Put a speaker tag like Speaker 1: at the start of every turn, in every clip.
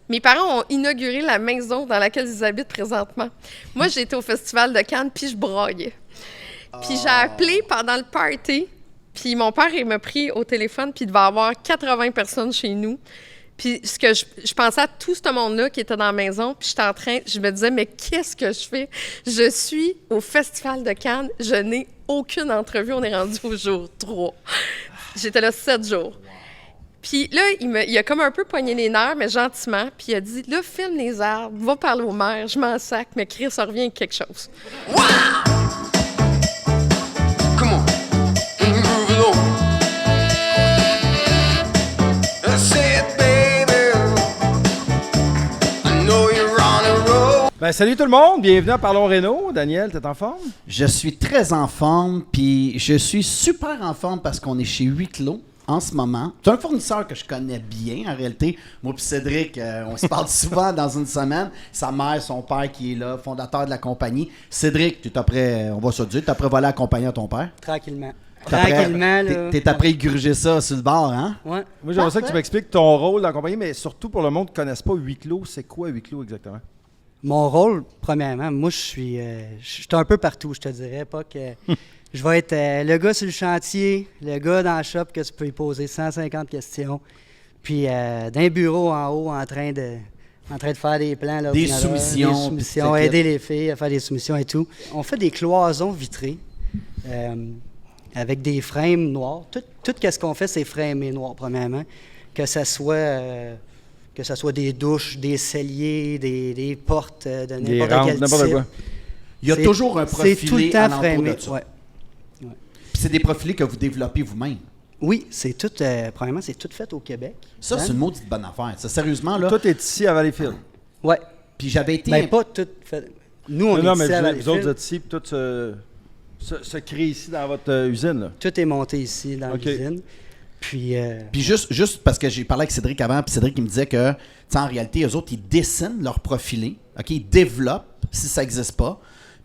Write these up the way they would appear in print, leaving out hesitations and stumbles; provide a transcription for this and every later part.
Speaker 1: Mes parents ont inauguré la maison dans laquelle ils habitent présentement. Moi, j'ai été au Festival de Cannes, puis je braillais. Puis j'ai appelé pendant le party, puis mon père, il m'a pris au téléphone, puis il devait y avoir 80 personnes chez nous. Puis ce que je pensais à tout ce monde-là qui était dans la maison, puis je me disais, mais qu'est-ce que je fais? Je suis au Festival de Cannes, je n'ai aucune entrevue, on est rendu au jour 3. J'étais là 7 jours. Puis là, il a comme un peu poigné les nerfs, mais gentiment, puis il a dit, là, filme les arbres, va parler au maire, je m'en sac, mais Chris, ça revient avec quelque chose.
Speaker 2: Wow! Come on, move it on. Say it, baby. I know you're on a roll.
Speaker 3: Ben, salut tout le monde, bienvenue à Parlons Réno. Daniel, t'es en forme?
Speaker 4: Je suis très en forme, puis je suis super en forme parce qu'on est chez Huis Clos en ce moment. C'est un fournisseur que je connais bien, en réalité. Moi et Cédric, on se parle souvent dans une semaine. Sa mère, son père qui est là, fondateur de la compagnie. Cédric, tu es après, on va se dire, tu es après voler accompagner à ton père?
Speaker 5: Tranquillement.
Speaker 4: Tranquillement, là. T'es après égurger ça sur le bord, hein?
Speaker 5: Ouais.
Speaker 3: Moi, j'aimerais ça que tu m'expliques ton rôle dans la compagnie, mais surtout pour le monde qui ne connaisse pas Huis Clos, c'est quoi Huis Clos exactement?
Speaker 5: Mon rôle, premièrement, moi, je suis un peu partout, je te dirais. Pas que je vais être le gars sur le chantier, le gars dans le shop que tu peux y poser 150 questions, puis d'un bureau en haut en train de faire des plans. Là,
Speaker 4: des soumissions,
Speaker 5: aider les filles à faire des soumissions et tout. On fait des cloisons vitrées avec des frames noirs. Tout ce qu'on fait, c'est framé noir, premièrement. Que ça soit des douches, des celliers, des portes de n'importe quel type.
Speaker 3: Quoi.
Speaker 4: Il y a toujours un profilé alentour de ça.
Speaker 5: Ouais.
Speaker 4: Puis c'est des profilés que vous développez vous-même.
Speaker 5: Oui, c'est tout, premièrement, c'est tout fait au Québec.
Speaker 4: Ça, c'est une maudite bonne affaire. Ça, sérieusement, là.
Speaker 3: Tout est ici à Valleyfield.
Speaker 5: Oui.
Speaker 4: Puis j'avais été...
Speaker 5: Mais pas tout fait. Nous, on est ici à Valleyfield.
Speaker 3: Vous autres, vous êtes ici, puis tout se crée ici dans votre usine, là.
Speaker 5: Tout est monté ici dans l'usine. Puis
Speaker 4: juste parce que j'ai parlé avec Cédric avant, puis Cédric il me disait que, en réalité, eux autres, ils dessinent leur profilé, OK? Ils développent, si ça n'existe pas,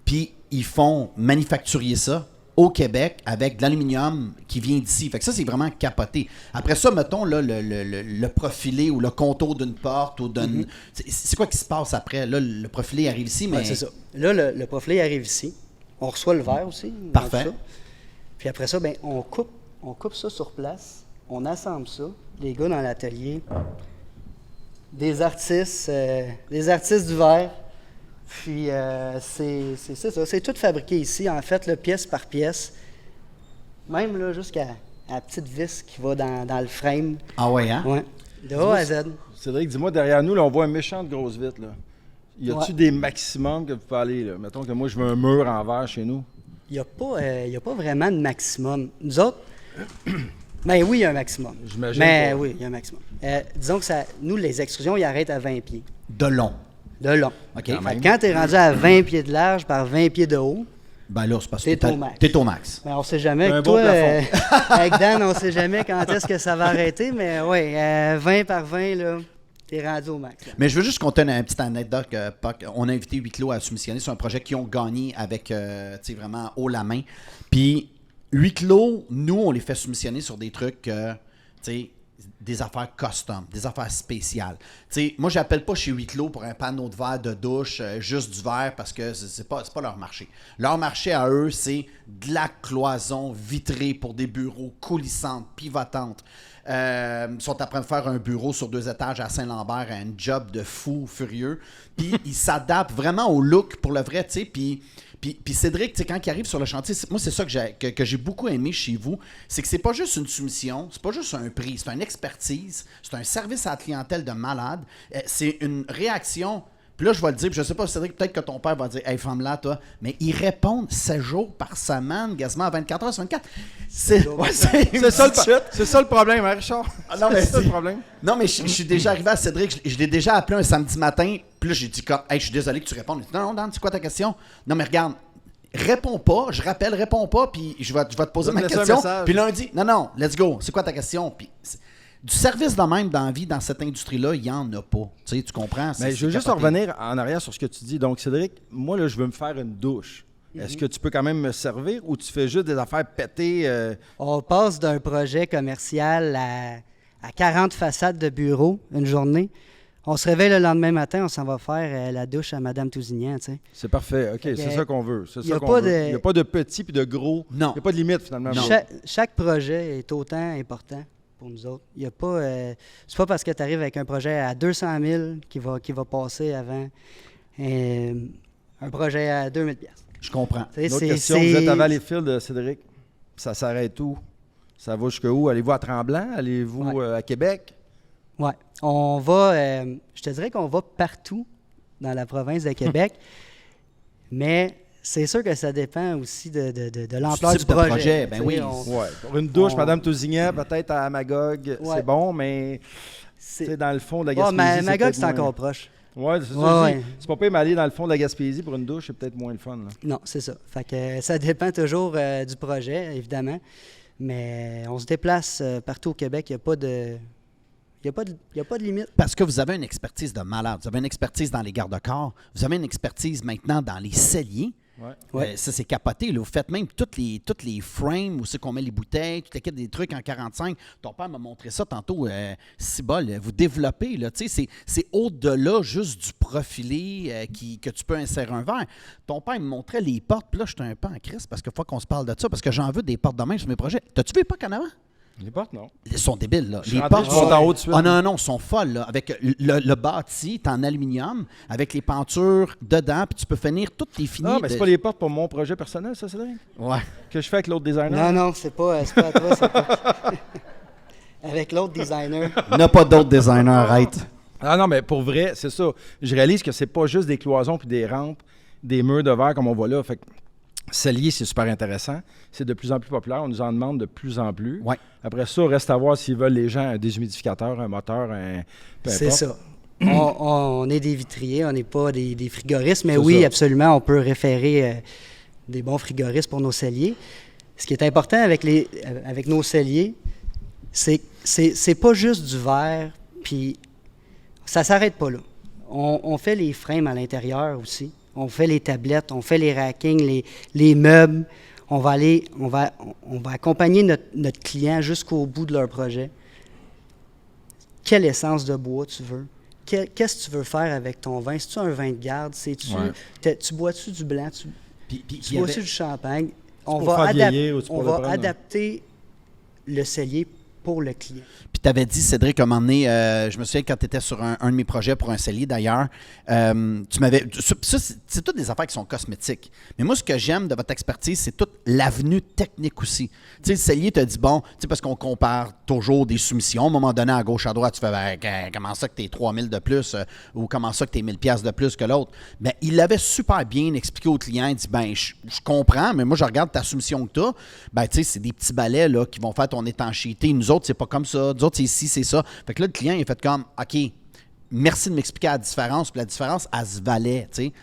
Speaker 4: puis ils font manufacturier ça au Québec avec de l'aluminium qui vient d'ici. Fait que ça, c'est vraiment capoté. Après ça, mettons là, le profilé ou le contour d'une porte ou d'une... C'est quoi qui se passe après? Là, le profilé arrive ici, mais...
Speaker 5: Ouais, c'est ça. Là, le profilé arrive ici. On reçoit le verre aussi.
Speaker 4: Parfait.
Speaker 5: Puis après ça, ben, on coupe ça sur place. On assemble ça. Les gars dans l'atelier, des artistes du verre. Puis c'est ça. C'est tout fabriqué ici, en fait, là, pièce par pièce. Même là, jusqu'à la petite vis qui va dans le frame.
Speaker 4: Ah ouais, hein?
Speaker 5: Ouais. De A à Z.
Speaker 3: Cédric, dis-moi, derrière nous, là, on voit un méchant de grosse vitre, là. Y a-tu des maximums que vous pouvez aller, là? Mettons que moi, je veux un mur en verre chez nous.
Speaker 5: Il n'y a pas vraiment de maximum. Nous autres, ben oui, il y a un maximum.
Speaker 3: J'imagine.
Speaker 5: Mais oui, il y a un maximum. Disons que nous, les extrusions, ils arrêtent à 20 pieds.
Speaker 4: De long.
Speaker 5: De long.
Speaker 4: OK.
Speaker 5: Quand tu es rendu à 20 pieds de large par 20 pieds de haut,
Speaker 4: ben là, c'est parce que
Speaker 5: t'es au max.
Speaker 4: T'es au max.
Speaker 5: Ben on sait jamais.
Speaker 3: Un
Speaker 5: Avec
Speaker 3: bon
Speaker 5: toi,
Speaker 3: plafond.
Speaker 5: avec Dan, on sait jamais quand est-ce que ça va arrêter, mais oui, 20 par 20, là, t'es rendu au max. Là.
Speaker 4: Mais je veux juste qu'on une petite anecdote. On a invité Huis Clos à soumissionner sur un projet qu'ils ont gagné avec, vraiment haut la main. Puis, Huis Clos, nous, on les fait soumissionner sur des trucs, des affaires custom, des affaires spéciales. T'sais, moi, j'appelle pas chez Huis Clos pour un panneau de verre de douche, juste du verre, parce que c'est pas leur marché. Leur marché à eux, c'est de la cloison vitrée pour des bureaux coulissantes, pivotantes. Ils sont en train de faire un bureau sur 2 étages à Saint-Lambert, un job de fou furieux. Puis ils s'adaptent vraiment au look pour le vrai, tu sais. Puis Cédric, quand il arrive sur le chantier, moi, c'est ça que j'ai beaucoup aimé chez vous, c'est que c'est pas juste une soumission, c'est pas juste un prix, c'est une expertise, c'est un service à la clientèle de malade, c'est une réaction. Puis là, je vais le dire, puis je sais pas, Cédric, peut-être que ton père va dire « Hey, femme-là, toi », mais ils répondent 7 jours par semaine, quasiment à 24 heures sur 24. C'est
Speaker 3: ça le problème, hein, Richard?
Speaker 4: Non, mais
Speaker 3: c'est ça le problème.
Speaker 4: Non, mais je suis déjà arrivé à Cédric, je l'ai déjà appelé un samedi matin, puis là, j'ai dit « Hey, je suis désolé que tu répondes. » Il dit « Non, Dan, c'est quoi ta question? » Non, mais regarde, réponds pas, je rappelle, réponds pas, puis je vais te poser ma question. Puis lundi, non, let's go, c'est quoi ta question? Puis du service de même dans la vie, dans cette industrie-là, il n'y en a pas. Tu comprends?
Speaker 3: Mais je veux juste revenir en arrière sur ce que tu dis. Donc, Cédric, moi, là, je veux me faire une douche. Est-ce que tu peux quand même me servir ou tu fais juste des affaires pétées?
Speaker 5: On passe d'un projet commercial à 40 façades de bureaux une journée. On se réveille le lendemain matin, on s'en va faire la douche à Madame Tousignan, tu sais.
Speaker 3: C'est parfait. OK, c'est
Speaker 5: que,
Speaker 3: ça qu'on veut. C'est
Speaker 5: y a
Speaker 3: ça qu'on
Speaker 5: pas
Speaker 3: veut.
Speaker 5: de-
Speaker 3: Il n'y a pas de petit puis de gros.
Speaker 4: Non.
Speaker 3: Il n'y a pas de limite, finalement.
Speaker 5: Chaque projet est autant important pour nous autres. Il y a pas, c'est pas parce que tu arrives avec un projet à 200 000 qui va passer avant un projet à 2000 pièces.
Speaker 4: Je comprends.
Speaker 5: Tu sais,
Speaker 3: Une autre question, vous êtes à Valleyfield, Cédric. Ça s'arrête où? Ça va jusqu'où? Allez-vous à Tremblant? Allez-vous à Québec?
Speaker 5: Ouais. On va, je te dirais qu'on va partout dans la province de Québec, mais c'est sûr que ça dépend aussi de l'ampleur
Speaker 4: type
Speaker 5: du
Speaker 4: de
Speaker 5: projet.
Speaker 4: projet, ben
Speaker 5: Tu sais,
Speaker 4: oui.
Speaker 3: Ouais. Pour une douche,
Speaker 5: on-
Speaker 3: Madame Tousignan, peut-être à Magog,
Speaker 5: Ouais.
Speaker 3: c'est bon, mais
Speaker 5: C'est-
Speaker 3: c'est dans le fond de la
Speaker 5: Ouais,
Speaker 3: Gaspésie.
Speaker 5: mais
Speaker 3: c'est
Speaker 5: Magog,
Speaker 3: peut-être
Speaker 5: c'est
Speaker 3: moins-
Speaker 5: encore proche.
Speaker 3: Ouais, c'est ça.
Speaker 5: Ouais,
Speaker 3: je dis.
Speaker 5: ouais.
Speaker 3: C'est pas pire, mais aller dans le fond de la Gaspésie pour une douche, c'est peut-être moins le fun. Là.
Speaker 5: Non, c'est ça. Fait que ça dépend toujours du projet, évidemment. Mais on se déplace partout au Québec. Il n'y a pas de. Il y a pas de limite.
Speaker 4: Parce que vous avez une expertise de malade. Vous avez une expertise dans les garde-corps. Vous avez une expertise maintenant dans les celliers.
Speaker 3: Ouais.
Speaker 5: Ouais.
Speaker 4: Ça, c'est capoté. Là. Vous faites même toutes les frames où c'est qu'on met les bouteilles, toutes les des trucs en 45. Ton père m'a montré ça tantôt. Cibol, vous développez. Là, c'est au-delà juste du profilé que tu peux insérer un verre. Ton père me montrait les portes. Puis là, j'étais un peu en crise parce qu'il faut qu'on se parle de ça. Parce que j'en veux des portes de main sur mes projets. T'as-tu vu les portes en avant?
Speaker 3: Les portes, non.
Speaker 4: Ils sont débiles, là.
Speaker 3: Je suis
Speaker 4: Les
Speaker 3: rentré,
Speaker 4: portes
Speaker 3: ils sont en haut de suite.
Speaker 4: Ah non, non, ils sont folles, là. Avec le bâti, t'es en aluminium, avec les pentures dedans, puis tu peux finir toutes tes finis.
Speaker 3: Ah, mais c'est pas les portes pour mon projet personnel, ça, Cédric?
Speaker 4: Ouais.
Speaker 3: Que je fais avec l'autre designer?
Speaker 5: Non, non, c'est pas à toi. C'est pas... Avec l'autre designer.
Speaker 4: N'a pas d'autres designers, arrête.
Speaker 3: Ah non, mais pour vrai, c'est ça. Je réalise que c'est pas juste des cloisons puis des rampes, des murs de verre comme on voit là. Fait que cellier, c'est super intéressant. C'est de plus en plus populaire. On nous en demande de plus en plus.
Speaker 4: Ouais.
Speaker 3: Après ça, reste à voir s'ils veulent les gens un déshumidificateur, un moteur, peu
Speaker 5: C'est
Speaker 3: importe.
Speaker 5: ça. On est des vitriers, on n'est pas des frigoristes, mais
Speaker 3: C'est
Speaker 5: oui,
Speaker 3: ça.
Speaker 5: absolument, on peut référer des bons frigoristes pour nos celliers. Ce qui est important avec nos celliers, c'est pas juste du verre, puis ça s'arrête pas là. On fait les frames à l'intérieur aussi, on fait les tablettes, on fait les rackings, les meubles. On va accompagner notre client jusqu'au bout de leur projet. Quelle essence de bois tu veux? Qu'est-ce que tu veux faire avec ton vin? C'est-tu un vin de garde? Tu bois-tu du blanc? Tu bois-tu du champagne? On
Speaker 3: pour faire vieillir ou tu
Speaker 5: on
Speaker 3: pour le
Speaker 5: va
Speaker 3: prendre?
Speaker 5: adapter le cellier pour le client.
Speaker 4: Puis tu avais dit, Cédric, à un moment donné, je me souviens quand tu étais sur un de mes projets pour un cellier d'ailleurs, tu m'avais. Ça, c'est toutes des affaires qui sont cosmétiques. Mais moi, ce que j'aime de votre expertise, c'est toute l'avenue technique aussi. Tu sais, le cellier te dit, bon, tu sais, parce qu'on compare toujours des soumissions. À un moment donné, à gauche, à droite, tu fais, ben, comment ça que tu es 3000 de plus ou comment ça que tu es 1000 pièces de plus que l'autre. Ben, il l'avait super bien expliqué au client. Il dit, ben, je comprends, mais moi, je regarde ta soumission que tu as. Ben, tu sais, c'est des petits balais là, qui vont faire ton étanchéité. Nous autres, c'est pas comme ça. Nous autres, c'est ici, c'est ça. Fait que là, le client, il a fait comme, OK, merci de m'expliquer la différence. Puis la différence, elle se valait, tu sais.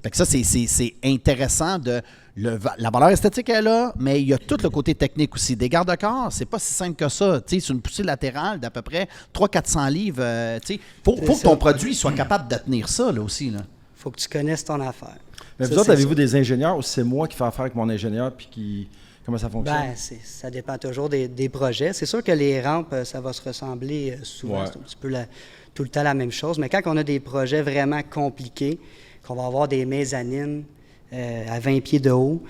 Speaker 4: Fait que ça, c'est intéressant de... la valeur esthétique est là, mais il y a tout le côté technique aussi. Des garde-corps, c'est pas si simple que ça. Tu sais, c'est une poussée latérale d'à peu près 300-400 livres. Tu sais, faut que ton produit soit capable de tenir ça, là, aussi, là.
Speaker 5: Faut que tu connaisses ton affaire.
Speaker 3: Mais
Speaker 5: Ça,
Speaker 3: vous autres,
Speaker 5: c'est
Speaker 3: avez-vous
Speaker 5: sûr.
Speaker 3: des ingénieurs ou c'est moi qui fais affaire avec mon ingénieur puis qui... Comment ça fonctionne?
Speaker 5: Ben, ça dépend toujours des projets. C'est sûr que les rampes, ça va se ressembler souvent.
Speaker 3: Ouais.
Speaker 5: C'est un petit peu tout le temps la même chose. Mais quand on a des projets vraiment compliqués, qu'on va avoir des mezzanines à 20 pieds de haut,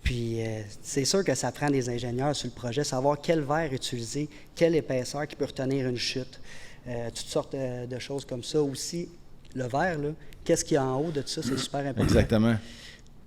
Speaker 5: puis c'est sûr que ça prend des ingénieurs sur le projet, savoir quel verre utiliser, quelle épaisseur qui peut retenir une chute, toutes sortes de choses comme ça. Aussi, le verre, là, qu'est-ce qu'il y a en haut de ça, c'est super important.
Speaker 3: Exactement.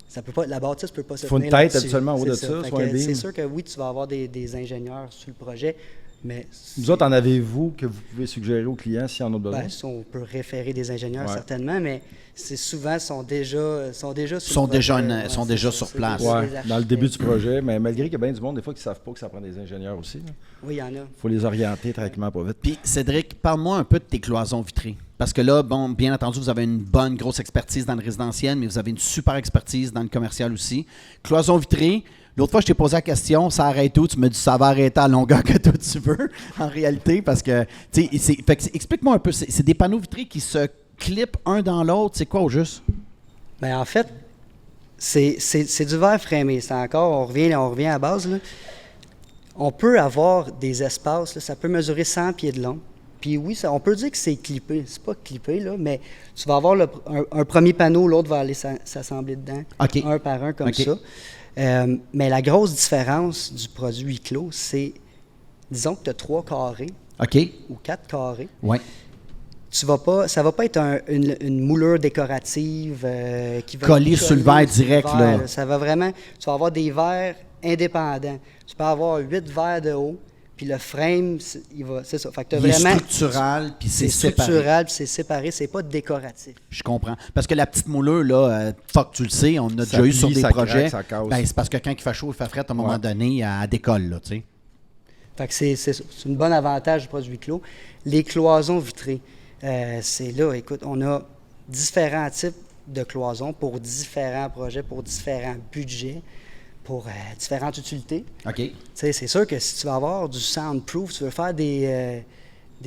Speaker 5: Ça peut pas, la bâtisse ne peut pas se
Speaker 3: Faut une
Speaker 5: tenir
Speaker 3: tête
Speaker 5: là-dessus.
Speaker 3: habituellement en haut
Speaker 5: C'est
Speaker 3: de ça,
Speaker 5: Fait
Speaker 3: soit un
Speaker 5: que
Speaker 3: beam.
Speaker 5: c'est sûr que oui, tu vas avoir des ingénieurs sur le projet, mais
Speaker 3: Vous autres, en avez-vous que vous pouvez suggérer aux clients s'ils en ont besoin?
Speaker 5: ben, ça, on peut référer des ingénieurs
Speaker 3: Ouais.
Speaker 5: certainement, mais c'est souvent sont déjà sur le
Speaker 4: Sont
Speaker 5: projet.
Speaker 4: déjà
Speaker 5: Ouais,
Speaker 4: sont
Speaker 5: c'est
Speaker 4: déjà
Speaker 5: ça.
Speaker 4: sur
Speaker 5: C'est
Speaker 4: place.
Speaker 5: des
Speaker 3: Ouais,
Speaker 5: architectes.
Speaker 3: dans le début du projet, mais malgré qu'il y a bien du monde, des fois, qui ne savent pas que ça prend des ingénieurs aussi. Il
Speaker 5: Oui, il y en a.
Speaker 3: faut les orienter tranquillement, pas vite.
Speaker 4: Puis, Cédric, parle-moi un peu de tes cloisons vitrées. Parce que là, bon, bien entendu, vous avez une bonne grosse expertise dans le résidentiel, mais vous avez une super expertise dans le commercial aussi. Cloisons vitrées, l'autre fois, je t'ai posé la question, ça arrête où? Tu me dis, ça va arrêter à la longueur que toi tu veux, en réalité, parce que, tu sais, explique-moi un peu, c'est des panneaux vitrés qui se clippent un dans l'autre, c'est quoi au juste?
Speaker 5: Ben, en fait, c'est du verre framé. C'est encore, on revient à la base, là. On peut avoir des espaces, là, ça peut mesurer 100 pieds de long, Puis oui, on peut dire que c'est clippé. C'est pas clippé, là, mais tu vas avoir un premier panneau, l'autre va aller s'assembler dedans,
Speaker 4: OK.
Speaker 5: un par un comme
Speaker 4: OK.
Speaker 5: ça. Mais la grosse différence du produit huis clos, c'est, disons que tu as 3 carrés
Speaker 4: OK.
Speaker 5: ou 4 carrés.
Speaker 4: Ouais.
Speaker 5: Ça va pas être une moulure décorative qui va
Speaker 4: Collée
Speaker 5: être
Speaker 4: sur le verre direct, là.
Speaker 5: Ça va vraiment... Tu vas avoir des verres indépendants. Tu peux avoir 8 verres de haut, puis le frame, c'est ça. Fait que t'as
Speaker 4: Il est
Speaker 5: vraiment...
Speaker 4: structural, puis c'est séparé.
Speaker 5: structural, puis c'est séparé. C'est pas décoratif.
Speaker 4: Je comprends. Parce que la petite moulure, là, fuck, tu le sais, on a déjà eu sur
Speaker 3: plie,
Speaker 4: des
Speaker 3: ça
Speaker 4: projets.
Speaker 3: craque, ça casse.
Speaker 4: Ben, c'est parce que quand il fait chaud, il fait fret, à un moment donné, elle décolle, là, tu sais.
Speaker 5: Fait que c'est un bon avantage du produit clos. Les cloisons vitrées, c'est là, écoute, on a différents types de cloisons pour différents projets, pour différents budgets, pour différentes utilités.
Speaker 4: OK.
Speaker 5: Tu sais, c'est sûr que si tu veux avoir du soundproof, tu veux faire des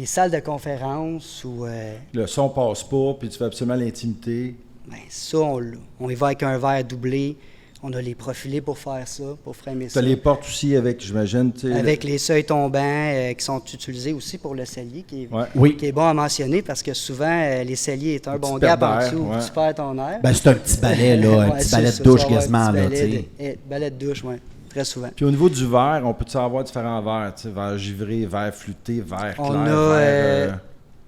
Speaker 5: salles de conférence ou...
Speaker 3: Le son passe pas, puis tu fais absolument l'intimité.
Speaker 5: ben, ça, on l'a. On y va avec un verre doublé. On a les profilés pour faire ça, pour framer
Speaker 3: Tu
Speaker 5: ça.
Speaker 3: as les portes aussi avec, j'imagine. tu sais,
Speaker 5: Avec les seuils tombants qui sont utilisés aussi pour le cellier,
Speaker 3: Ouais.
Speaker 4: Oui.
Speaker 5: qui est bon à mentionner parce que souvent, les celliers est un bon
Speaker 3: tu perds
Speaker 5: gap en
Speaker 3: d'air,
Speaker 5: dessous,
Speaker 3: ouais.
Speaker 5: tu perds ton air.
Speaker 4: Ben, c'est un petit balai, là, un
Speaker 5: Ouais,
Speaker 4: petit
Speaker 5: c'est
Speaker 4: balai
Speaker 5: ça,
Speaker 4: de douche
Speaker 5: tu vas avoir
Speaker 4: quasiment,
Speaker 5: un
Speaker 4: là,
Speaker 5: petit
Speaker 4: tu sais.
Speaker 5: balai de douche, oui, très souvent.
Speaker 3: Puis au niveau du verre, on peut-tu avoir différents verres? Tu sais, verre givré, verre flûté, verre clair,
Speaker 5: On a
Speaker 3: verre...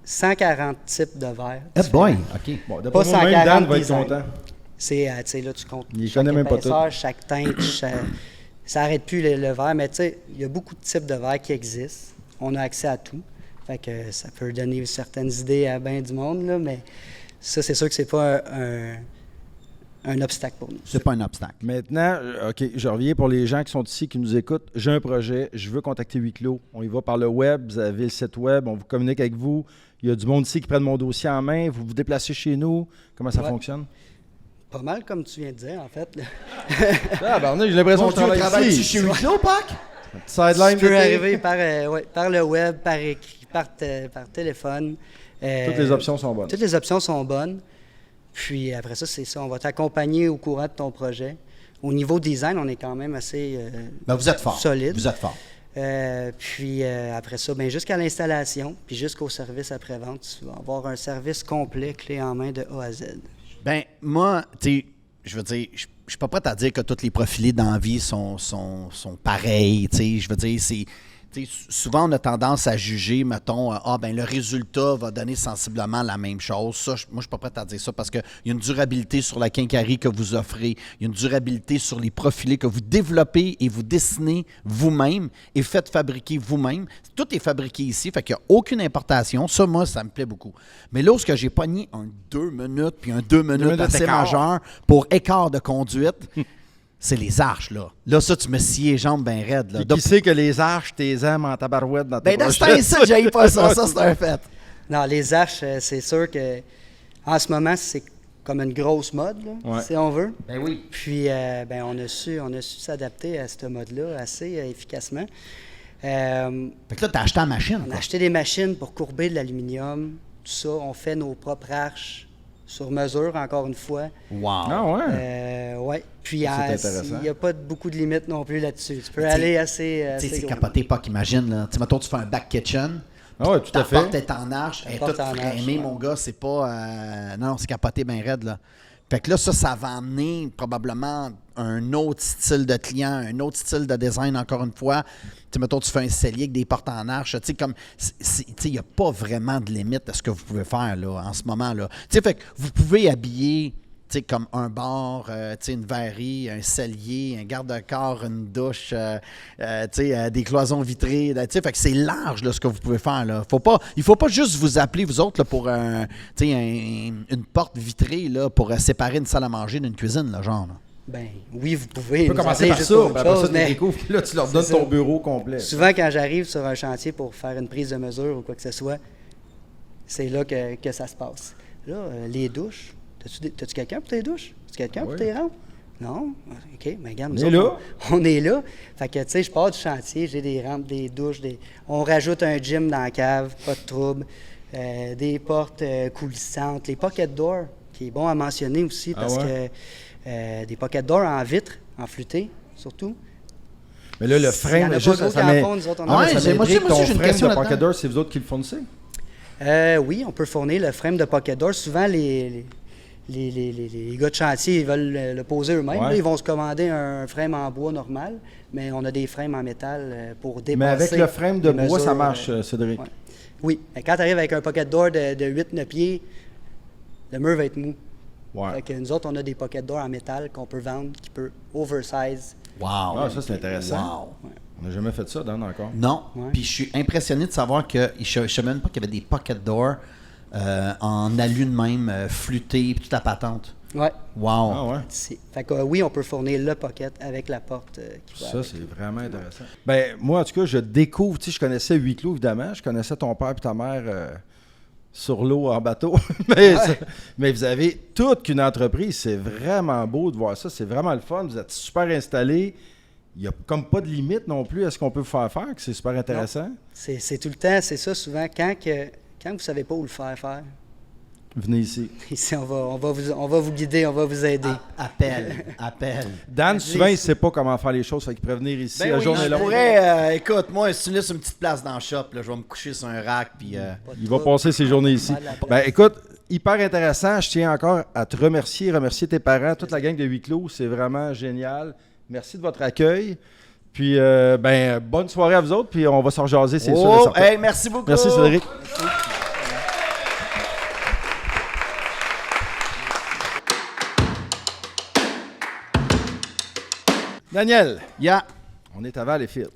Speaker 5: 140 types de verres.
Speaker 4: Eh boy, OK.
Speaker 3: Bon, d'après
Speaker 5: pas
Speaker 3: moi, même
Speaker 5: 140
Speaker 3: Dan va être
Speaker 5: designs.
Speaker 3: content.
Speaker 5: C'est, tu sais, là, tu comptes
Speaker 3: Il
Speaker 5: chaque
Speaker 3: connaît même pas
Speaker 5: épaisseur, chaque teinte, ça n'arrête plus le verre, mais tu sais, il y a beaucoup de types de verres qui existent. On a accès à tout. Fait que ça peut donner certaines idées à bien du monde, là, mais ça, c'est sûr que c'est pas un obstacle pour nous.
Speaker 4: C'est pas un obstacle.
Speaker 3: Maintenant, OK, je reviens pour les gens qui sont ici, qui nous écoutent. J'ai un projet, je veux contacter Huis Clos. On y va par le web, vous avez le site web, on vous communique avec vous. Il y a du monde ici qui prennent mon dossier en main, vous vous déplacez chez nous. Comment ça
Speaker 5: Ouais.
Speaker 3: fonctionne?
Speaker 5: Pas mal comme tu viens de dire, en fait. là.
Speaker 3: Ah, ben, j'ai l'impression que je travaille
Speaker 4: travailles-tu
Speaker 3: ici.
Speaker 4: chez Huis Clos, Pac?
Speaker 3: Sideline
Speaker 5: Tu peux
Speaker 3: d'été.
Speaker 5: arriver par le web, par écrit, par téléphone.
Speaker 3: Toutes les options sont bonnes.
Speaker 5: Toutes les options sont bonnes. Puis après ça, c'est ça. On va t'accompagner au courant de ton projet. Au niveau design, on est quand même assez
Speaker 4: Ben, vous êtes fort.
Speaker 5: solide.
Speaker 4: Vous êtes fort.
Speaker 5: Puis après ça, ben, jusqu'à l'installation, puis jusqu'au service après-vente, tu vas avoir un service complet, clé en main de A à Z.
Speaker 4: Ben, moi, tu sais, je veux dire, je suis pas prêt à dire que tous les profilés dans la vie sont pareils, tu sais. Je veux dire, c'est... tu sais, souvent, on a tendance à juger, mettons, ben le résultat va donner sensiblement la même chose. Ça, moi, je suis pas prêt à dire ça parce qu'il y a une durabilité sur la quincaillerie que vous offrez, il y a une durabilité sur les profilés que vous développez et vous dessinez vous-même et faites fabriquer vous-même. Tout est fabriqué ici, fait qu'il n'y a aucune importation. Ça, moi, ça me plaît beaucoup. Mais là où j'ai pogné un 2 minutes puis un 2 minutes assez
Speaker 3: d'écart.
Speaker 4: majeur pour écart de conduite, c'est les arches, là. Là, ça, tu me sciais les jambes bien raides, là.
Speaker 3: Puis qui sait que les arches, t'es aimes en tabarouette dans tes
Speaker 4: Ben, dans ce
Speaker 3: projets?
Speaker 4: temps-ci, j'aille pas ça. Ça, c'est un fait.
Speaker 5: Non, les arches, c'est sûr que en ce moment, c'est comme une grosse mode, là,
Speaker 3: Ouais.
Speaker 5: si on veut.
Speaker 4: Ben oui.
Speaker 5: Puis, ben, on a su s'adapter à cette mode-là assez efficacement.
Speaker 4: Fait que là, t'as acheté la machine,
Speaker 5: On a
Speaker 4: quoi.
Speaker 5: acheté des machines pour courber de l'aluminium, tout ça. On fait nos propres arches sur mesure, encore une fois.
Speaker 4: Wow.
Speaker 3: Ah ouais?
Speaker 5: Ouais. Puis,
Speaker 3: C'est intéressant.
Speaker 5: il n'y a pas beaucoup de limites non plus là-dessus. Tu peux
Speaker 4: T'sais,
Speaker 5: aller assez
Speaker 4: Tu sais, c'est
Speaker 5: gros.
Speaker 4: capoté, pas qu'imagine, là. Tu sais, mettons, tu fais un back kitchen.
Speaker 3: Ah ouais, tout à
Speaker 4: Ta porte
Speaker 3: fait.
Speaker 4: est en arche. Elle est
Speaker 5: porte
Speaker 4: toute
Speaker 5: en arche,
Speaker 4: framée,
Speaker 5: ouais.
Speaker 4: mon gars. C'est pas... non, c'est capoté bien raide, là. Fait que là, ça va amener probablement un autre style de client, un autre style de design, encore une fois. Tu sais, mettons, tu fais un cellier avec des portes en arche. Tu sais, comme... Tu sais, il n'y a pas vraiment de limite à ce que vous pouvez faire, là, en ce moment, là. Tu sais, fait que vous pouvez habiller... Tu sais, comme un bar, tu sais, une verrerie, un cellier, un garde-corps, une douche, tu sais, des cloisons vitrées. Tu sais, fait que c'est large, là, ce que vous pouvez faire, là. Il faut pas juste vous appeler, vous autres, là, pour tu sais, une porte vitrée, là, pour séparer une salle à manger d'une cuisine, là, genre. Là.
Speaker 5: Ben, oui, vous pouvez.
Speaker 3: Tu peux
Speaker 5: nous
Speaker 3: commencer
Speaker 5: appeler
Speaker 3: par
Speaker 5: juste
Speaker 3: ça,
Speaker 5: pour
Speaker 3: puis
Speaker 5: autre
Speaker 3: après ça,
Speaker 5: chose,
Speaker 3: tu
Speaker 5: mais
Speaker 3: découvres, puis là, tu leur donnes
Speaker 5: c'est
Speaker 3: ton
Speaker 5: ça.
Speaker 3: bureau complet.
Speaker 5: Souvent, quand j'arrive sur un chantier pour faire une prise de mesure ou quoi que ce soit, c'est là que ça se passe. Là, les douches, t'as-tu quelqu'un pour tes douches? As-tu quelqu'un pour
Speaker 3: Oui.
Speaker 5: tes rampes? Non? OK, mais regarde,
Speaker 3: On
Speaker 5: nous
Speaker 3: est
Speaker 5: autres,
Speaker 3: là.
Speaker 5: on est là. Fait que, tu sais, je pars du chantier, j'ai des rampes, des douches, on rajoute un gym dans la cave, pas de trouble, des portes coulissantes, les pocket doors, qui est bon à mentionner aussi, parce que des pocket doors en vitre, en flûté, surtout.
Speaker 3: Mais là, le
Speaker 5: S'il y en
Speaker 3: frame,
Speaker 5: a
Speaker 3: juste
Speaker 5: pas gros
Speaker 3: ça
Speaker 5: qui en
Speaker 3: met...
Speaker 5: font, nous autres, on
Speaker 3: Ah,
Speaker 5: en
Speaker 3: mais
Speaker 5: a.
Speaker 3: ça
Speaker 4: moi aussi,
Speaker 3: m'intrigue,
Speaker 4: j'ai
Speaker 3: ton
Speaker 4: une
Speaker 3: frame
Speaker 4: question
Speaker 3: de
Speaker 4: là-dedans.
Speaker 3: Pocket Door, c'est vous autres qui le fournissez?
Speaker 5: Oui, on peut fournir le frame de Pocket Door. Souvent, les gars de chantier, ils veulent le poser eux-mêmes.
Speaker 3: Ouais.
Speaker 5: Là, ils vont se commander un frame en bois normal, mais on a des frames en métal pour dépasser.
Speaker 3: Mais avec le frame de
Speaker 5: les
Speaker 3: bois, ça
Speaker 5: mesures,
Speaker 3: marche, Cédric.
Speaker 5: ouais. Oui, mais quand tu arrives avec un Pocket Door de 8-9 pieds, le mur va être mou.
Speaker 3: Ouais.
Speaker 5: Fait que nous autres, on a des Pocket Door en métal qu'on peut vendre, qui peut oversize.
Speaker 4: Wow.
Speaker 3: Ah, ça, c'est intéressant.
Speaker 4: Wow.
Speaker 3: On n'a jamais fait ça, Dan, encore.
Speaker 4: Non.
Speaker 5: Ouais.
Speaker 4: Puis je suis impressionné de savoir que je ne savais même pas qu'il y avait des pocket doors en alu de même, flûté, puis toute la patente.
Speaker 5: Ouais,
Speaker 4: Wow.
Speaker 3: Ah ouais?
Speaker 5: ici. Fait que oui, on peut fournir le Pocket avec la porte qui va
Speaker 3: Ça,
Speaker 5: avec.
Speaker 3: c'est vraiment intéressant. Ben, moi, en tout cas, je découvre, tu sais, je connaissais Huis Clos, évidemment. Je connaissais ton père et ta mère sur l'eau en bateau. mais vous avez toute qu'une entreprise. C'est vraiment beau de voir ça. C'est vraiment le fun. Vous êtes super installés. Il n'y a comme pas de limite non plus à ce qu'on peut vous faire faire, que c'est super intéressant.
Speaker 5: C'est tout le temps, c'est ça souvent. Quand vous ne savez pas où le faire,
Speaker 3: Venez ici.
Speaker 5: ici, on va vous guider, on va vous aider.
Speaker 4: Appel.
Speaker 3: Dan, souvent, il ne sait pas comment faire les choses. Fait qu'il pourrait venir ici
Speaker 4: Ben
Speaker 3: la
Speaker 4: oui,
Speaker 3: journée
Speaker 4: je
Speaker 3: longue.
Speaker 4: pourrais, écoute, moi, si tu me laisses une petite place dans le shop, là, je vais me coucher sur un rack, puis...
Speaker 5: Pas de
Speaker 3: Il va
Speaker 5: trouble.
Speaker 3: passer ses journées ici.
Speaker 5: Pas de la place.
Speaker 3: Ben, écoute, hyper intéressant. Je tiens encore à te remercier tes parents, toute la gang de Huis Clos. C'est vraiment génial. Merci de votre accueil. Puis, ben, bonne soirée à vous autres. Puis, on va s'en rejaser, c'est sûr. et
Speaker 4: Oh,
Speaker 3: certain.
Speaker 4: hey, merci beaucoup!
Speaker 3: Merci, Cédric. Daniel,
Speaker 4: Yeah.
Speaker 3: on est à Valleyfield.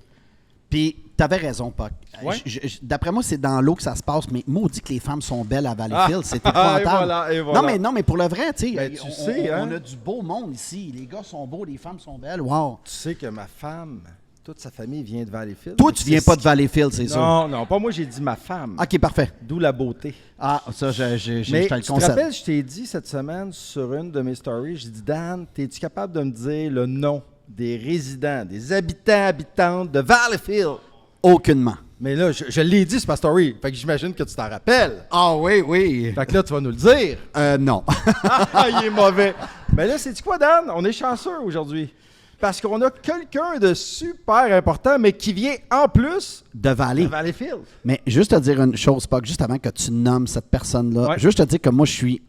Speaker 4: Puis, t'avais raison, Puck.
Speaker 3: Ouais.
Speaker 4: D'après moi, c'est dans l'eau que ça se passe, mais maudit que les femmes sont belles à Valleyfield, c'est
Speaker 3: Ah,
Speaker 4: épouvantable.
Speaker 3: et voilà.
Speaker 4: Non, mais pour le vrai, tu sais,
Speaker 3: Ben, tu sais,
Speaker 4: on
Speaker 3: hein.
Speaker 4: a du beau monde ici. Les gars sont beaux, les femmes sont belles. Wow.
Speaker 3: Tu sais que ma femme, toute sa famille vient de Valleyfield.
Speaker 4: Toi, tu viens pas de Valleyfield, c'est sûr.
Speaker 3: Non, non, pas moi, j'ai dit ma femme.
Speaker 4: OK, parfait.
Speaker 3: D'où la beauté.
Speaker 4: Ah, ça, je
Speaker 3: Mais
Speaker 4: te le
Speaker 3: tu te
Speaker 4: concède.
Speaker 3: rappelles, je t'ai dit cette semaine sur une de mes stories, j'ai dit, Dan, es-tu capable de me dire le nom des résidents, des habitantes de Valleyfield?
Speaker 4: Aucunement.
Speaker 3: Mais là, je l'ai dit sur ma story, fait que j'imagine que tu t'en rappelles.
Speaker 4: Ah oui, oui.
Speaker 3: Fait que là, tu vas nous le dire.
Speaker 4: Non.
Speaker 3: Ah, il est mauvais. Mais là, c'est quoi, Dan? On est chanceux aujourd'hui. Parce qu'on a quelqu'un de super important, mais qui vient en plus
Speaker 4: De
Speaker 3: de
Speaker 4: Valley.
Speaker 3: Valleyfield.
Speaker 4: Mais juste te dire une chose, Puck, juste avant que tu nommes cette personne-là,
Speaker 3: Ouais.
Speaker 4: juste te dire que moi, je suis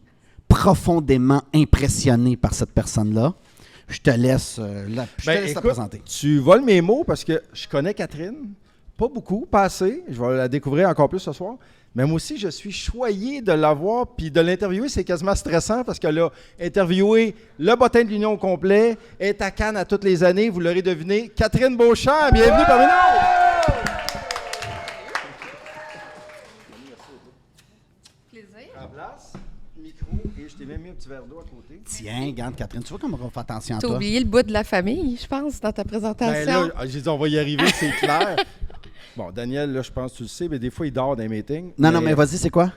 Speaker 4: profondément impressionné par cette personne-là. Je te laisse, la
Speaker 3: Écoute,
Speaker 4: présenter.
Speaker 3: tu voles mes mots parce que je connais Catherine. Pas beaucoup, pas assez. Je vais la découvrir encore plus ce soir. Mais moi aussi, je suis choyé de l'avoir puis de l'interviewer. C'est quasiment stressant parce qu'elle a interviewé le bottin de l'Union au complet, est à Cannes à toutes les années. Vous l'aurez deviné. Catherine Beauchamp, bienvenue parmi nous!
Speaker 1: Plaisir.
Speaker 3: En place, micro, et je t'ai même mis un petit verre d'eau à côté.
Speaker 4: Tiens, regarde, Catherine, tu vois comment on fait attention à
Speaker 1: T'as
Speaker 4: toi?
Speaker 1: oublié le bout de la famille, je pense, dans ta
Speaker 3: Ben
Speaker 1: présentation.
Speaker 3: là, j'ai dit, on va y arriver, c'est clair. Bon, Daniel, là, je pense que tu le sais, mais des fois, il dort dans les meetings.
Speaker 4: Non, mais vas-y, c'est quoi?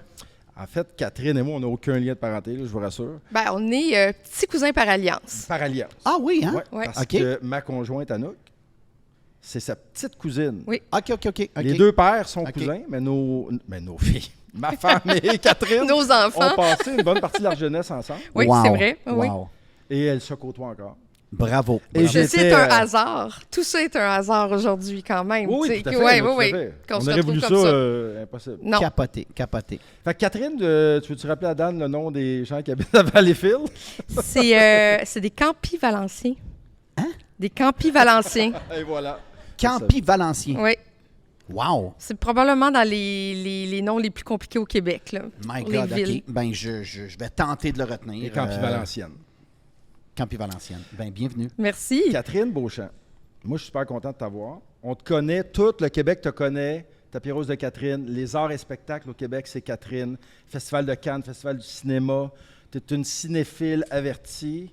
Speaker 3: En fait, Catherine et moi, on n'a aucun lien de parenté, là, je vous rassure.
Speaker 1: Ben, on est petits cousins par alliance.
Speaker 3: Par alliance.
Speaker 4: Ah oui, hein?
Speaker 3: Ouais,
Speaker 1: Ouais.
Speaker 3: parce
Speaker 4: OK.
Speaker 3: que ma conjointe Anouk, c'est sa petite cousine.
Speaker 1: Oui.
Speaker 4: OK.
Speaker 3: Les deux pères sont
Speaker 4: OK.
Speaker 3: cousins, mais nos filles, ma femme et Catherine,
Speaker 1: Nos enfants.
Speaker 3: ont passé une bonne partie de leur jeunesse ensemble.
Speaker 1: Oui,
Speaker 4: Wow.
Speaker 1: c'est vrai. Oui.
Speaker 4: Wow.
Speaker 3: Et elles se côtoient encore.
Speaker 4: Bravo.
Speaker 3: Et
Speaker 4: Bravo.
Speaker 3: j'ai-
Speaker 1: Ceci
Speaker 3: J'étais,
Speaker 1: est un
Speaker 3: euh,
Speaker 1: hasard. Tout ça est un hasard aujourd'hui quand même.
Speaker 3: Oui,
Speaker 1: tu sais,
Speaker 3: tout à
Speaker 1: que-
Speaker 3: fait.
Speaker 1: ouais,
Speaker 3: tout à
Speaker 1: oui,
Speaker 3: fait.
Speaker 1: Qu'on
Speaker 3: On
Speaker 1: se
Speaker 3: aurait
Speaker 1: retrouve
Speaker 3: voulu ça,
Speaker 1: comme ça.
Speaker 3: impossible.
Speaker 1: Non.
Speaker 4: Capoté.
Speaker 3: Fait que Catherine, tu veux-tu rappeler à Dan le nom des gens qui habitent à Valleyfield?
Speaker 1: C'est des campis valenciens.
Speaker 4: Hein?
Speaker 1: Des campis valenciens.
Speaker 3: Et voilà.
Speaker 4: Campi Valencien.
Speaker 1: Oui.
Speaker 4: Wow.
Speaker 1: C'est probablement dans les noms les plus compliqués au Québec. Là,
Speaker 4: My
Speaker 1: pour les
Speaker 4: God,
Speaker 1: villes.
Speaker 4: OK. Ben, je vais tenter de le retenir.
Speaker 3: Les Campis Valenciennes.
Speaker 4: Campi Valencienne. Ben, bienvenue.
Speaker 1: Merci.
Speaker 3: Catherine Beauchamp, moi, je suis super content de t'avoir. On te connaît, tout le Québec te connaît. Tapis Rose de Catherine, les arts et spectacles au Québec, c'est Catherine. Festival de Cannes, Festival du cinéma. Tu es une cinéphile avertie.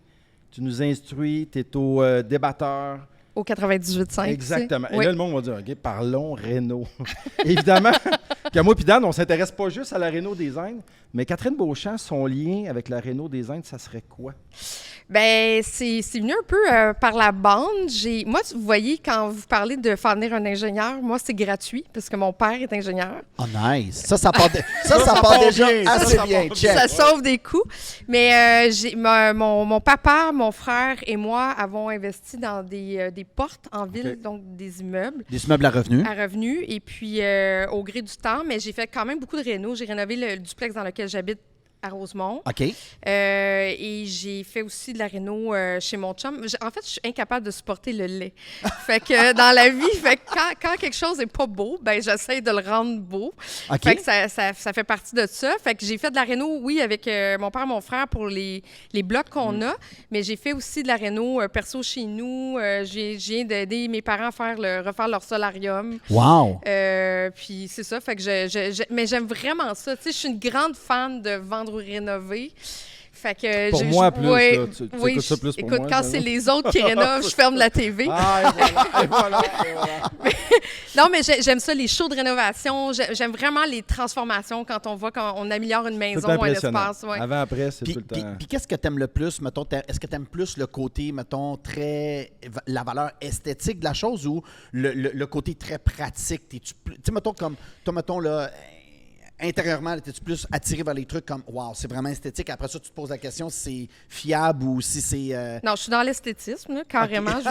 Speaker 3: Tu nous instruis, tu es au débatteur.
Speaker 1: Au 98.5.
Speaker 3: Exactement. Et
Speaker 1: Oui.
Speaker 3: là, le monde va dire, OK, parlons réno. Évidemment que moi et Dan, on ne s'intéresse pas juste à la réno des Indes, mais Catherine Beauchamp, son lien avec la réno des Indes, ça serait quoi?
Speaker 1: Ben, c'est venu un peu par la bande. Moi, vous voyez, quand vous parlez de faire venir un ingénieur, moi, c'est gratuit parce que mon père est ingénieur.
Speaker 4: Oh, nice. Ça part, ça part déjà
Speaker 3: bien.
Speaker 4: assez
Speaker 3: Ça
Speaker 4: bien.
Speaker 3: part
Speaker 4: Check.
Speaker 1: Ça sauve des coûts. Mais mon papa, mon frère et moi avons investi dans des portes en ville,
Speaker 3: OK.
Speaker 1: donc des immeubles
Speaker 4: Des immeubles à revenus.
Speaker 1: à revenus. Et puis, au gré du temps, temps, mais j'ai fait quand même beaucoup de réno. J'ai rénové le duplex dans lequel j'habite à Rosemont.
Speaker 4: OK.
Speaker 1: Et j'ai fait aussi de la réno chez mon chum. En fait, je suis incapable de supporter le lait. Fait que dans la vie, fait que quand quelque chose n'est pas beau, ben j'essaie de le rendre beau.
Speaker 4: OK.
Speaker 1: Fait que ça fait partie de ça. Fait que j'ai fait de la réno, oui, avec mon père et mon frère pour les blocs qu'on a, mais j'ai fait aussi de la réno perso chez nous. J'ai d'aider mes parents à refaire leur solarium.
Speaker 4: Wow!
Speaker 1: Puis c'est ça, fait que mais j'aime vraiment ça. Tu sais, je suis une grande fan de vendre ou rénover. Fait que
Speaker 3: Pour moi, plus,
Speaker 1: ouais,
Speaker 3: là, tu
Speaker 1: oui,
Speaker 3: écoutes ça plus pour
Speaker 1: écoute,
Speaker 3: moi,
Speaker 1: quand
Speaker 3: ça,
Speaker 1: c'est
Speaker 3: là.
Speaker 1: les autres qui rénovent, je ferme la TV.
Speaker 3: Ah, et voilà.
Speaker 1: Non, mais j'aime ça, les shows de rénovation. J'aime vraiment les transformations quand on améliore une maison ou un
Speaker 3: impressionnant.
Speaker 1: espace. Ouais.
Speaker 3: Avant, après, c'est
Speaker 4: Puis,
Speaker 3: tout le temps.
Speaker 4: puis qu'est-ce que t'aimes le plus, mettons? Est-ce que t'aimes plus le côté, mettons, la valeur esthétique de la chose ou le côté très pratique? Tu sais, mettons, comme, toi, mettons, là, intérieurement, t'es-tu plus attiré vers les trucs comme, wow, c'est vraiment esthétique? Après ça, tu te poses la question si c'est fiable ou si c'est...
Speaker 1: Non, je suis dans l'esthétisme, là, carrément. Tu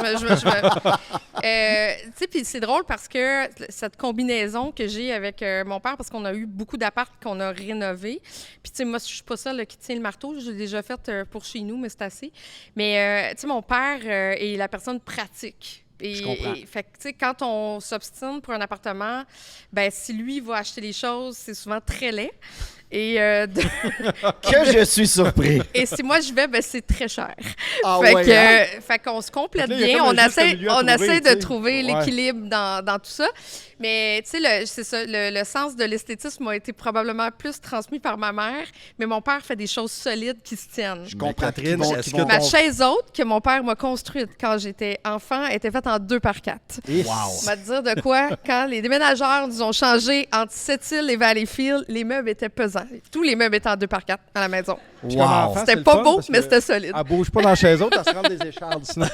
Speaker 1: sais, puis c'est drôle parce que cette combinaison que j'ai avec mon père, parce qu'on a eu beaucoup d'apparts qu'on a rénovés. Puis, tu sais, moi, je suis pas celle qui tient le marteau. Je l'ai déjà fait pour chez nous, mais c'est assez. Mais, tu sais, mon père est la personne pratique.
Speaker 4: Je comprends.
Speaker 1: Fait que, tu sais, quand on s'obstine pour un appartement, ben si lui va acheter les choses, c'est souvent très laid. Et,
Speaker 4: Que je suis surpris!
Speaker 1: et si moi je vais, ben c'est très cher.
Speaker 4: Ah
Speaker 1: fait
Speaker 4: ouais,
Speaker 1: que,
Speaker 4: hein?
Speaker 1: fait qu'on se complète
Speaker 3: Fait que là, il y a
Speaker 1: bien,
Speaker 3: comme un juste milieu à
Speaker 1: on
Speaker 3: trouver,
Speaker 1: essaie
Speaker 3: tu sais.
Speaker 1: de trouver
Speaker 3: Ouais.
Speaker 1: l'équilibre dans tout ça. Mais tu sais, c'est ça, le sens de l'esthétisme a été probablement plus transmis par ma mère, mais mon père fait des choses solides qui se tiennent.
Speaker 4: Je comprends.
Speaker 3: Catherine,
Speaker 4: Qui vont-
Speaker 3: est-ce
Speaker 4: qui
Speaker 3: que
Speaker 4: vont-
Speaker 1: Ma chaise haute que mon père m'a construite quand j'étais enfant était faite en 2x4.
Speaker 3: Et-
Speaker 4: Wow!
Speaker 1: On va te dire de quoi, quand les déménageurs nous ont changé entre Sept-Îles et Valleyfield, les meubles étaient pesants. Tous les meubles étaient en 2x4 à la maison.
Speaker 3: Puis comme enfant, c'est
Speaker 1: C'était
Speaker 3: le
Speaker 1: pas
Speaker 3: fun
Speaker 1: beau,
Speaker 3: parce
Speaker 1: mais
Speaker 3: que
Speaker 1: c'était solide.
Speaker 3: Elle bouge pas dans la chaise haute, elle se rend des échardes sinon.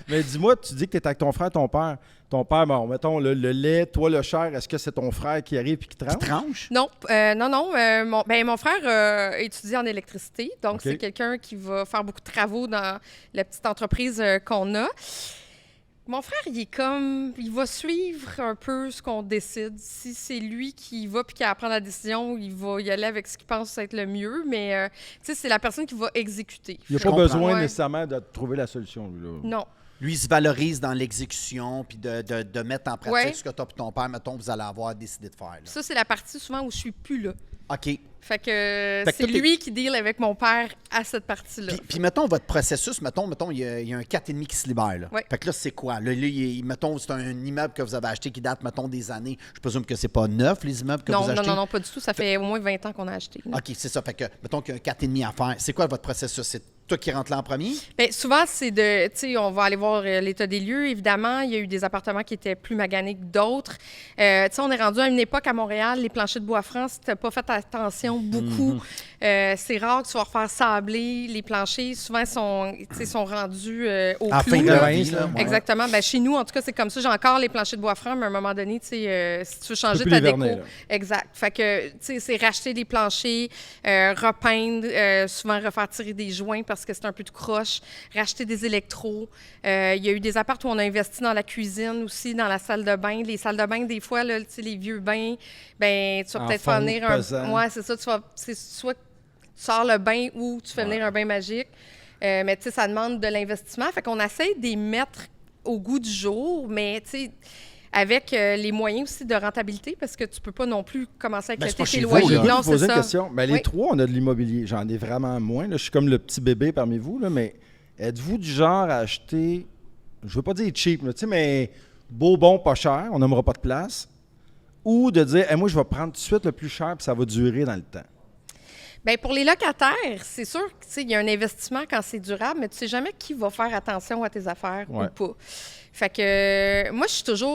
Speaker 3: Mais dis-moi, tu dis que tu es avec ton frère et ton père. Ton père, bon, mettons, le lait, toi, le cher, est-ce que c'est ton frère qui arrive et qui tranche?
Speaker 4: Tranche?
Speaker 1: Non, mon frère étudie en électricité, donc
Speaker 3: OK.
Speaker 1: c'est quelqu'un qui va faire beaucoup de travaux dans la petite entreprise qu'on a. Mon frère, il va suivre un peu ce qu'on décide. Si c'est lui qui va puis qui apprend la décision, il va y aller avec ce qu'il pense être le mieux, mais tu sais, c'est la personne qui va exécuter.
Speaker 3: Il n'a
Speaker 4: Je
Speaker 3: pas
Speaker 4: comprends.
Speaker 3: besoin
Speaker 1: Ouais.
Speaker 3: nécessairement de trouver la solution, lui, là.
Speaker 1: Non.
Speaker 4: Lui, il se valorise dans l'exécution puis de mettre en pratique
Speaker 1: Ouais.
Speaker 4: ce que toi et ton père, mettons, vous allez avoir décidé de faire. là.
Speaker 1: Ça, c'est la partie souvent où je suis plus là.
Speaker 4: OK.
Speaker 1: Fait que
Speaker 4: Fait que
Speaker 1: c'est
Speaker 4: toi, t'es-
Speaker 1: lui qui deal avec mon père à cette partie-là.
Speaker 4: Puis mettons, votre processus, mettons il y a un 4,5 qui se libère. Là.
Speaker 1: Ouais.
Speaker 4: Fait que là, c'est quoi? Là, mettons, c'est un immeuble que vous avez acheté qui date, mettons, des années. Je présume que c'est pas neuf, les immeubles que
Speaker 1: non,
Speaker 4: vous achetez?
Speaker 1: non, pas du tout. Ça fait au moins 20 ans qu'on a acheté. là.
Speaker 4: OK, c'est ça. Fait que, mettons qu'il y a un 4,5 à faire. C'est quoi votre processus? C'est toi qui rentres là en premier?
Speaker 1: Bien, souvent, c'est tu sais, on va aller voir l'état des lieux, évidemment. Il y a eu des appartements qui étaient plus maganés que d'autres. Tu sais, on est rendu à une époque à Montréal, les planchers de bois franc, si tu n'as pas fait attention beaucoup, c'est rare que tu vas refaire sabler. Les planchers, souvent, sont rendus au
Speaker 4: À
Speaker 1: clou.
Speaker 4: fin de
Speaker 1: là.
Speaker 4: vie, là. Ouais.
Speaker 1: Exactement. Ben, chez nous, en tout cas, c'est comme ça. J'ai encore les planchers de bois franc, mais à un moment donné, tu sais, si tu veux changer
Speaker 3: plus
Speaker 1: ta
Speaker 3: les
Speaker 1: déco.
Speaker 3: verner, là.
Speaker 1: Exact. Fait que, tu sais, c'est racheter des planchers, repeindre, souvent refaire tirer des joints parce que c'est un peu tout croche, racheter des électros. Il y a eu des apparts où on a investi dans la cuisine aussi, dans la salle de bain. Les salles de bain, des fois, là, tu sais, les vieux bains, ben tu vas
Speaker 3: En
Speaker 1: peut-être faire
Speaker 3: fonte,
Speaker 1: venir
Speaker 3: pesant.
Speaker 1: Ouais, c'est ça. C'est soit tu sors le bain ou tu fais venir un bain magique. Mais tu sais, ça demande de l'investissement. Fait qu'on essaie de les mettre au goût du jour, mais tu sais, avec les moyens aussi de rentabilité, parce que tu peux pas non plus commencer à
Speaker 4: Ben, c'est
Speaker 1: éclater
Speaker 4: pas
Speaker 1: tes
Speaker 4: chez vous,
Speaker 1: loyers.
Speaker 4: là.
Speaker 3: Je
Speaker 1: Non,
Speaker 3: vais
Speaker 1: c'est
Speaker 3: poser
Speaker 1: ça.
Speaker 3: une question. Ben, les
Speaker 1: Oui.
Speaker 3: trois, on a de l'immobilier. J'en ai vraiment moins. Là. Je suis comme le petit bébé parmi vous, là, mais êtes-vous du genre à acheter, je veux pas dire cheap, là, tu sais, mais beau, bon, pas cher, on n'aimera pas de place, ou de dire, hey, moi, je vais prendre tout de suite le plus cher puis ça va durer dans le temps?
Speaker 1: Bien, pour les locataires, c'est sûr qu'il y a un investissement quand c'est durable, mais tu sais jamais qui va faire attention à tes affaires
Speaker 3: Ouais.
Speaker 1: ou pas. Fait que moi,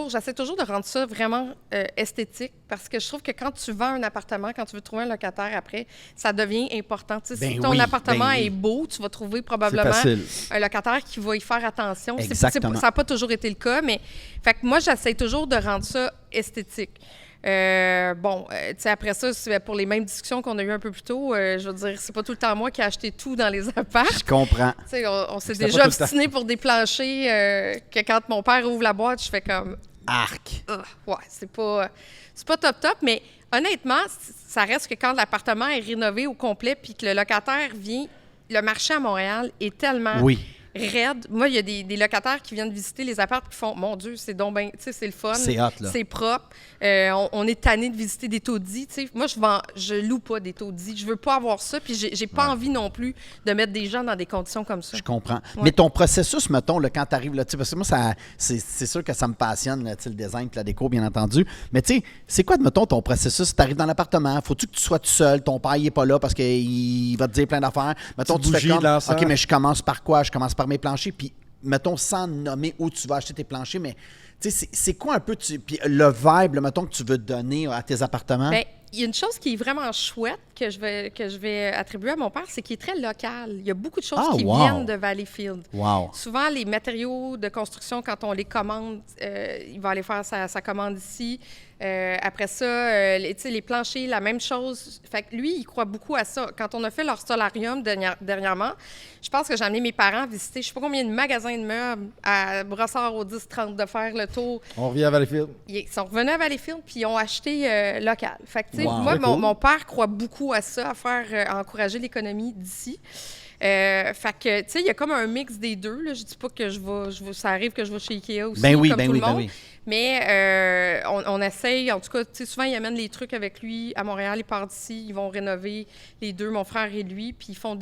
Speaker 1: j'essaie toujours de rendre ça vraiment esthétique parce que je trouve que quand tu vends un appartement, quand tu veux trouver un locataire après, ça devient important. Tu sais,
Speaker 4: Ben
Speaker 1: si ton
Speaker 4: oui,
Speaker 1: appartement
Speaker 4: ben oui.
Speaker 1: est beau, tu vas trouver
Speaker 3: C'est
Speaker 1: probablement
Speaker 3: facile.
Speaker 1: un locataire qui va y faire attention.
Speaker 4: Exactement.
Speaker 1: Ça n'a pas toujours été le cas, mais fait que moi, j'essaie toujours de rendre ça esthétique. Tu sais, après ça, c'est pour les mêmes discussions qu'on a eues un peu plus tôt, je veux dire, c'est pas tout le temps moi qui ai acheté tout dans les apparts.
Speaker 4: Je comprends.
Speaker 1: Tu sais, on s'est
Speaker 3: C'était
Speaker 1: déjà
Speaker 3: pas tout le temps.
Speaker 1: obstiné pour des planchers que quand mon père ouvre la boîte, je fais comme
Speaker 4: Arc.
Speaker 1: Ouais, c'est pas top, mais honnêtement, ça reste que quand l'appartement est rénové au complet puis que le locataire vient, le marché à Montréal est tellement
Speaker 4: Oui.
Speaker 1: raide. Moi, il y a des locataires qui viennent visiter les apparts qui font « Mon Dieu, c'est donc bien, tu sais, c'est le fun.
Speaker 4: C'est hot, là.
Speaker 1: C'est propre. On est tanné de visiter des taudis. » Tu sais, moi, je loue pas des taudis. Je veux pas avoir ça, puis j'ai pas envie non plus de mettre des gens dans des conditions comme ça.
Speaker 4: Je comprends.
Speaker 1: Ouais.
Speaker 4: Mais ton processus, mettons, là, quand tu arrives là, parce que moi, c'est sûr que ça me passionne, là, le design et la déco, bien entendu. Mais tu sais, c'est quoi, mettons, ton processus? Tu arrives dans l'appartement, faut-tu que tu sois tout seul? Ton père, il est pas là parce qu'il va te dire plein d'affaires. Mettons, tu fais
Speaker 3: bougie,
Speaker 4: comme,
Speaker 3: de l'encens.
Speaker 4: OK, mais je commence par quoi? Je commence par mes planchers, puis mettons, sans nommer où tu vas acheter tes planchers, mais tu sais, c'est quoi un peu puis le vibe, là, mettons, que tu veux donner à tes appartements?
Speaker 1: Bien, il y a une chose qui est vraiment chouette que je vais attribuer à mon père, c'est qu'il est très local. Il y a beaucoup de choses qui
Speaker 4: wow.
Speaker 1: viennent de Valleyfield.
Speaker 4: Wow.
Speaker 1: Souvent, les matériaux de construction, quand on les commande, il va aller faire sa commande ici. Après ça, les planchers, la même chose. Fait que lui, il croit beaucoup à ça. Quand on a fait leur solarium dernièrement, je pense que j'ai amené mes parents visiter, je ne sais pas combien de magasins de meubles à Brossard au 10-30 de faire le tour.
Speaker 3: On revient à Valleyfield.
Speaker 1: Ils sont revenus à Valleyfield puis ils ont acheté local. Fait que, tu sais,
Speaker 4: Wow.
Speaker 1: moi,
Speaker 3: Très cool.
Speaker 1: mon père croit beaucoup à ça, à encourager l'économie d'ici. Fait que, tu sais, il y a comme un mix des deux. Là. Je dis pas que ça arrive que je vais chez Ikea aussi,
Speaker 4: Ben oui,
Speaker 1: comme
Speaker 4: ben
Speaker 1: tout
Speaker 4: oui,
Speaker 1: le
Speaker 4: ben
Speaker 1: monde.
Speaker 4: oui.
Speaker 1: Mais on essaye, en tout cas, tu sais, souvent, ils amènent les trucs avec lui à Montréal, il part d'ici, ils vont rénover les deux, mon frère et lui, puis ils font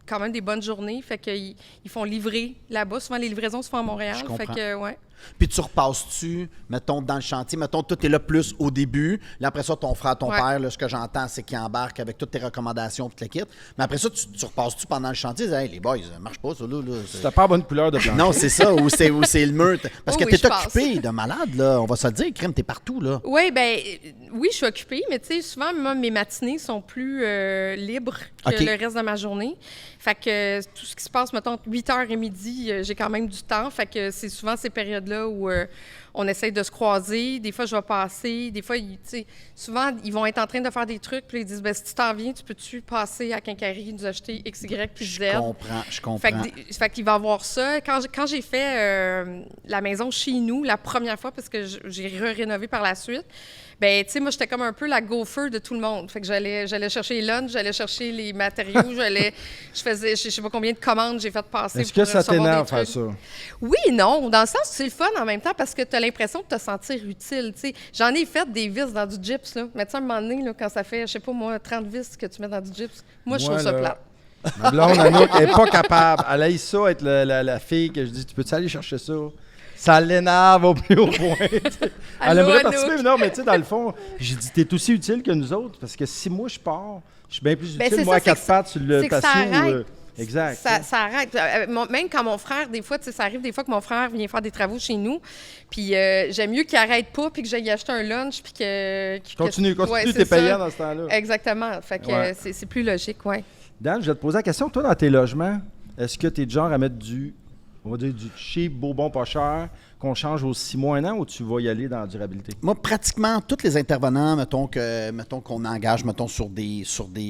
Speaker 1: quand même des bonnes journées. Fait qu'ils font livrer là-bas. Souvent, les livraisons se font à Montréal.
Speaker 4: Je comprends.
Speaker 1: Fait que, ouais.
Speaker 4: Puis tu repasses-tu, mettons, dans le chantier, mettons, tout est là plus au début. Là, après ça, ton frère, ton
Speaker 1: Ouais.
Speaker 4: père, là, ce que j'entends, c'est qu'il embarque avec toutes tes recommandations puis te le quitte. Mais après ça, tu repasses-tu pendant le chantier? Hey, les boys, ça marche pas, ça, là.
Speaker 3: T'as pas la bonne couleur de plancher.
Speaker 4: Non, c'est ça, ou c'est le mur. Parce que
Speaker 1: Oui,
Speaker 4: t'es
Speaker 1: je passe.
Speaker 4: occupé de malade, là. On va se le dire, crème, t'es partout, là.
Speaker 1: Oui, oui, je suis occupée, mais tu sais, souvent, moi, mes matinées sont plus libres que
Speaker 4: OK.
Speaker 1: le reste de ma journée. Fait que tout ce qui se passe, mettons, entre 8h et midi, j'ai quand même du temps. Fait que c'est souvent ces périodes-là où on essaye de se croiser. Des fois, je vais passer. Des fois, tu sais, souvent, ils vont être en train de faire des trucs, puis ils disent, ben si tu t'en viens, tu peux-tu passer à Quincaillerie, nous acheter X, Y, puis Z?
Speaker 4: Je comprends.
Speaker 1: Fait qu'il va y avoir ça. Quand j'ai fait la maison chez nous la première fois, parce que j'ai rénové par la suite, ben tu sais, moi, j'étais comme un peu la gopher de tout le monde. Fait que j'allais chercher les lunchs, j'allais chercher les matériaux, je faisais, je sais pas combien de commandes j'ai fait passer.
Speaker 3: Est-ce que
Speaker 1: pour
Speaker 3: ça
Speaker 1: recevoir
Speaker 3: t'énerve
Speaker 1: des
Speaker 3: faire
Speaker 1: trucs.
Speaker 3: ça?
Speaker 1: Oui et non. Dans le sens où c'est le fun en même temps parce que tu as l'impression de te sentir utile. T'sais. J'en ai fait des vis dans du gyps. Là. Mais tu sais, à un moment donné, là, quand ça fait, je sais pas moi, 30 vis que tu mets dans du gyps, moi, je trouve ça
Speaker 3: là,
Speaker 1: plate.
Speaker 3: Ma blonde, Anouk, elle n'est pas capable. Elle aille ça, être la fille que je dis, tu peux-tu aller chercher ça? Ça l'énerve au plus haut point. Elle
Speaker 1: Allô,
Speaker 3: aimerait
Speaker 1: Anouk.
Speaker 3: participer, mais non, mais tu sais, dans le fond, j'ai dit, t'es aussi utile que nous autres, parce que si moi je pars, je suis bien plus
Speaker 1: Ben,
Speaker 3: utile,
Speaker 1: c'est
Speaker 3: moi,
Speaker 1: ça,
Speaker 3: à quatre
Speaker 1: c'est que-
Speaker 3: pattes sur le
Speaker 1: c'est que ça
Speaker 3: patio.
Speaker 1: arrête.
Speaker 3: Exact.
Speaker 1: Ça arrête. Même quand mon frère, des fois, tu sais, ça arrive des fois que mon frère vient faire des travaux chez nous, puis j'aime mieux qu'il arrête pas, puis que j'aille acheter un lunch, puis
Speaker 3: Continue,
Speaker 1: Ouais,
Speaker 3: t'es
Speaker 1: c'est ça.
Speaker 3: payant dans ce temps-là.
Speaker 1: Exactement. Fait que
Speaker 3: Ouais.
Speaker 1: c'est plus logique, oui.
Speaker 3: Dan, je vais te poser la question. Toi, dans tes logements, est-ce que tu es du genre à mettre on va dire du cheap, beau, bon, pas cher, qu'on change aux 6 mois, 1 an, ou tu vas y aller dans la durabilité?
Speaker 4: Moi, pratiquement tous les intervenants, mettons qu'on engage, mettons, sur des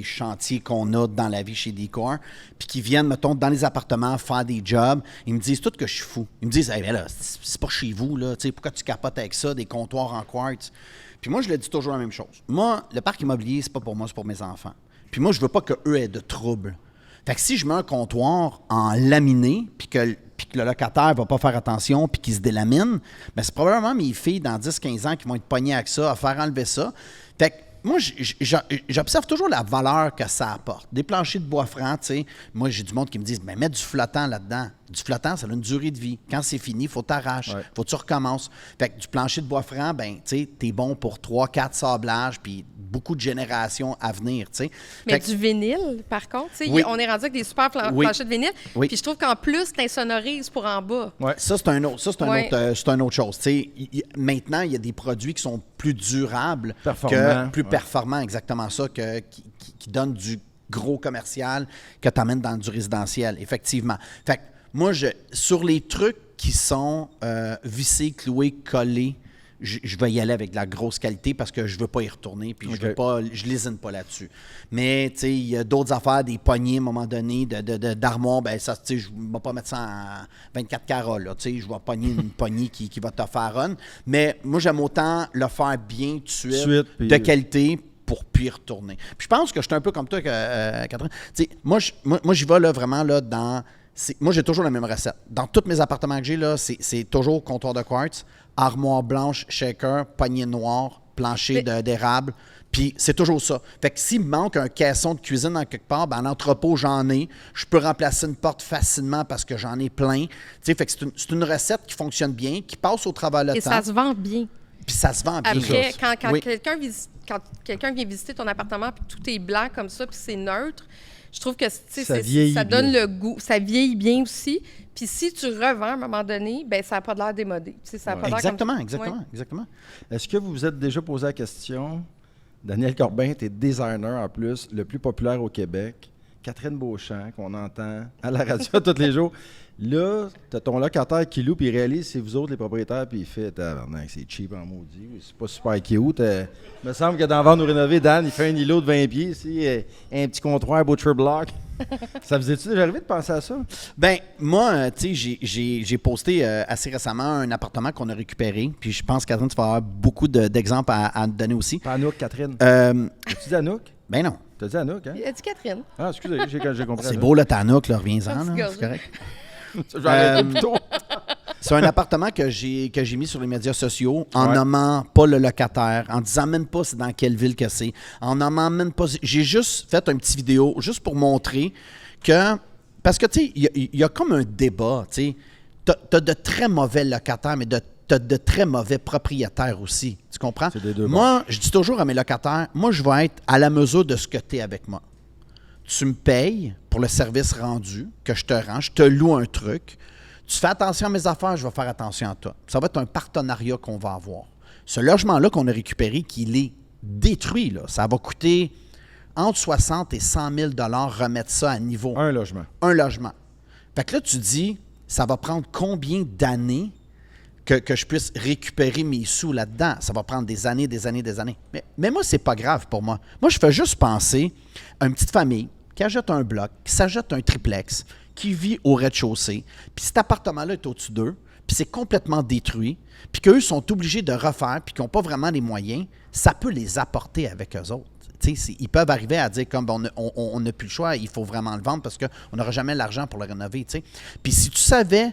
Speaker 4: chantiers qu'on a dans la vie chez Decor, puis qui viennent, mettons, dans les appartements faire des jobs, ils me disent tout que je suis fou. Ils me disent, hey, ben là, c'est pas chez vous, là, tu sais, pourquoi tu capotes avec ça, des comptoirs en quartz? Puis moi, je leur dis toujours la même chose. Moi, le parc immobilier, c'est pas pour moi, c'est pour mes enfants. Puis moi, je veux pas qu'eux aient de troubles. Fait que si je mets un comptoir en laminé, puis que le locataire va pas faire attention, puis qu'il se délamine, bien, c'est probablement mes filles dans 10-15 ans qui vont être pognées avec ça, à faire enlever ça. Fait que moi, j'observe toujours la valeur que ça apporte. Des planchers de bois franc, tu sais. Moi, j'ai du monde qui me dit, mais mets du flottant là-dedans. Du flottant, ça a une durée de vie. Quand c'est fini, il faut t'arracher.
Speaker 3: Ouais.
Speaker 4: Faut que tu recommences. Fait que du plancher de bois franc, ben, tu sais, t'es bon pour 3-4 sablages, puis beaucoup de générations à venir, tu sais.
Speaker 1: Mais
Speaker 4: Fait que-
Speaker 1: du vinyle, par contre, tu sais,
Speaker 4: Oui.
Speaker 1: on est rendu avec des super
Speaker 4: Oui.
Speaker 1: planchers de vinyle.
Speaker 4: Oui.
Speaker 1: Puis je trouve qu'en plus, tu insonorises pour en bas.
Speaker 3: Ouais.
Speaker 4: Ça, c'est un autre,
Speaker 1: Ouais.
Speaker 4: c'est une autre chose. Tu sais, maintenant, il y a des produits qui sont plus durables,
Speaker 3: Performants,
Speaker 4: plus
Speaker 3: ouais.
Speaker 4: performants, exactement ça, qui donnent du gros commercial que tu amènes dans du résidentiel, effectivement. Fait que moi, sur les trucs qui sont vissés, cloués, collés, je vais y aller avec de la grosse qualité parce que je veux pas y retourner, puis je lésine pas là-dessus. Mais, tu sais, il y a d'autres affaires, des poignées, à un moment donné, d'armoire, ben ça, tu sais, je ne vais pas mettre ça en 24 carats, là, tu sais, je vais pogner une poignée qui va te faire run. Mais moi, j'aime autant le faire bien tout de suite, de qualité, pour puis y retourner. Puis je pense que je suis un peu comme toi, Catherine. Tu sais, moi, j'y vais là, vraiment là, moi, j'ai toujours la même recette. Dans tous mes appartements que j'ai, là, c'est toujours comptoir de quartz, armoire blanche, shaker, poignée noire, plancher d'érable. Puis c'est toujours ça. Fait que s'il me manque un caisson de cuisine dans quelque part, ben, en entrepôt, j'en ai. Je peux remplacer une porte facilement parce que j'en ai plein. Tu sais, fait que c'est une recette qui fonctionne bien, qui passe au travers le temps.
Speaker 1: Et ça se vend bien.
Speaker 4: Puis ça se vend bien.
Speaker 1: Après, quand quelqu'un vient visiter ton appartement puis tout est blanc comme ça puis c'est neutre, je trouve que ça donne le goût. Ça vieillit bien aussi. Puis si tu revends à un moment donné, ben ça n'a pas l'air démodé. Ça a pas l'air
Speaker 4: exactement.
Speaker 3: Est-ce que vous vous êtes déjà posé la question, Daniel Corbin, tu es designer en plus, le plus populaire au Québec, Catherine Beauchamp, qu'on entend à la radio tous les jours. Là, tu as ton locataire qui loue, puis il réalise c'est vous autres les propriétaires, puis il fait tabarnak, c'est cheap en maudit, c'est pas super cute. Il me semble que dans Vendre ou rénover, Dan, il fait un îlot de 20 pieds ici, un petit comptoir Butcher Block. Ça vous est-tu déjà arrivé de penser à ça?
Speaker 4: Ben moi, tu sais, j'ai posté assez récemment un appartement qu'on a récupéré, puis je pense, Catherine, tu vas avoir beaucoup d'exemples à nous donner aussi.
Speaker 3: Pas Anouk, Catherine. As-tu dit Anouk?
Speaker 4: Ben non.
Speaker 3: T'as dit Anouk, hein?
Speaker 1: Il a dit Catherine.
Speaker 3: Ah, excusez, j'ai compris.
Speaker 4: C'est beau, là, ta Anouk, là, reviens-en, là, c'est correct. C'est un appartement que j'ai mis sur les médias sociaux en nommant pas le locataire, en disant même pas c'est dans quelle ville que c'est, en nommant même pas. J'ai juste fait un petit vidéo juste pour montrer que. Parce que, tu sais, il y a comme un débat, tu sais. T'as de très mauvais locataires, mais t'as de très mauvais propriétaires aussi. Tu comprends? Moi, je dis toujours à mes locataires, moi, je vais être à la mesure de ce que tu es avec moi. Tu me payes pour le service rendu que je te rends, je te loue un truc. Tu fais attention à mes affaires, je vais faire attention à toi. Ça va être un partenariat qu'on va avoir. Ce logement-là qu'on a récupéré, qu'il est détruit, là, ça va coûter entre 60 et 100 000 remettre ça à niveau.
Speaker 3: Un logement.
Speaker 4: Un logement. Fait que là, tu dis, ça va prendre combien d'années que je puisse récupérer mes sous là-dedans? Ça va prendre des années. Mais moi, c'est pas grave pour moi. Moi, je fais juste penser à une petite famille qui achète un bloc, qui s'achète un triplex, qui vit au rez-de-chaussée, puis cet appartement-là est au-dessus d'eux, puis c'est complètement détruit, puis qu'eux sont obligés de refaire, puis qu'ils n'ont pas vraiment les moyens, ça peut les apporter avec eux autres. Ils peuvent arriver à dire comme on n'a plus le choix, il faut vraiment le vendre parce qu'on n'aura jamais l'argent pour le rénover. T'sais. Puis si tu savais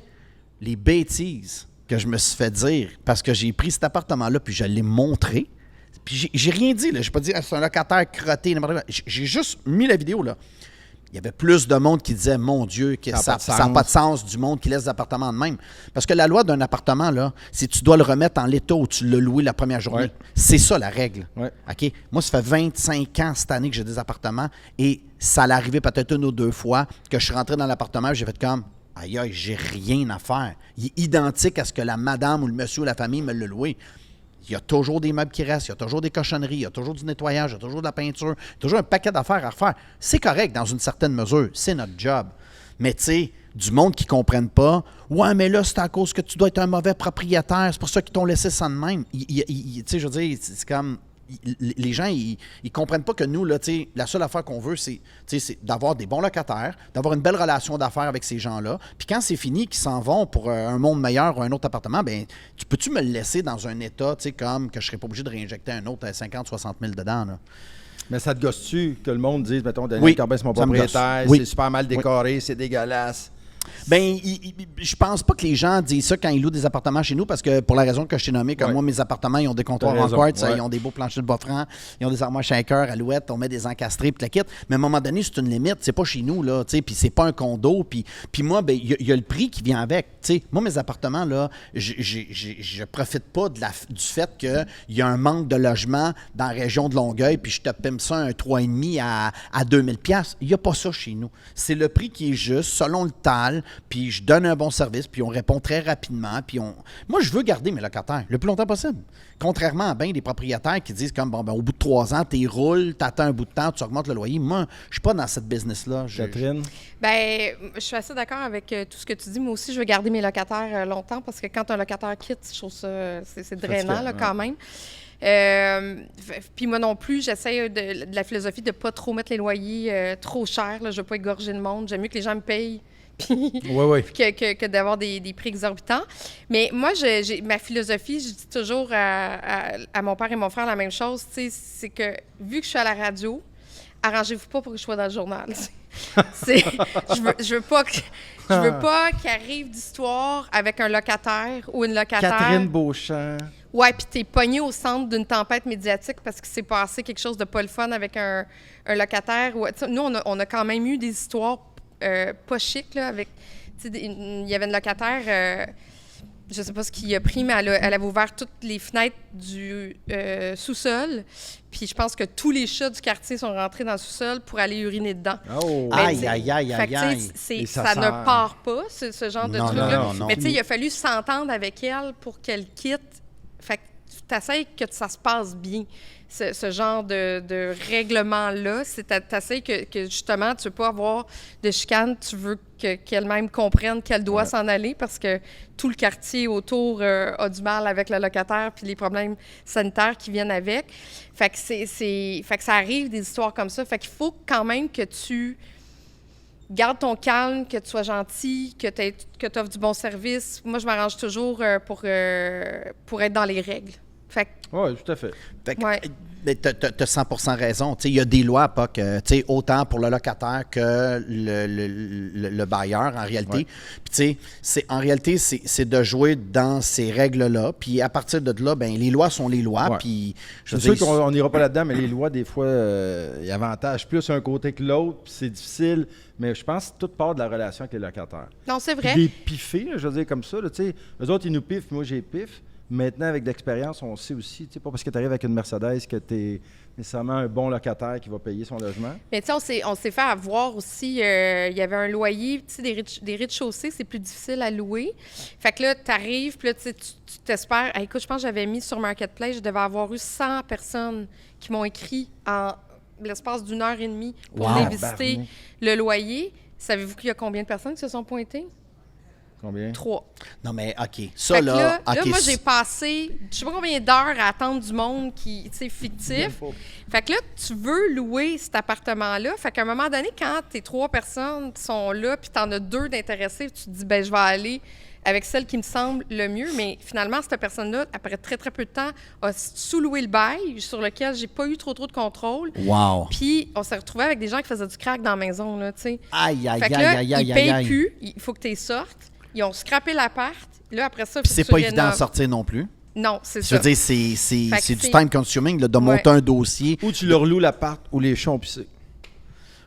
Speaker 4: les bêtises que je me suis fait dire parce que j'ai pris cet appartement-là puis je l'ai montré, puis j'ai rien dit, là, j'ai pas dit c'est un locataire crotté, j'ai juste mis la vidéo là. Il y avait plus de monde qui disait, mon Dieu, que ça n'a pas de sens du monde qui laisse des appartements de même. Parce que la loi d'un appartement, là, c'est que tu dois le remettre en l'état où tu l'as loué la première journée. Ouais. C'est ça la règle. Ouais. OK? Moi, ça fait 25 ans cette année que j'ai des appartements et ça allait arriver peut-être une ou deux fois que je suis rentré dans l'appartement et j'ai fait comme, aïe, aïe, j'ai rien à faire. Il est identique à ce que la madame ou le monsieur ou la famille me l'a loué. Il y a toujours des meubles qui restent, il y a toujours des cochonneries, il y a toujours du nettoyage, il y a toujours de la peinture, il y a toujours un paquet d'affaires à refaire. C'est correct dans une certaine mesure, c'est notre job. Mais tu sais, du monde qui ne comprenne pas, « Ouais, mais là, c'est à cause que tu dois être un mauvais propriétaire, c'est pour ça qu'ils t'ont laissé ça de même. » Tu sais, je veux dire, c'est comme... Les gens, ils comprennent pas que nous, là, la seule affaire qu'on veut, c'est d'avoir des bons locataires, d'avoir une belle relation d'affaires avec ces gens-là. Puis quand c'est fini, qu'ils s'en vont pour un monde meilleur ou un autre appartement, ben peux-tu me le laisser dans un état, comme que je serais pas obligé de réinjecter un autre à 50-60 000 dedans, là?
Speaker 3: Mais ça te gosse-tu que le monde dise, mettons, Daniel Corbin, c'est mon propriétaire, c'est super mal décoré, c'est dégueulasse?
Speaker 4: Ben, je pense pas que les gens disent ça quand ils louent des appartements chez nous parce que pour la raison que je t'ai nommée, comme moi, mes appartements, ils ont des comptoirs en quartz, ils ont des beaux planchers de bas-franc, ils ont des armoires shaker, alouettes, on met des encastrés, puis la kit. Mais à un moment donné, c'est une limite, c'est pas chez nous, là, tu sais, puis c'est pas un condo, puis moi, ben, il y a le prix qui vient avec, tu sais. Moi, mes appartements, là, je profite pas du fait qu'il y a un manque de logement dans la région de Longueuil, puis je te pime ça un 3,5 à 2000$. Il y a pas ça chez nous. C'est le prix qui est juste, selon le TAL, professionnel, puis je donne un bon service, puis on répond très rapidement, puis Moi, je veux garder mes locataires le plus longtemps possible. Contrairement à bien des propriétaires qui disent comme, bon, ben, au bout de 3 ans, tu roules, tu attends un bout de temps, tu augmentes le loyer. Moi, je suis pas dans cette business-là.
Speaker 3: Catherine?
Speaker 1: Ben, je suis assez d'accord avec tout ce que tu dis. Moi aussi, je veux garder mes locataires longtemps parce que quand un locataire quitte, je trouve ça, c'est drainant là, quand même. Puis moi non plus, j'essaie de la philosophie de ne pas trop mettre les loyers trop chers. Là. Je ne veux pas égorger le monde. J'aime mieux que les gens me payent puis que d'avoir des prix exorbitants. Mais moi, j'ai ma philosophie, je dis toujours à mon père et mon frère la même chose, c'est que vu que je suis à la radio, arrangez-vous pas pour que je sois dans le journal. Je veux pas qu'il arrive d'histoire avec un locataire ou une locataire.
Speaker 3: Catherine Beauchamp.
Speaker 1: Ouais, puis t'es pogné au centre d'une tempête médiatique parce qu'il s'est passé quelque chose de pas le fun avec un locataire. Nous, on a quand même eu des histoires pas chic, là, avec... Il y avait une locataire, je sais pas ce qu'il a pris, mais elle avait ouvert toutes les fenêtres du sous-sol, puis je pense que tous les chats du quartier sont rentrés dans le sous-sol pour aller uriner dedans.
Speaker 3: Oh!
Speaker 4: Aïe.
Speaker 1: Ça ne part pas, ce genre de truc-là.
Speaker 4: Non.
Speaker 1: Mais tu sais, il a fallu s'entendre avec elle pour qu'elle quitte. Fait que tu essaies que ça se passe bien. Ce genre de règlement-là, tu essaies que justement, tu ne veux pas avoir de chicane, tu veux qu'elle-même comprenne qu'elle doit s'en aller parce que tout le quartier autour a du mal avec le locataire puis les problèmes sanitaires qui viennent avec. Fait que, fait que ça arrive des histoires comme ça. Fait qu'il faut quand même que tu gardes ton calme, que tu sois gentil, que tu offres du bon service. Moi, je m'arrange toujours pour être dans les règles. Fait que,
Speaker 3: oui, tout à fait.
Speaker 4: Tu as 100% raison. Il y a des lois, POC, autant pour le locataire que le bailleur, en réalité. Puis, en réalité, c'est de jouer dans ces règles-là. Puis, à partir de là, ben les lois sont les lois. Puis,
Speaker 3: c'est sûr qu'on n'ira pas là-dedans, mais les lois, des fois, il y a avantage plus un côté que l'autre. Puis, c'est difficile. Mais je pense que tout part de la relation avec les locataires.
Speaker 1: Non, c'est vrai.
Speaker 3: Des piffés, là, je veux dire, comme ça. Là, eux autres, ils nous piffent, moi, j'ai piffe. Maintenant, avec de l'expérience, on sait aussi, pas parce que tu arrives avec une Mercedes que tu es nécessairement un bon locataire qui va payer son logement. Mais
Speaker 1: tu sais, on s'est fait avoir aussi, il y avait un loyer, tu sais, des rez-de-chaussée, c'est plus difficile à louer. Fait que là, tu arrives, puis là, tu t'espères. Écoute, je pense que j'avais mis sur Marketplace, je devais avoir eu 100 personnes qui m'ont écrit en l'espace d'1 heure et demie pour venir visiter le loyer. Savez-vous qu'il y a combien de personnes qui se sont pointées?
Speaker 3: Combien?
Speaker 1: 3.
Speaker 4: Non, mais OK.
Speaker 1: Ça, là, moi, j'ai passé, je sais pas combien d'heures à attendre du monde qui, tu sais, fictif. Fait que là, tu veux louer cet appartement-là. Fait qu'à un moment donné, quand tes 3 personnes sont là, puis t'en as 2 d'intéressés, tu te dis, ben je vais aller avec celle qui me semble le mieux. Mais finalement, cette personne-là, après très, très peu de temps, a sous-loué le bail sur lequel j'ai pas eu trop de contrôle.
Speaker 4: Wow!
Speaker 1: Puis, on s'est retrouvé avec des gens qui faisaient du crack dans la maison, là, tu sais.
Speaker 4: Aïe.
Speaker 1: Fait que là, ils payent plus. Il faut que tu les sortes. Ils ont scrappé l'appart. Là, après ça,
Speaker 4: c'est pas évident à sortir non plus.
Speaker 1: Non, c'est ça.
Speaker 4: Je veux dire, c'est du time consuming là, de monter un dossier.
Speaker 3: Ou tu leur loues l'appart ou les chats ont pissé.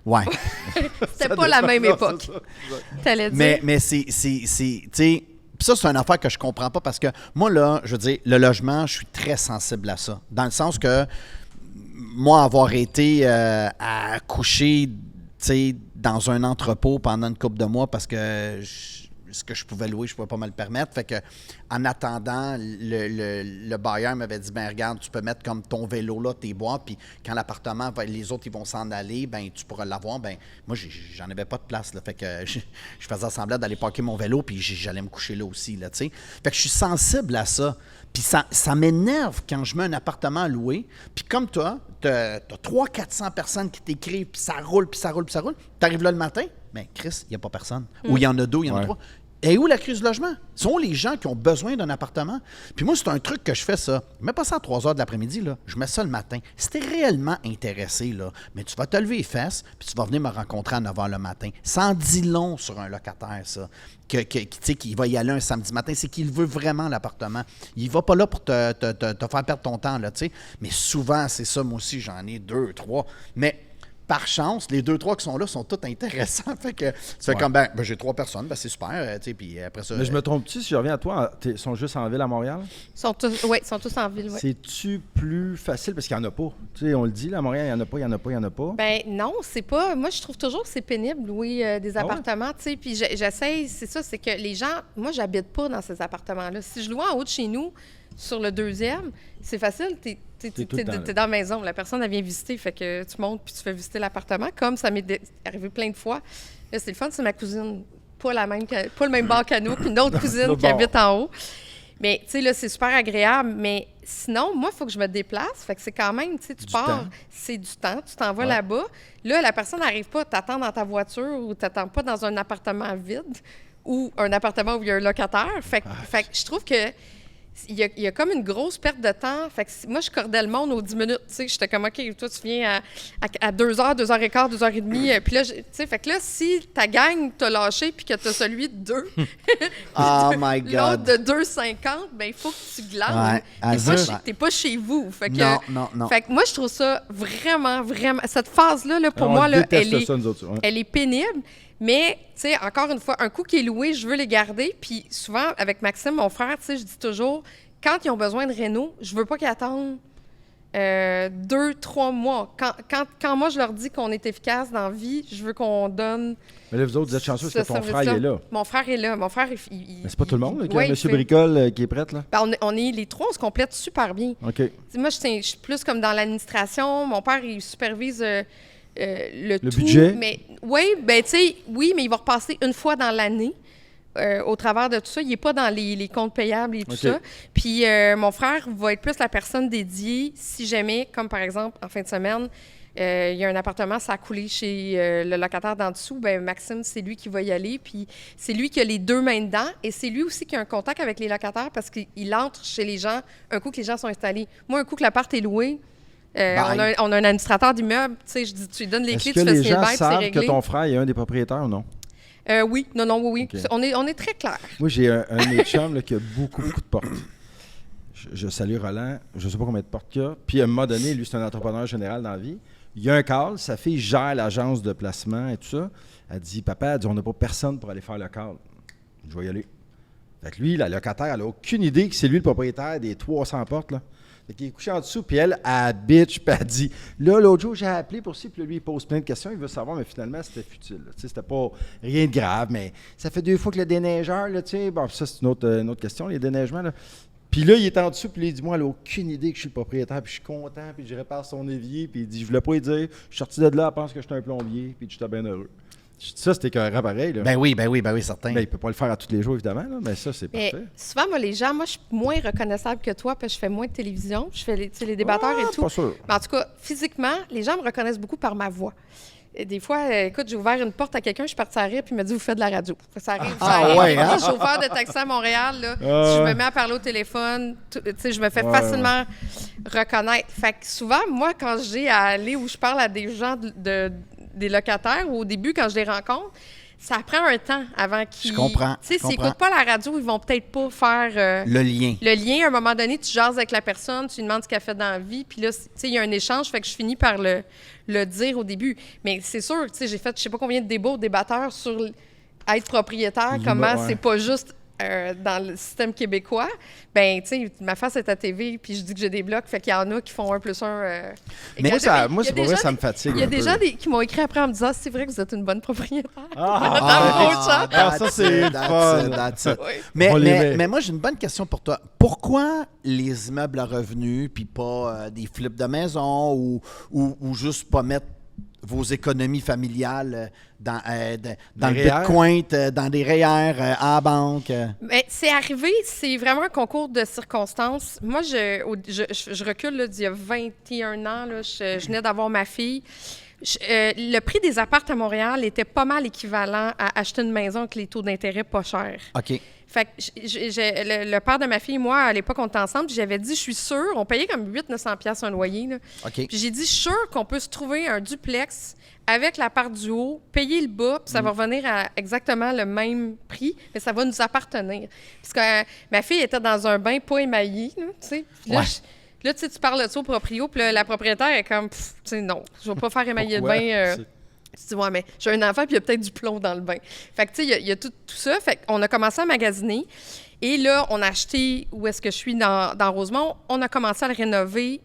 Speaker 4: Ouais.
Speaker 1: C'était pas la même époque. T'allais dire.
Speaker 4: Mais c'est tu sais, ça, c'est une affaire que je comprends pas parce que moi, là, je veux dire, le logement, je suis très sensible à ça. Dans le sens que moi, avoir été à coucher, tu sais, dans un entrepôt pendant une couple de mois parce que ce que je pouvais louer, je ne pouvais pas me le permettre. Fait que, en attendant, le bailleur m'avait dit, ben regarde, tu peux mettre comme ton vélo là, tes boîtes, puis quand l'appartement, les autres, ils vont s'en aller, ben tu pourras l'avoir. Ben moi, j'en avais pas de place, là. Fait que je faisais semblant d'aller parker mon vélo, puis j'allais me coucher là aussi, là, tu sais. Fait que je suis sensible à ça. Puis ça m'énerve quand je mets un appartement à louer. Puis comme toi, t'as 300-400 personnes qui t'écrivent, puis ça roule, puis ça roule, puis ça roule. T'arrives là le matin, ben Chris, il n'y a pas personne. Ou il y en a 2, il y en a 3. Et où la crise du logement? Ce sont les gens qui ont besoin d'un appartement. Puis moi, c'est un truc que je fais ça. Je mets pas ça à 3 heures de l'après-midi, là. Je mets ça le matin. Si t'es réellement intéressé, là, mais tu vas te lever les fesses, puis tu vas venir me rencontrer à 9 h le matin. Ça en dit long sur un locataire, ça. Qu'il va y aller un samedi matin, c'est qu'il veut vraiment l'appartement. Il va pas là pour te faire perdre ton temps, là, tu sais. Mais souvent, c'est ça, moi aussi, j'en ai 2, 3. Mais par chance, les 2-3 qui sont là sont tous intéressants. Fait que tu fais
Speaker 3: Ouais.
Speaker 4: comme, j'ai 3 personnes, c'est super. Tu sais, puis après ça.
Speaker 3: Mais je me trompe-tu si je reviens à toi? Ils sont juste en ville à Montréal?
Speaker 1: Ils sont tous en ville, oui.
Speaker 3: C'est-tu plus facile? Parce qu'il n'y en a pas. Tu sais, on le dit, là, à Montréal, il n'y en a pas, il n'y en a pas, il n'y en a pas.
Speaker 1: Ben non, c'est pas. Moi, je trouve toujours que c'est pénible, louer des
Speaker 3: Ah ouais?
Speaker 1: appartements, tu sais. Puis j'essaye, c'est ça, c'est que les gens. Moi, j'habite pas dans ces appartements-là. Si je loue en haut de chez nous, sur le 2e, c'est facile. T'es
Speaker 3: tout le temps là.
Speaker 1: dans la maison. La personne, elle vient visiter, fait que tu montes puis tu fais visiter l'appartement, comme ça m'est arrivé plein de fois. Là, c'est le fun, c'est ma cousine, pas le même bar qu'à nous, puis une autre cousine
Speaker 3: L'autre
Speaker 1: qui
Speaker 3: bord.
Speaker 1: habite en haut. Mais, tu sais, là, c'est super agréable. Mais sinon, moi, il faut que je me déplace. Fait que c'est quand même, tu sais, tu
Speaker 3: Du
Speaker 1: pars,
Speaker 3: temps.
Speaker 1: c'est du temps, tu t'en vas
Speaker 3: Ouais.
Speaker 1: là-bas. Là, la personne n'arrive pas, t'attends dans ta voiture ou t'attends pas dans un appartement vide ou un appartement où il y a un locataire. Fait que je trouve que il y a comme une grosse perte de temps. Fait que moi, je cordais le monde aux 10 minutes. Tu sais, j'étais comme, OK, toi, tu viens à 2h, 2h15, 2h30. Puis là, tu sais, fait que là, si ta gang t'a lâché puis que t'as celui de 2,
Speaker 4: Oh my
Speaker 1: l'autre
Speaker 4: God.
Speaker 1: de 2,50, ben il faut que tu glanes.
Speaker 4: Ouais, à
Speaker 1: T'es pas chez vous. Fait que,
Speaker 4: Non.
Speaker 1: Fait que moi, je trouve ça vraiment, vraiment... Cette phase-là, là, pour
Speaker 3: On
Speaker 1: moi, là,
Speaker 3: déteste
Speaker 1: elle est,
Speaker 3: ça, nous autres. Ouais.
Speaker 1: elle est pénible. Mais, tu sais, encore une fois, un coup qui est loué, je veux les garder. Puis souvent, avec Maxime, mon frère, tu sais, je dis toujours, quand ils ont besoin de réno, je veux pas qu'ils attendent 2-3 mois. Quand moi, je leur dis qu'on est efficace dans la vie, je veux qu'on donne...
Speaker 3: Mais là, vous autres, vous êtes chanceux parce
Speaker 1: ce
Speaker 3: que ton frère, il
Speaker 1: service-là.
Speaker 3: est là.
Speaker 1: Mon frère est là. Mon frère,
Speaker 3: Mais c'est pas tout le monde, là, qui a
Speaker 1: ouais,
Speaker 3: M.
Speaker 1: il fait-
Speaker 3: Bricole qui est prête, là?
Speaker 1: Ben, on est les trois, on se complète super bien.
Speaker 3: OK.
Speaker 1: Tu sais, moi, je suis plus comme dans l'administration. Mon père, il supervise le tout.
Speaker 3: budget?
Speaker 1: Mais, oui, ben, tu sais, oui, mais il va repasser une fois dans l'année. Au travers de tout ça, il n'est pas dans les comptes payables et tout
Speaker 3: OK.
Speaker 1: ça. Puis mon frère va être plus la personne dédiée si jamais, comme par exemple, en fin de semaine, il y a un appartement, ça a coulé chez le locataire d'en dessous, ben Maxime, c'est lui qui va y aller. Puis c'est lui qui a les deux mains dedans et c'est lui aussi qui a un contact avec les locataires parce qu'il entre chez les gens un coup que les gens sont installés. Moi, un coup que l'appart est loué, on a un administrateur d'immeuble, tu sais, je dis, tu lui donnes les
Speaker 3: Est-ce
Speaker 1: clés,
Speaker 3: que
Speaker 1: tu fais
Speaker 3: les
Speaker 1: signer le
Speaker 3: gens
Speaker 1: bail, puis c'est
Speaker 3: savent
Speaker 1: réglé.
Speaker 3: que ton frère est un des propriétaires ou non?
Speaker 1: Oui, oui.
Speaker 3: OK.
Speaker 1: On est très clair.
Speaker 3: Moi, j'ai un de mes chums là, qui a beaucoup de portes. Je salue Roland. Je ne sais pas combien de portes qu'il y a. Puis, à un moment donné, lui, c'est un entrepreneur général dans la vie. Il y a un call. Sa fille gère l'agence de placement et tout ça. Elle dit, papa, on n'a pas personne pour aller faire le call. Je vais y aller. Fait que lui, la locataire, elle n'a aucune idée que c'est lui le propriétaire des 300 portes, là. Fait qu'il est couché en dessous, puis elle bitch, puis elle dit là, l'autre jour, j'ai appelé pour ça, puis là, lui, il pose plein de questions, il veut savoir, mais finalement, c'était futile. Tu sais, c'était pas rien de grave, mais ça fait 2 fois que le déneigeur, là, tu sais, bon, ça, c'est une autre question, les déneigements, là. Puis là, il est en dessous, puis là, il dit moi, elle n'a aucune idée que je suis le propriétaire, puis je suis content, puis je répare son évier, puis il dit je voulais pas lui dire, je suis sorti de là, elle pense que je suis un plombier, puis j'étais bien heureux. Je dis ça, c'était écœurant pareil, là.
Speaker 4: Ben oui, certain.
Speaker 3: Ben, il peut pas le faire à tous les jours, évidemment, là, mais ça, c'est
Speaker 1: Mais
Speaker 3: parfait.
Speaker 1: souvent, moi, les gens, moi, je suis moins reconnaissable que toi parce que je fais moins de télévision. Je fais les débatteurs et tout.
Speaker 3: Pas sûr.
Speaker 1: Mais en tout cas, physiquement, les gens me reconnaissent beaucoup par ma voix. Et des fois, écoute, j'ai ouvert une porte à quelqu'un, je suis partie à rire, puis il m'a dit, vous faites de la radio. Ça arrive.
Speaker 4: Ah,
Speaker 1: ça arrive.
Speaker 4: ouais, hein?
Speaker 1: Je suis chauffeur de taxi à Montréal, là.
Speaker 3: Ah,
Speaker 1: Si je me
Speaker 3: ouais.
Speaker 1: mets à parler au téléphone, tu sais, je me fais
Speaker 3: Ouais,
Speaker 1: facilement reconnaître. Fait que souvent, moi, quand j'ai à aller où je parle à des gens des locataires, ou au début, quand je les rencontre, ça prend un temps avant qu'ils...
Speaker 4: Je comprends,
Speaker 1: Tu sais,
Speaker 4: je
Speaker 1: s'ils
Speaker 4: comprends.
Speaker 1: n'écoutent pas la radio, ils vont peut-être pas faire...
Speaker 4: Le lien.
Speaker 1: Le lien, à un moment donné, tu jases avec la personne, tu lui demandes ce qu'elle fait dans la vie, puis là, tu sais, il y a un échange, fait que je finis par le dire au début. Mais c'est sûr, tu sais, j'ai fait je sais pas combien de débats aux débatteurs sur être propriétaire, comment
Speaker 3: ouais.
Speaker 1: c'est pas juste dans le système québécois. Ben, tu sais, ma face est à TV, puis je dis que j'ai des blocs, fait qu'il y en a qui font 1 + 1.
Speaker 3: Moi, ça,
Speaker 1: Il y a
Speaker 3: c'est
Speaker 1: des
Speaker 3: pour vrai,
Speaker 1: gens-
Speaker 3: ça me fatigue.
Speaker 1: Il y a
Speaker 3: un
Speaker 1: des
Speaker 3: peu,
Speaker 1: gens
Speaker 3: là.
Speaker 1: qui m'ont écrit après en me disant c'est vrai que vous êtes une bonne propriétaire.
Speaker 3: Ah, ça, c'est fun.
Speaker 4: That's it.
Speaker 1: Oui.
Speaker 3: On les met.
Speaker 4: Mais moi, j'ai une bonne question pour toi. Pourquoi les immeubles à revenus, puis pas des flips de maison ou juste pas mettre vos économies familiales dans le
Speaker 3: REER?
Speaker 4: Bitcoin, dans des REER, à la banque?
Speaker 1: Mais c'est arrivé, c'est vraiment un concours de circonstances. Moi, je recule là, d'il y a 21 ans, là, je venais d'avoir ma fille. Le prix des apparts à Montréal était pas mal équivalent à acheter une maison avec les taux d'intérêt pas chers.
Speaker 4: OK.
Speaker 1: Fait que le père de ma fille et moi, à l'époque, on était ensemble, puis j'avais dit, je suis sûre, on payait comme 800-900$ un loyer, là.
Speaker 4: OK.
Speaker 1: Puis j'ai dit, je suis sûre qu'on peut se trouver un duplex avec la part du haut, payer le bas, puis ça va revenir à exactement le même prix, mais ça va nous appartenir. Parce que ma fille était dans un bain pas émaillé, là, tu sais. Puis là,
Speaker 4: Ouais.
Speaker 1: Là, tu sais, tu parles de ça au proprio, puis là, la propriétaire est comme, tu sais, non, je vais pas faire émailler
Speaker 3: Pourquoi?
Speaker 1: le bain. Tu dis, ouais, mais j'ai un enfant, puis il y a peut-être du plomb dans le bain. Fait que, tu sais, il y a tout ça. Fait qu'on a commencé à magasiner. Et là, on a acheté où est-ce que je suis dans Rosemont. On a commencé à le rénover.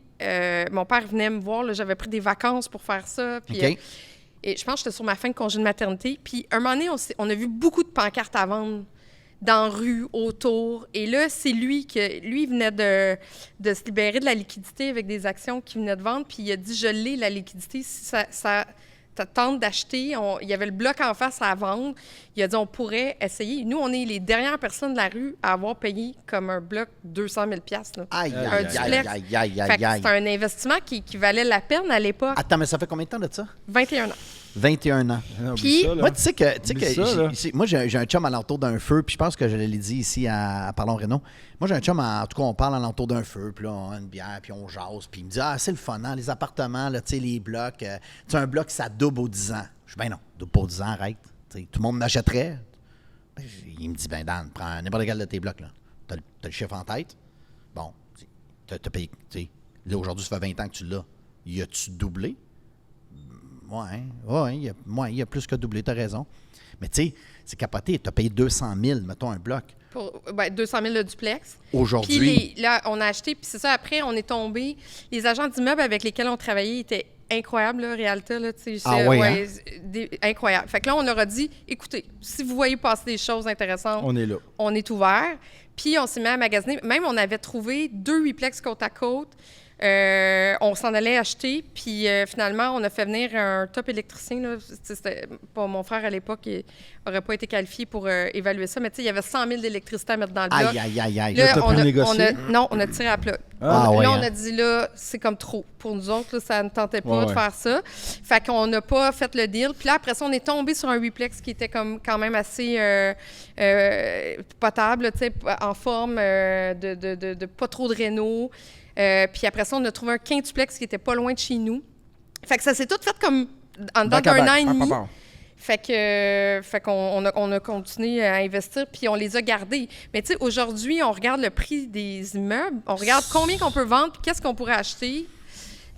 Speaker 1: Mon père venait me voir. Là, j'avais pris des vacances pour faire ça. Puis,
Speaker 4: OK.
Speaker 1: et je pense que j'étais sur ma fin de congé de maternité. Puis, un moment donné, on a vu beaucoup de pancartes à vendre dans la rue, autour. Et là, c'est lui il venait de se libérer de la liquidité avec des actions qu'il venait de vendre. Puis il a dit, je l'ai, la liquidité, si ça tente d'acheter. Il y avait le bloc en face à vendre. Il a dit, on pourrait essayer. Nous, on est les dernières personnes de la rue à avoir payé comme un bloc 200 000 $. Là.
Speaker 4: Aïe,
Speaker 1: Un
Speaker 4: aïe,
Speaker 1: duplex.
Speaker 4: aïe, aïe,
Speaker 1: Fait
Speaker 4: aïe,
Speaker 1: que
Speaker 4: aïe.
Speaker 1: c'est un investissement qui valait la peine à l'époque.
Speaker 4: Attends, mais ça fait combien de temps de ça?
Speaker 1: 21 ans.
Speaker 4: 21 ans.
Speaker 3: Ah, oublie
Speaker 1: Puis,
Speaker 3: ça, là.
Speaker 4: Moi, tu sais que
Speaker 3: Oublie ça, là.
Speaker 4: moi, j'ai un chum alentour d'un feu, puis je pense que je l'ai dit ici à Parlons Réno. Moi, j'ai un chum, en tout cas, on parle alentour d'un feu, puis là, on a une bière, puis on jase, puis il me dit, ah, c'est le fun, hein, les appartements, là, tu sais, les blocs. Tu sais, un bloc, ça double aux 10 ans. Je dis, ben non, double pas aux 10 ans, arrête. Tu sais, tout le monde m'achèterait. Ben, il me dit, ben Dan, prends n'importe quel de tes blocs, là. T'as le chiffre en tête. Bon, t'as payé, tu sais, là, aujourd'hui, ça fait 20 ans que tu l'as. Y a-tu doublé? Ouais, il y a plus que doublé, t'as raison. Mais tu sais, c'est capoté. T'as payé 200 000, mettons, un bloc.
Speaker 1: Pour 200 000 le duplex.
Speaker 4: Aujourd'hui.
Speaker 1: Puis là, on a acheté, puis c'est ça, après, on est tombé. Les agents d'immeubles avec lesquels on travaillait étaient incroyables, là, Réalta, là, tu sais.
Speaker 4: Ah ouais,
Speaker 1: Incroyable. Fait que là, on leur a dit, écoutez, si vous voyez passer des choses intéressantes,
Speaker 3: On est là.
Speaker 1: on est ouvert. Puis on s'est mis à magasiner. Même, on avait trouvé 2 huitplex côte à côte. On s'en allait acheter, puis finalement, on a fait venir un top électricien. Là. C'était pas mon frère à l'époque, il n'aurait pas été qualifié pour évaluer ça, mais tu sais, il y avait 100 000 d'électricité à mettre dans le bloc.
Speaker 4: Aïe, aïe, aïe, aïe.
Speaker 3: Là, t'as pu négocier?
Speaker 1: Non, on a tiré à plat.
Speaker 4: Ah, ouais,
Speaker 1: là, on
Speaker 4: hein?
Speaker 1: a dit, là, c'est comme trop. Pour nous autres, là, ça ne tentait pas
Speaker 3: Ouais,
Speaker 1: de
Speaker 3: ouais.
Speaker 1: faire ça. Fait qu'on n'a pas fait le deal. Puis là, après ça, on est tombé sur un huitplex qui était comme quand même assez potable, tu sais, en forme de pas trop de réno. Puis après ça, on a trouvé un quintuplex qui était pas loin de chez nous. Fait que ça s'est tout fait comme en dedans
Speaker 3: Bac à
Speaker 1: d'un
Speaker 3: bac.
Speaker 1: an et demi.
Speaker 3: Pam, pam, pam.
Speaker 1: Fait qu'on a continué à investir, puis on les a gardés. Mais tu sais, aujourd'hui, on regarde le prix des immeubles, on regarde combien qu'on peut vendre, puis qu'est-ce qu'on pourrait acheter.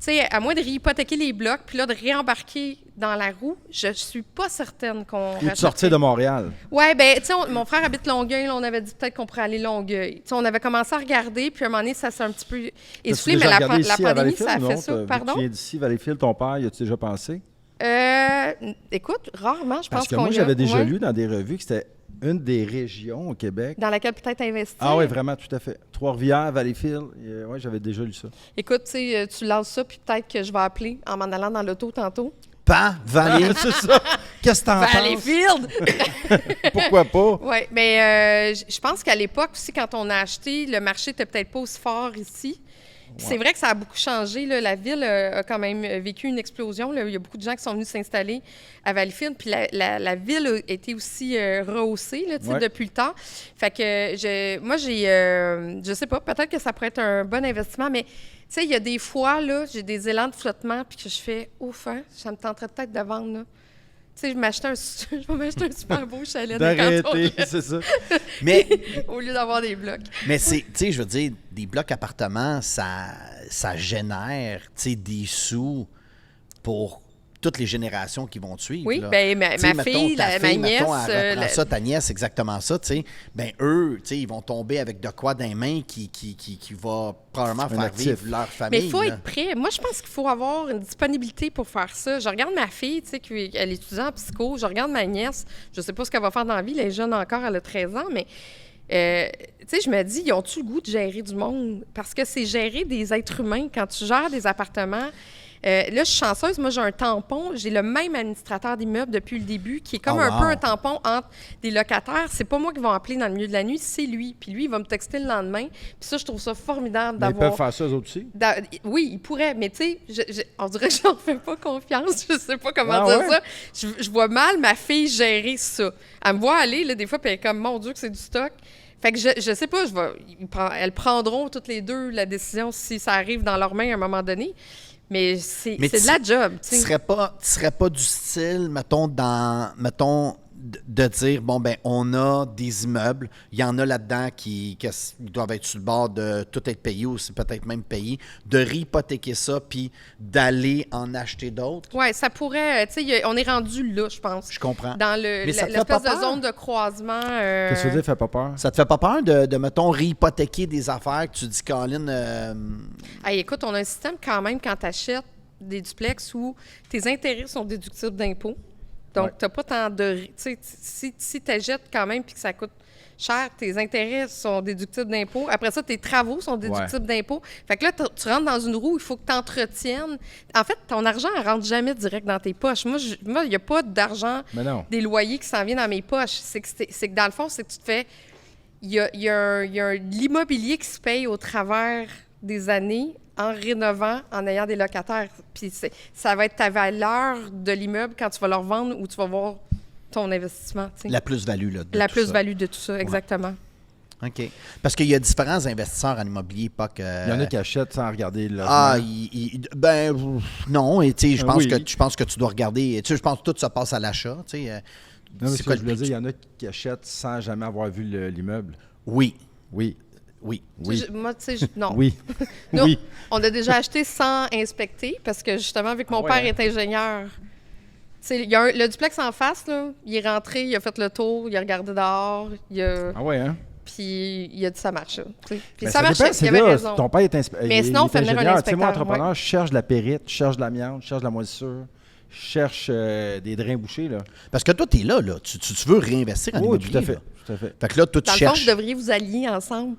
Speaker 1: Tu sais, à moins de réhypothéquer les blocs, puis là, de réembarquer dans la roue, je suis pas certaine qu'on
Speaker 3: Ou de sortir de Montréal.
Speaker 1: Ouais, ben tu sais, mon frère habite Longueuil, là, on avait dit peut-être qu'on pourrait aller Longueuil. Tu sais, on avait commencé à regarder, puis à un moment donné, ça s'est un petit peu essoufflé, mais la pandémie, ça a fait ça. Pardon?
Speaker 3: Tu viens d'ici, Valleyfield, ton père, y a-tu déjà pensé?
Speaker 1: Écoute, rarement, je
Speaker 3: Parce
Speaker 1: pense
Speaker 3: que
Speaker 1: qu'on
Speaker 3: moi,
Speaker 1: y a-
Speaker 3: j'avais déjà
Speaker 1: ouais,
Speaker 3: lu dans des revues que c'était une des régions au Québec.
Speaker 1: dans laquelle peut-être investir.
Speaker 3: Ah oui, vraiment, tout à fait. Trois-Rivières, Valleyfield. Oui, j'avais déjà lu ça.
Speaker 1: Écoute, tu sais, tu lances ça, puis peut-être que je vais appeler en m'en allant dans l'auto tantôt.
Speaker 4: Pan, Valley.
Speaker 3: C'est ça. Qu'est-ce que t'en penses?
Speaker 1: Valleyfield!
Speaker 3: Pourquoi pas?
Speaker 1: Oui, mais je pense qu'à l'époque aussi, quand on a acheté, le marché n'était peut-être pas aussi fort ici. Puis c'est vrai que ça a beaucoup changé. Là. La ville a quand même vécu une explosion. Là. Il y a beaucoup de gens qui sont venus s'installer à Valleyfield. Puis la ville a été aussi rehaussée là, tu sais,
Speaker 3: Ouais.
Speaker 1: depuis le temps. Fait que je sais pas, peut-être que ça pourrait être un bon investissement, mais tu sais, il y a des fois, là, j'ai des élans de flottement puis que je fais « Ouf, hein, ça me tenterait peut-être de vendre. » là. Tu sais, je vais m'acheter un super beau chalet de
Speaker 3: D'arrêter,
Speaker 1: canton
Speaker 3: c'est ça.
Speaker 4: Mais,
Speaker 1: au lieu d'avoir des blocs.
Speaker 4: mais c'est, tu sais, je veux dire, des blocs appartements, ça génère, tu sais, des sous pour toutes les générations qui vont te suivre.
Speaker 1: Oui,
Speaker 4: là.
Speaker 1: ben ma
Speaker 4: Tu sais,
Speaker 1: fille,
Speaker 4: ta
Speaker 1: ma
Speaker 4: mettons,
Speaker 1: nièce,
Speaker 4: elle reprend ça, ta nièce, exactement ça, tu sais. Ben eux, tu sais, ils vont tomber avec de quoi dans les mains qui va probablement faire
Speaker 3: actif.
Speaker 4: vivre leur
Speaker 1: mais
Speaker 4: famille.
Speaker 1: il faut
Speaker 4: là.
Speaker 1: être prêt. Moi, je pense qu'il faut avoir une disponibilité pour faire ça. Je regarde ma fille, tu sais, elle est étudiante en psycho. Je regarde ma nièce. Je sais pas ce qu'elle va faire dans la vie. Elle est jeune encore, elle a 13 ans, mais... tu sais, je me dis, ils ont-tu le goût de gérer du monde? Parce que c'est gérer des êtres humains. Quand tu gères des appartements, là, je suis chanceuse. Moi, j'ai un tampon. J'ai le même administrateur d'immeuble depuis le début, qui est comme
Speaker 4: Oh,
Speaker 1: un peu
Speaker 4: wow.
Speaker 1: un tampon entre des locataires. C'est pas moi qui vais appeler dans le milieu de la nuit, c'est lui. Puis lui, il va me texter le lendemain. Puis ça, je trouve ça formidable
Speaker 3: Mais ils
Speaker 1: d'avoir...
Speaker 3: peuvent faire ça, eux autres aussi.
Speaker 1: Oui, il pourrait, mais tu sais, on dirait que je leur fais pas confiance. Je sais pas comment
Speaker 3: Ah
Speaker 1: dire
Speaker 3: ouais?
Speaker 1: ça. Je vois mal ma fille gérer ça. Elle me voit aller, là, des fois, puis elle est comme, mon Dieu, que c'est du stock. Fait que je sais pas, elles prendront toutes les deux la décision si ça arrive dans leurs mains à un moment donné. Mais c'est de la job, tu
Speaker 4: Tu
Speaker 1: sais.
Speaker 4: serais pas du style, mettons, de dire, bon, ben on a des immeubles, il y en a là-dedans qui doivent être sur le bord de tout être payé ou c'est peut-être même payé, de réhypothéquer ça puis d'aller en acheter d'autres.
Speaker 1: Oui, ça pourrait. Tu sais, on est rendu là, je pense.
Speaker 4: Je comprends.
Speaker 1: Dans
Speaker 4: Mais ça te fait pas
Speaker 1: l'espèce de
Speaker 4: peur?
Speaker 1: zone de croisement.
Speaker 3: Qu'est-ce que tu veux dire, fait pas peur?
Speaker 4: Ça te fait pas peur de mettons, réhypothéquer des affaires que tu dis, Colin,
Speaker 1: Hey, écoute, on a un système quand même quand tu achètes des duplex où tes intérêts sont déductibles d'impôts. Donc,
Speaker 3: Ouais.
Speaker 1: tu n'as pas tant de. Tu sais, si tu achètes quand même puis que ça coûte cher, tes intérêts sont déductibles d'impôts. Après ça, tes travaux sont déductibles d'impôts. Fait que là, tu rentres dans une roue, il faut que tu entretiennes. En fait, ton argent ne rentre jamais direct dans tes poches. Moi, il n'y a pas d'argent
Speaker 3: Mais non.
Speaker 1: des loyers qui s'en vient dans mes poches. C'est que dans le fond, c'est que tu te fais. Il y a l'immobilier qui se paye au travers des années en rénovant, en ayant des locataires. Puis ça va être ta valeur de l'immeuble quand tu vas le revendre ou tu vas voir ton investissement. Tu sais.
Speaker 4: la plus-value, là. de
Speaker 1: La
Speaker 4: tout ça.
Speaker 1: plus-value de tout ça, exactement.
Speaker 4: OK. Parce qu'il y a différents investisseurs en immobilier, pas que.
Speaker 3: Il y en a qui achètent sans regarder le
Speaker 4: Ah,
Speaker 3: logement.
Speaker 4: non, et tu sais, je pense
Speaker 3: Oui.
Speaker 4: je pense que tu dois regarder. Tu sais, je pense que tout se passe à l'achat, tu sais.
Speaker 3: Non, mais
Speaker 4: c'est
Speaker 3: ce
Speaker 4: quoi
Speaker 3: que je
Speaker 4: le
Speaker 3: voulais
Speaker 4: but?
Speaker 3: dire, il y en a qui achètent sans jamais avoir vu l'immeuble.
Speaker 4: Oui,
Speaker 3: Oui.
Speaker 4: oui.
Speaker 3: Oui.
Speaker 1: Moi, tu sais, non.
Speaker 3: Oui.
Speaker 1: Nous,
Speaker 3: Oui.
Speaker 1: on a déjà acheté sans inspecter parce que justement, vu que mon
Speaker 3: Ah ouais,
Speaker 1: père
Speaker 3: hein?
Speaker 1: est ingénieur, tu sais, il y a le duplex en face, là, il est rentré, il a fait le tour, il a regardé dehors,
Speaker 3: Ah ouais, hein?
Speaker 1: puis il a dit ça marchait. Tu sais. Puis
Speaker 3: Ben,
Speaker 1: ça
Speaker 3: dépend,
Speaker 1: marchait,
Speaker 3: c'est
Speaker 1: il avait
Speaker 3: là,
Speaker 1: raison.
Speaker 3: Ton père est
Speaker 1: Mais sinon, on fait venir un
Speaker 3: ingénieur. Tu sais, moi,
Speaker 1: inspecteur,
Speaker 3: entrepreneur, je cherche de la périte, je cherche de l'amiante, je cherche de la moisissure, je cherche des drains bouchés, là.
Speaker 4: Parce que toi, tu es là. Tu veux réinvestir en
Speaker 3: Oui,
Speaker 4: immobilier.
Speaker 3: tout à fait.
Speaker 4: là.
Speaker 3: Tout à fait.
Speaker 4: Fait que là, toi, tu
Speaker 1: Dans le fond,
Speaker 4: cherches.
Speaker 1: vous devriez vous allier ensemble.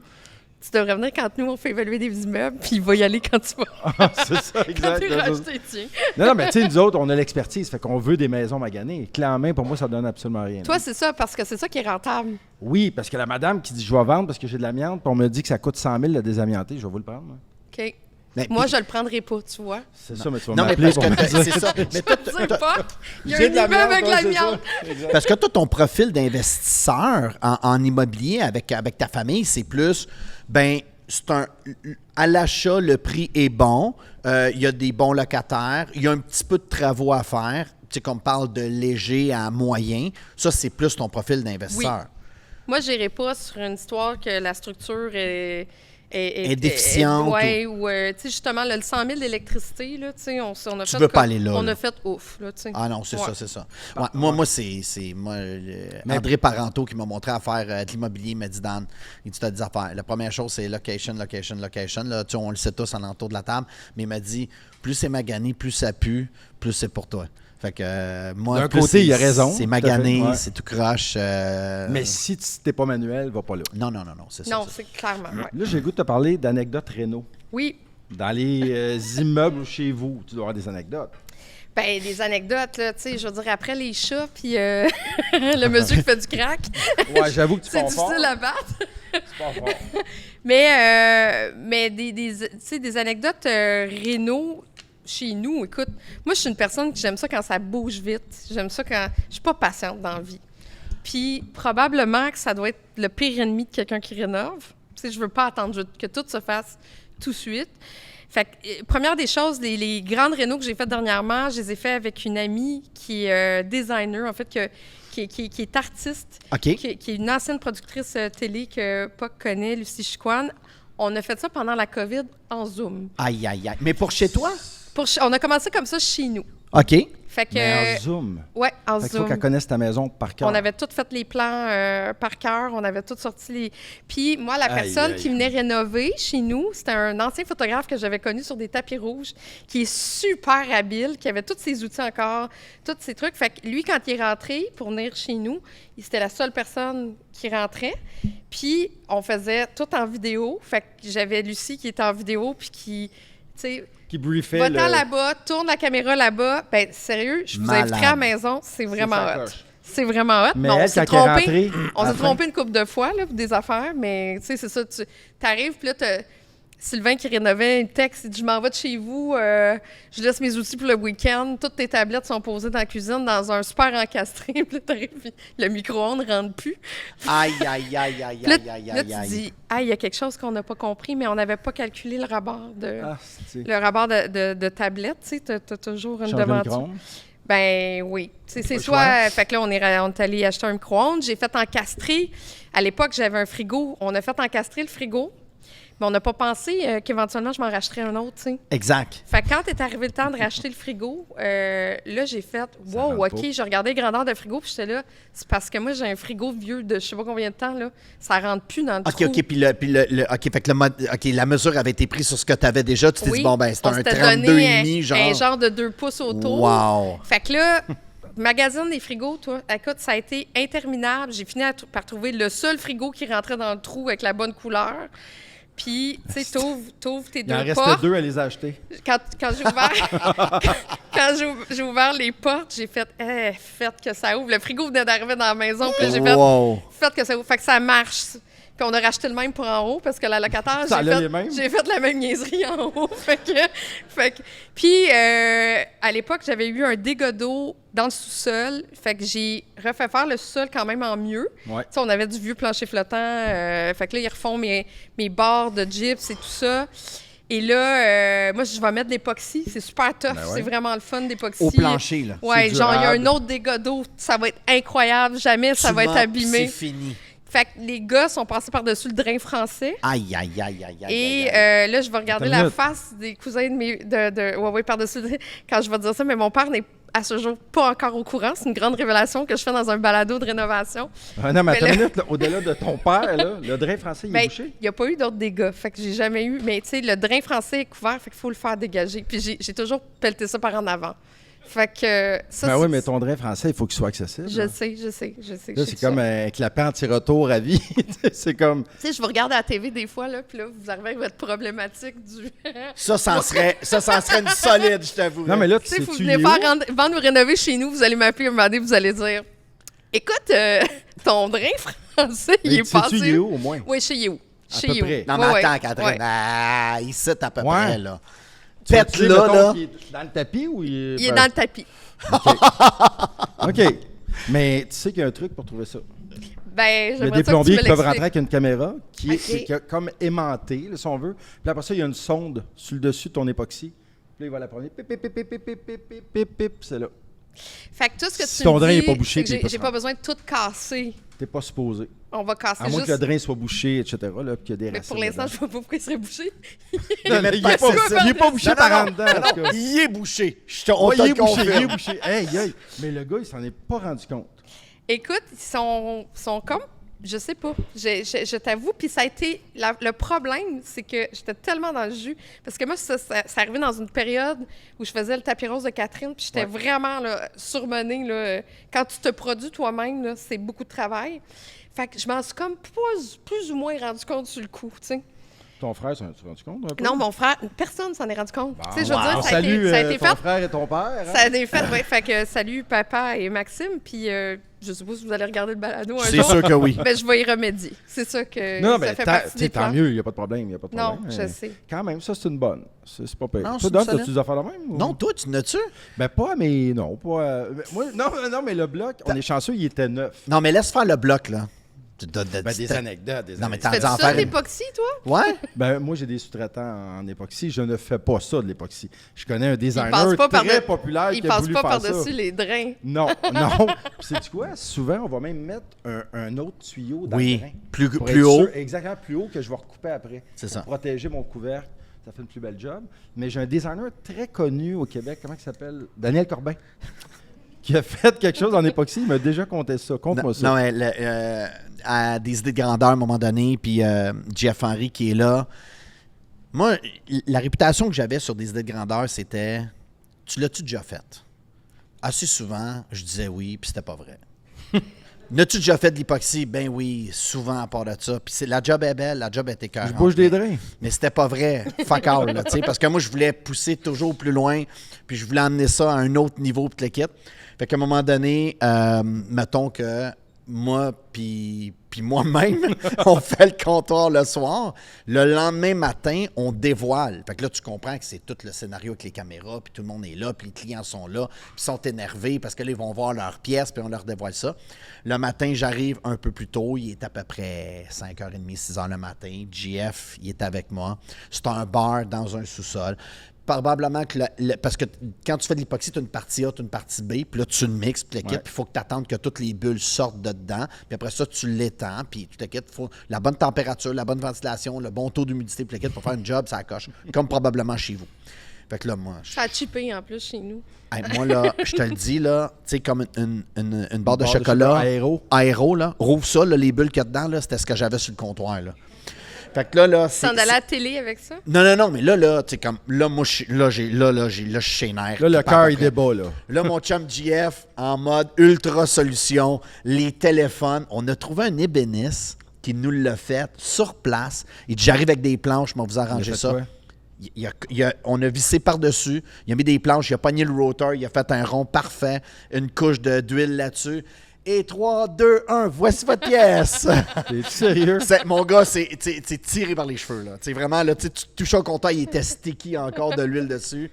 Speaker 1: Tu devrais venir quand nous, on fait évaluer des immeubles, puis il va y aller quand tu vas.
Speaker 3: C'est ça,
Speaker 1: Quand tu
Speaker 3: exact.
Speaker 1: racheter, tiens.
Speaker 3: Non, mais tu sais, nous autres, on a l'expertise, fait qu'on veut des maisons maganées. Clé en main, pour moi, ça donne absolument rien.
Speaker 1: Toi, c'est ça, parce que c'est ça qui est rentable.
Speaker 3: Oui, parce que la madame qui dit je vais vendre parce que j'ai de l'amiante, puis on me dit que ça coûte 100 000 le désamianté, je vais vous le prendre. moi.
Speaker 1: OK.
Speaker 4: Mais
Speaker 1: Moi,
Speaker 4: puis-
Speaker 1: je le prendrai pas, tu vois.
Speaker 3: C'est ça, mais tu vas
Speaker 4: Non, mais
Speaker 3: m'appeler
Speaker 4: parce
Speaker 3: pour
Speaker 4: que
Speaker 3: me dire.
Speaker 4: c'est ça. Mais toi,
Speaker 1: Je sais pas. Il y a un
Speaker 3: J'ai de
Speaker 1: immeuble avec
Speaker 3: ouais, c'est
Speaker 1: l'amiante.
Speaker 3: ça. Exact.
Speaker 4: parce que toi, ton profil d'investisseur en immobilier avec ta famille, c'est plus, ben, à l'achat, le prix est bon, il y a des bons locataires, il y a un petit peu de travaux à faire, tu sais, qu'on parle de léger à moyen, ça, c'est plus ton profil d'investisseur.
Speaker 1: Moi, je n'irai pas sur une histoire que la structure est
Speaker 4: déficiente
Speaker 1: Oui, ou tu sais, justement, là, le 100 000 d'électricité, là, tu sais, on a
Speaker 4: Tu
Speaker 1: fait
Speaker 4: veux pas
Speaker 1: comme-
Speaker 4: aller là,
Speaker 1: On
Speaker 4: là.
Speaker 1: a fait ouf, là, tu sais.
Speaker 4: Ah non, c'est
Speaker 1: Ouais.
Speaker 4: ça, c'est ça. Ouais, moi, c'est André Parenteau qui m'a montré à faire de l'immobilier, il m'a dit, Dan, il dit, tu as des affaires. La première chose, c'est location, location, location. Là, tu sais, on le sait tous en entour de la table, mais il m'a dit, plus c'est magané, plus ça pue, plus c'est pour toi. Fait que moi,
Speaker 3: D'un
Speaker 4: plus
Speaker 3: côté,
Speaker 4: c'est-
Speaker 3: il a raison,
Speaker 4: C'est
Speaker 3: tout à
Speaker 4: magané,
Speaker 3: fait, ouais.
Speaker 4: c'est tout croche.
Speaker 3: Mais si tu n'es pas manuel, va pas là.
Speaker 4: Non, c'est ça.
Speaker 1: Non,
Speaker 4: c'est ça.
Speaker 1: c'est clairement, ouais.
Speaker 3: Là, j'ai le goût de te parler d'anecdotes réno.
Speaker 1: Oui.
Speaker 3: Dans les immeubles chez vous, tu dois avoir des anecdotes.
Speaker 1: Ben, des anecdotes, là, tu sais, je veux dire, après les chats, puis le monsieur qui fait du crack,
Speaker 3: Ouais, j'avoue que tu
Speaker 1: c'est
Speaker 3: pars fort.
Speaker 1: difficile à battre.
Speaker 3: Tu pars fort.
Speaker 1: Mais tu sais, des anecdotes réno chez nous, écoute, moi, je suis une personne qui j'aime ça quand ça bouge vite. J'aime ça quand... Je suis pas patiente dans la vie. Puis, probablement que ça doit être le pire ennemi de quelqu'un qui rénove. Tu sais, je veux pas attendre que tout se fasse tout de suite. Fait que, première des choses, les grandes rénaux que j'ai faites dernièrement, je les ai faites avec une amie qui est designer, en fait, qui est artiste,
Speaker 4: OK.
Speaker 1: qui est une ancienne productrice télé que Puck connaît, Lucie Chicoine. On a fait ça pendant la COVID en Zoom.
Speaker 4: Aïe, aïe, aïe. Mais pour chez toi?
Speaker 1: On a commencé comme ça chez nous.
Speaker 4: OK.
Speaker 1: Fait que...
Speaker 3: Mais en Zoom.
Speaker 1: Ouais, en
Speaker 3: Fait qu'il faut
Speaker 1: Zoom.
Speaker 3: qu'elle connaisse ta maison par cœur.
Speaker 1: On avait tout fait les plans par cœur, on avait tout sorti les... Puis moi, la
Speaker 3: Aïe,
Speaker 1: personne
Speaker 3: aïe.
Speaker 1: qui venait rénover chez nous, c'était un ancien photographe que j'avais connu sur des tapis rouges, qui est super habile, qui avait tous ses outils encore, tous ses trucs. Fait que lui, quand il est rentré pour venir chez nous, c'était la seule personne qui rentrait. Puis on faisait tout en vidéo. Fait que j'avais Lucie qui était en vidéo, puis qui, tu sais...
Speaker 3: Qui briefait
Speaker 1: Va-t'en
Speaker 3: le...
Speaker 1: là-bas, tourne la caméra là-bas. Ben, sérieux, je vous
Speaker 4: Malade.
Speaker 1: inviterai à la maison. C'est vraiment
Speaker 3: sa
Speaker 1: hot.
Speaker 3: coche.
Speaker 1: C'est vraiment hot.
Speaker 3: Mais
Speaker 1: on
Speaker 3: elle,
Speaker 1: s'est
Speaker 3: quand elle est
Speaker 1: trompé.
Speaker 3: rentrée,
Speaker 1: On
Speaker 3: à
Speaker 1: s'est
Speaker 3: la fin-
Speaker 1: trompé une couple de fois là, pour des affaires, mais tu sais, c'est ça. Tu arrives, puis là, t'as Sylvain qui rénovait une texte, il dit « Je m'en vais de chez vous, je laisse mes outils pour le week-end. Toutes tes tablettes sont posées dans la cuisine, dans un super encastré. » Puis là, t'arrives, puis le micro-ondes ne rentre plus.
Speaker 4: Aïe, aïe, aïe, aïe,
Speaker 1: Puis là,
Speaker 4: aïe, aïe,
Speaker 1: là,
Speaker 4: aïe,
Speaker 1: tu
Speaker 4: aïe.
Speaker 1: dis « Ah, il y a quelque chose qu'on n'a pas compris, mais on n'avait pas calculé le rabord de...
Speaker 3: Ah, c'est...
Speaker 1: Le rabord de tablette, tu sais, t'as toujours une
Speaker 3: Change le
Speaker 1: devanture.
Speaker 3: micro-ondes.
Speaker 1: Ben oui. C'est
Speaker 3: le
Speaker 1: soit. Fait que là, on est allé acheter un micro-ondes. J'ai fait encastrer. À l'époque, j'avais un frigo. On a fait encastrer le frigo. Mais on n'a pas pensé qu'éventuellement, je m'en rachèterais un autre, tu sais.
Speaker 4: Exact.
Speaker 1: Fait que quand est arrivé le temps de racheter le frigo, là, j'ai fait « Wow,
Speaker 3: rentre
Speaker 1: OK,
Speaker 3: pas.
Speaker 1: j'ai regardé les grandeurs de frigo, puis j'étais là, c'est parce que moi, j'ai un frigo vieux de je sais pas combien de temps, là. Ça rentre plus dans le trou.
Speaker 4: OK, puis OK, fait que la mesure avait été prise sur ce que tu avais déjà. Tu t'es dit, bon, ben, c'est
Speaker 1: on
Speaker 4: un
Speaker 1: s'était
Speaker 4: 32,5,
Speaker 1: donné
Speaker 4: genre.
Speaker 1: un genre de 2 pouces autour.
Speaker 4: Wow.
Speaker 1: Fait que là, magazine des frigos, toi, écoute, ça a été interminable. J'ai fini par trouver le seul frigo qui rentrait dans le trou avec la bonne couleur. Puis, tu sais, t'ouvres tes
Speaker 3: Il
Speaker 1: deux
Speaker 3: en
Speaker 1: portes.
Speaker 3: restait 2 à les acheter.
Speaker 1: Quand j'ai ouvert, j'ai ouvert les portes, j'ai fait faites que ça ouvre. Le frigo venait d'arriver dans la maison, puis là, j'ai
Speaker 4: Wow.
Speaker 1: fait que ça ouvre. Fait que ça marche. Puis on a racheté le même pour en haut parce que la locataire,
Speaker 3: Ça allait les mêmes?
Speaker 1: j'ai fait la même niaiserie en haut. Puis à l'époque, j'avais eu un dégât d'eau dans le sous-sol. Fait que j'ai refait faire le sous-sol quand même en mieux.
Speaker 3: Ouais.
Speaker 1: Tu sais, on avait du vieux plancher flottant. Fait que là, ils refont mes barres de gyps et tout ça. Et là, moi, je vais mettre de l'époxy. C'est super tough.
Speaker 3: Ben ouais.
Speaker 1: C'est vraiment le fun d'époxy.
Speaker 4: Au plancher, là.
Speaker 1: Ouais,
Speaker 3: C'est
Speaker 1: genre, il y a un
Speaker 3: durable.
Speaker 1: autre dégât d'eau. Ça va être incroyable. Jamais ça
Speaker 4: Tu
Speaker 1: va être
Speaker 4: mens,
Speaker 1: abîmé.
Speaker 4: C'est fini.
Speaker 1: Fait que les gars sont passés par-dessus le drain français.
Speaker 4: Aïe, aïe, aïe, aïe, aïe.
Speaker 1: Et
Speaker 4: aïe.
Speaker 1: là, je vais regarder
Speaker 3: Attends une
Speaker 1: la
Speaker 3: minute.
Speaker 1: face des cousins ouais, par-dessus le drain quand je vais dire ça. Mais mon père n'est à ce jour pas encore au courant. C'est une grande révélation que je fais dans un balado de rénovation.
Speaker 3: Ah non, mais attends
Speaker 1: Mais
Speaker 3: une
Speaker 1: là-
Speaker 3: minute, là, au-delà de ton père, là, le drain français, il est
Speaker 1: Ben,
Speaker 3: bouché.
Speaker 1: il n'y a pas eu d'autres dégâts. Fait que j'ai jamais eu. Mais tu sais, le drain français est couvert. Fait qu'il faut le faire dégager. Puis j'ai toujours pelleté ça par en avant. Fait que ça,
Speaker 3: Ben
Speaker 1: c'est-
Speaker 3: oui, mais ton drain français, il faut qu'il soit accessible.
Speaker 1: Je
Speaker 3: là.
Speaker 1: sais.
Speaker 3: Là,
Speaker 1: je
Speaker 3: c'est
Speaker 1: sais
Speaker 3: comme
Speaker 1: ça.
Speaker 3: un clapet anti-retour à vie. C'est comme.
Speaker 1: Tu sais, je vous regarde à la TV des fois, là, puis là, vous arrivez avec votre problématique du...
Speaker 4: Ça en serait une solide, je t'avoue.
Speaker 3: Non, mais là, tu
Speaker 1: Tu sais, vous
Speaker 3: sais-tu
Speaker 1: venez
Speaker 3: il est
Speaker 1: faire
Speaker 3: où?
Speaker 1: vendre ou rénover chez nous, vous allez m'appeler un moment donné, vous allez dire écoute, ton drain français, il
Speaker 3: Mais
Speaker 1: est
Speaker 3: tu sais-tu,
Speaker 1: passé.
Speaker 3: il est où, au moins?
Speaker 1: Oui, chez You.
Speaker 3: À
Speaker 1: Chez
Speaker 3: peu
Speaker 1: You.
Speaker 3: près.
Speaker 4: Non, mais
Speaker 1: Ouais,
Speaker 4: attends,
Speaker 1: ouais.
Speaker 4: Catherine.
Speaker 1: Ouais.
Speaker 4: Ah, ici, à peu
Speaker 3: Ouais.
Speaker 4: près, là.
Speaker 3: Tu sais,
Speaker 4: Pète-là,
Speaker 3: mettons
Speaker 4: là.
Speaker 3: qu'il est dans le tapis ou il est.
Speaker 1: Il est dans le tapis.
Speaker 3: OK. Mais tu sais qu'il y a un truc pour trouver ça.
Speaker 1: Ben,
Speaker 3: Il y a
Speaker 1: j'aimerais
Speaker 3: des
Speaker 1: ça que tu
Speaker 3: plombiers
Speaker 1: me
Speaker 3: qui peuvent rentrer
Speaker 1: l'expliques.
Speaker 3: avec une caméra qui est,
Speaker 1: OK.
Speaker 3: qui est comme aimantée, là, si on veut. Puis après ça, il y a une sonde sur le dessus de ton époxy. Puis là, il va la prendre. Pip, pip, pip, pip, pip, pip, pip, pip, pip, pip, c'est là.
Speaker 1: Fait que tout ce que
Speaker 3: Si
Speaker 1: tu
Speaker 3: ton
Speaker 1: me
Speaker 3: drain
Speaker 1: dis,
Speaker 3: est pas bouché,
Speaker 1: c'est que
Speaker 3: puis il est pas
Speaker 1: j'ai
Speaker 3: se
Speaker 1: pas
Speaker 3: rendre.
Speaker 1: besoin de tout casser.
Speaker 3: T'es pas supposé.
Speaker 1: On va casser
Speaker 3: À moins
Speaker 1: juste...
Speaker 3: que le drain soit bouché, etc. Là, puis qu'il y a des
Speaker 1: Mais
Speaker 3: racines
Speaker 1: pour l'instant,
Speaker 3: dedans.
Speaker 1: je vois pas pourquoi il serait bouché.
Speaker 3: Non,
Speaker 4: Mais
Speaker 3: il est
Speaker 4: pas-
Speaker 3: pas,
Speaker 4: c'est ça.
Speaker 3: il est pas bouché
Speaker 4: Non,
Speaker 3: par
Speaker 4: non,
Speaker 3: en
Speaker 4: non.
Speaker 3: dedans. en tout cas.
Speaker 4: Il est bouché. On
Speaker 3: Ouais,
Speaker 4: te
Speaker 3: il
Speaker 4: le
Speaker 3: est bouché, il
Speaker 4: confirme.
Speaker 3: est bouché. Hey, hey. Mais le gars, il s'en est pas rendu compte.
Speaker 1: Écoute, ils sont comme... Je sais pas. Je t'avoue. Puis ça a été... le problème, c'est que j'étais tellement dans le jus. Parce que moi, ça arrivait dans une période où je faisais le tapis rose de Catherine. Puis j'étais vraiment là, surmenée. Là. Quand tu te produis toi-même, là, c'est beaucoup de travail. Fait que je m'en suis comme plus ou moins rendu compte sur le coup, tu sais.
Speaker 3: Ton frère, s'en est rendu compte un peu?
Speaker 1: Non, mon frère, personne s'en est rendu compte. Tu sais, je veux
Speaker 3: Wow.
Speaker 1: dire, ça a été,
Speaker 3: Salut
Speaker 1: ça a été
Speaker 3: ton
Speaker 1: fait.
Speaker 3: frère et ton père. hein?
Speaker 1: Ça a été fait, oui. Fait que salut papa et Maxime. Puis je sais pas si vous allez regarder le balado un
Speaker 4: C'est
Speaker 1: jour.
Speaker 4: sûr que oui.
Speaker 1: Ben, je vais y remédier. C'est ça que
Speaker 3: Non,
Speaker 1: ça
Speaker 3: mais
Speaker 1: fait partie des
Speaker 3: tant
Speaker 1: plans.
Speaker 3: mieux, il n'y a pas de problème. Y a pas de
Speaker 1: Non,
Speaker 3: problème.
Speaker 1: je
Speaker 3: Mais
Speaker 1: sais.
Speaker 3: Quand même, ça, c'est une bonne. C'est pas pire.
Speaker 4: Non,
Speaker 3: Toi,
Speaker 4: c'est
Speaker 3: Dom,
Speaker 4: une solide.
Speaker 3: t'as-tu des affaires de même? ou-
Speaker 4: Non, toi, tu n'as-tu?
Speaker 3: Ben, pas, mais non. Pas, moi, non, mais le bloc, on est chanceux, il était neuf.
Speaker 4: Non, mais laisse faire le bloc, là.
Speaker 3: Ben, des anecdotes, des
Speaker 4: Non, mais
Speaker 3: anecdotes.
Speaker 4: t'en
Speaker 1: Fais-tu
Speaker 4: en
Speaker 1: ça
Speaker 4: faire une.
Speaker 1: d'époxy, toi?
Speaker 4: Ouais?
Speaker 3: Ben, moi, j'ai des sous-traitants en époxy. Je ne fais pas ça de l'époxy. Je connais un
Speaker 1: Il
Speaker 3: designer
Speaker 1: passe pas
Speaker 3: très populaire
Speaker 1: Il
Speaker 3: qui a
Speaker 1: passe
Speaker 3: voulu
Speaker 1: pas
Speaker 3: faire ça.
Speaker 1: par-dessus les drains.
Speaker 3: Non, non. Puis sais-tu quoi? Souvent, on va même mettre un autre tuyau dans le
Speaker 4: Oui.
Speaker 3: drain.
Speaker 4: Plus
Speaker 3: Pour
Speaker 4: plus
Speaker 3: être
Speaker 4: haut.
Speaker 3: sûr- exactement, plus haut que je vais recouper après.
Speaker 4: C'est
Speaker 3: pour
Speaker 4: ça.
Speaker 3: protéger mon couvercle. Ça fait une plus belle job. Mais j'ai un designer très connu au Québec. Comment il s'appelle? Daniel Corbin. Qui a fait quelque chose en époxy. Il m'a déjà conté ça. Conte-moi ça.
Speaker 4: Non, mais à des idées de grandeur à un moment donné, puis Jeff Henry qui est là. Moi, la réputation que j'avais sur des idées de grandeur, c'était « Tu l'as-tu déjà fait? » Assez souvent, je disais oui, puis c'était pas vrai. N'as-tu déjà fait de l'hypoxie? Ben oui, souvent à part de ça. Puis la job est belle, la job est écœurante.
Speaker 3: Je bouge des drains.
Speaker 4: Mais c'était pas vrai. Fuck all, là, tu sais, parce que moi, je voulais pousser toujours plus loin, puis je voulais emmener ça à un autre niveau, puis le kit. Fait qu'à un moment donné, mettons que moi, puis moi-même, on fait le comptoir le soir. Le lendemain matin, on dévoile. Fait que là, tu comprends que c'est tout le scénario avec les caméras, puis tout le monde est là, puis les clients sont là, puis sont énervés parce que là, ils vont voir leurs pièces, puis on leur dévoile ça. Le matin, j'arrive un peu plus tôt. Il est à peu près 5h30, 6h le matin. GF, il est avec moi. C'est un bar dans un sous-sol. probablement que parce que quand tu fais de l'époxy, tu as une partie A, tu as une partie B, puis là, tu le mixes, puis il faut que tu attendes que toutes les bulles sortent de dedans, puis après ça, tu l'étends, puis tu il faut la bonne température, la bonne ventilation, le bon taux d'humidité, puis pour faire une job, ça coche, comme probablement chez vous. Fait que là, moi...
Speaker 1: Ça a chippé en plus chez nous.
Speaker 4: Hey, moi, là, je te le dis, là, tu sais, comme une barre de
Speaker 3: barre
Speaker 4: chocolat.
Speaker 3: aéro,
Speaker 4: là. Rouvre ça, là, les bulles qu'il y a dedans, là, c'était ce que j'avais sur le comptoir, là. Fait que là,
Speaker 1: Tu t'en allais à la télé avec ça?
Speaker 4: Non, mais là, tu sais, comme, là, moi, je suis chez les nerfs.
Speaker 3: Là, le cœur, il débat, là.
Speaker 4: Là, mon chum GF, en mode ultra solution, les téléphones. On a trouvé un ébéniste qui nous l'a fait sur place. Il dit, j'arrive avec des planches, je vais vous arranger ça.
Speaker 3: Quoi?
Speaker 4: On a vissé par-dessus, il a mis des planches, il a pogné le rotor, il a fait un rond parfait, une couche d'huile là-dessus. Et 3, 2, 1, voici votre pièce!
Speaker 3: T'es sérieux?
Speaker 4: Mon gars, c'est tiré par les cheveux. Là. Vraiment, là, tu touches au comptoir, il était sticky encore de l'huile dessus.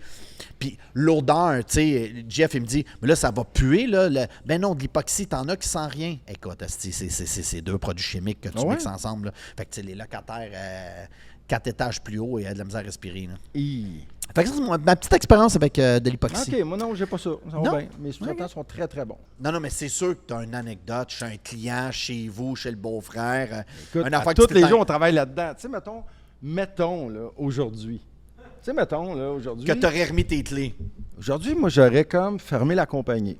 Speaker 4: Puis l'odeur, tu sais, Jeff, il me dit, mais là, ça va puer, là. Ben non, de l'époxy, t'en as qui sent rien. Écoute, c'est 2 produits chimiques que tu mixes ensemble. Là. Fait que, tu sais, les locataires, 4 étages plus haut, il y a de la misère à respirer. Là. Fait que ça, c'est ma petite expérience avec de l'époxy.
Speaker 3: OK, moi, non, j'ai pas ça. Ça va bien. Mes sous-traitants sont très, très bons.
Speaker 4: Non, mais c'est sûr que tu as une anecdote chez un client, chez vous, chez le beau-frère.
Speaker 3: Écoute, tous les jours, on travaille là-dedans. Tu sais, mettons, là, aujourd'hui. Tu sais, aujourd'hui...
Speaker 4: Que tu aurais remis tes clés.
Speaker 3: Aujourd'hui, moi, j'aurais comme fermé la compagnie.